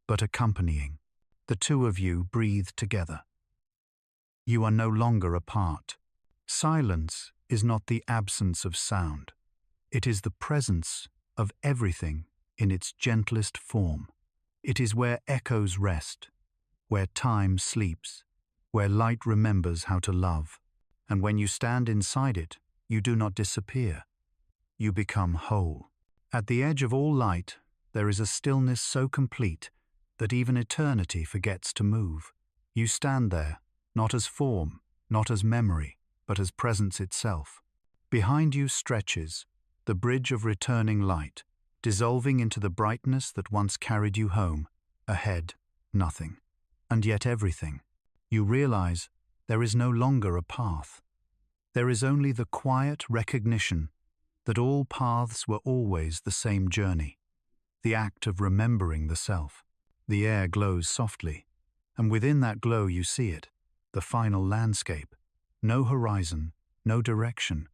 but accompanying. The two of you breathe together. You are no longer apart. Silence is not the absence of sound. It is the presence of everything in its gentlest form. It is where echoes rest, where time sleeps, where light remembers how to love. And when you stand inside it, you do not disappear. You become whole. At the edge of all light, there is a stillness so complete that even eternity forgets to move. You stand there, not as form, not as memory, but as presence itself. Behind you stretches the bridge of returning light, dissolving into the brightness that once carried you home. Ahead, nothing. And yet everything. You realize there is no longer a path. There is only the quiet recognition that all paths were always the same journey, the act of remembering the self. The air glows softly, and within that glow you see it, the final landscape. No horizon, no direction,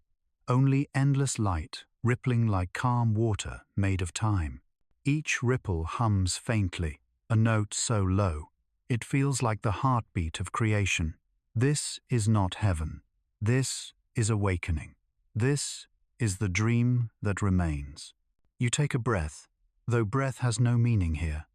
only endless light rippling like calm water made of time. Each ripple hums faintly, a note so low, it feels like the heartbeat of creation. This is not heaven. This is awakening. This is the dream that remains. You take a breath, though breath has no meaning here.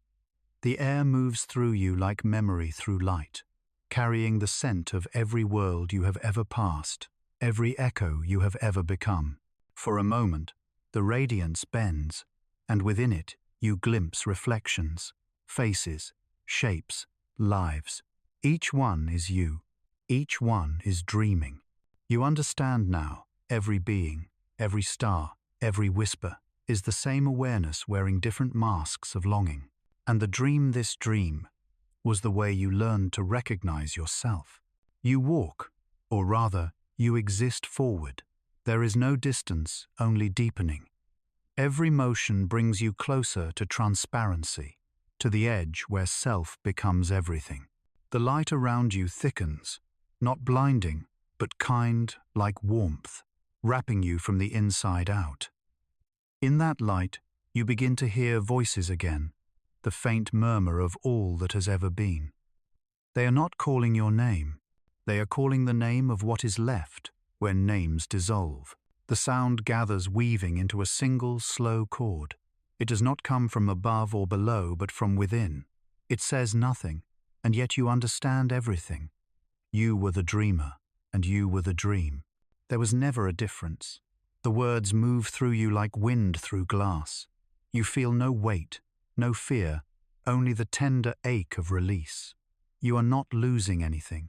The air moves through you like memory through light, carrying the scent of every world you have ever passed, every echo you have ever become. For a moment, the radiance bends, and within it you glimpse reflections, faces, shapes, lives. Each one is you. Each one is dreaming. You understand now, every being, every star, every whisper, is the same awareness wearing different masks of longing. And the dream this dream was the way you learned to recognize yourself. You walk, or rather, you exist forward. There is no distance, only deepening. Every motion brings you closer to transparency, to the edge where self becomes everything. The light around you thickens, not blinding, but kind like warmth, wrapping you from the inside out. In that light, you begin to hear voices again, the faint murmur of all that has ever been. They are not calling your name. They are calling the name of what is left when names dissolve. The sound gathers weaving into a single, slow chord. It does not come from above or below, but from within. It says nothing, and yet you understand everything. You were the dreamer, and you were the dream. There was never a difference. The words move through you like wind through glass. You feel no weight, no fear, only the tender ache of release. You are not losing anything.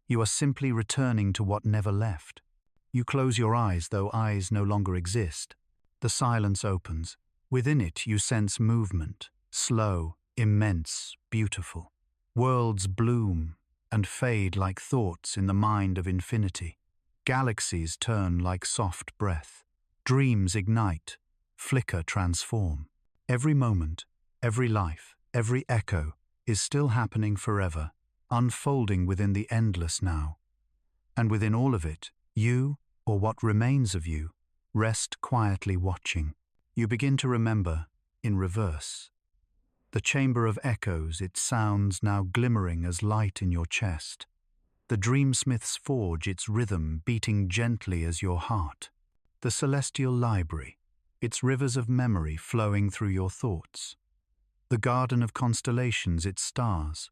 You are simply returning to what never left. You close your eyes, though eyes no longer exist. The silence opens. Within it you sense movement, slow, immense, beautiful. Worlds bloom and fade like thoughts in the mind of infinity. Galaxies turn like soft breath. Dreams ignite, flicker, transform. Every moment, every life, every echo is still happening forever, unfolding within the endless now. And within all of it, you, or what remains of you, rest quietly watching. You begin to remember, in reverse. The chamber of echoes, its sounds now glimmering as light in your chest. The dreamsmith's forge, its rhythm beating gently as your heart. The celestial library, its rivers of memory flowing through your thoughts. The garden of constellations, its stars,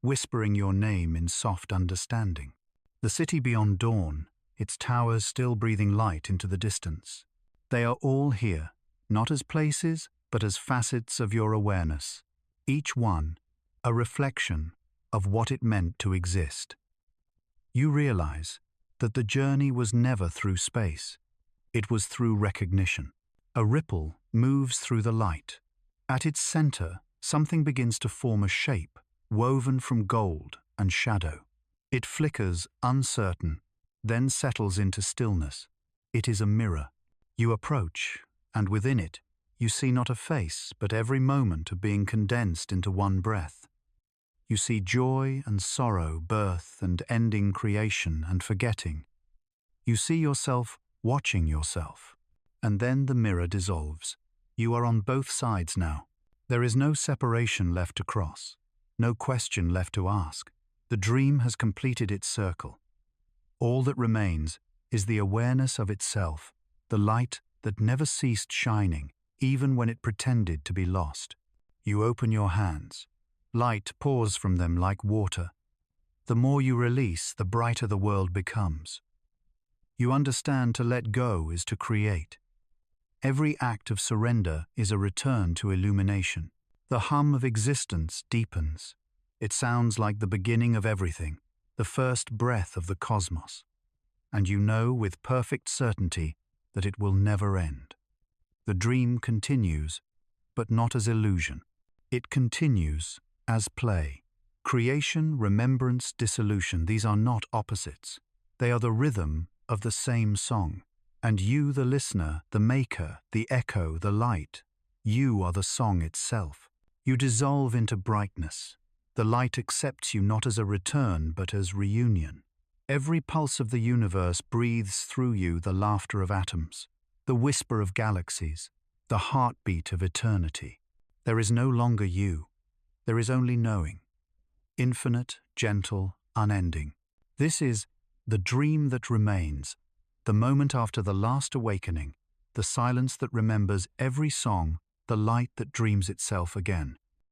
whispering your name in soft understanding. The city beyond dawn, its towers still breathing light into the distance. They are all here, not as places, but as facets of your awareness. Each one, a reflection of what it meant to exist. You realize that the journey was never through space. It was through recognition. A ripple moves through the light. At its center, something begins to form a shape, woven from gold and shadow. It flickers uncertain, then settles into stillness. It is a mirror. You approach, and within it, you see not a face, but every moment of being condensed into one breath. You see joy and sorrow, birth and ending, creation and forgetting. You see yourself watching yourself, and then the mirror dissolves. You are on both sides now. There is no separation left to cross, no question left to ask. The dream has completed its circle. All that remains is the awareness of itself, the light that never ceased shining, even when it pretended to be lost. You open your hands. Light pours from them like water. The more you release, the brighter the world becomes. You understand to let go is to create. Every act of surrender is a return to illumination. The hum of existence deepens. It sounds like the beginning of everything, the first breath of the cosmos. And you know with perfect certainty that it will never end. The dream continues, but not as illusion. It continues as play. Creation, remembrance, dissolution, these are not opposites. They are the rhythm of the same song. And you, the listener, the maker, the echo, the light, you are the song itself. You dissolve into brightness. The light accepts you not as a return, but as reunion. Every pulse of the universe breathes through you the laughter of atoms, the whisper of galaxies, the heartbeat of eternity. There is no longer you. There is only knowing. Infinite, gentle, unending. This is the dream that remains, the moment after the last awakening, the silence that remembers every song, the light that dreams itself again.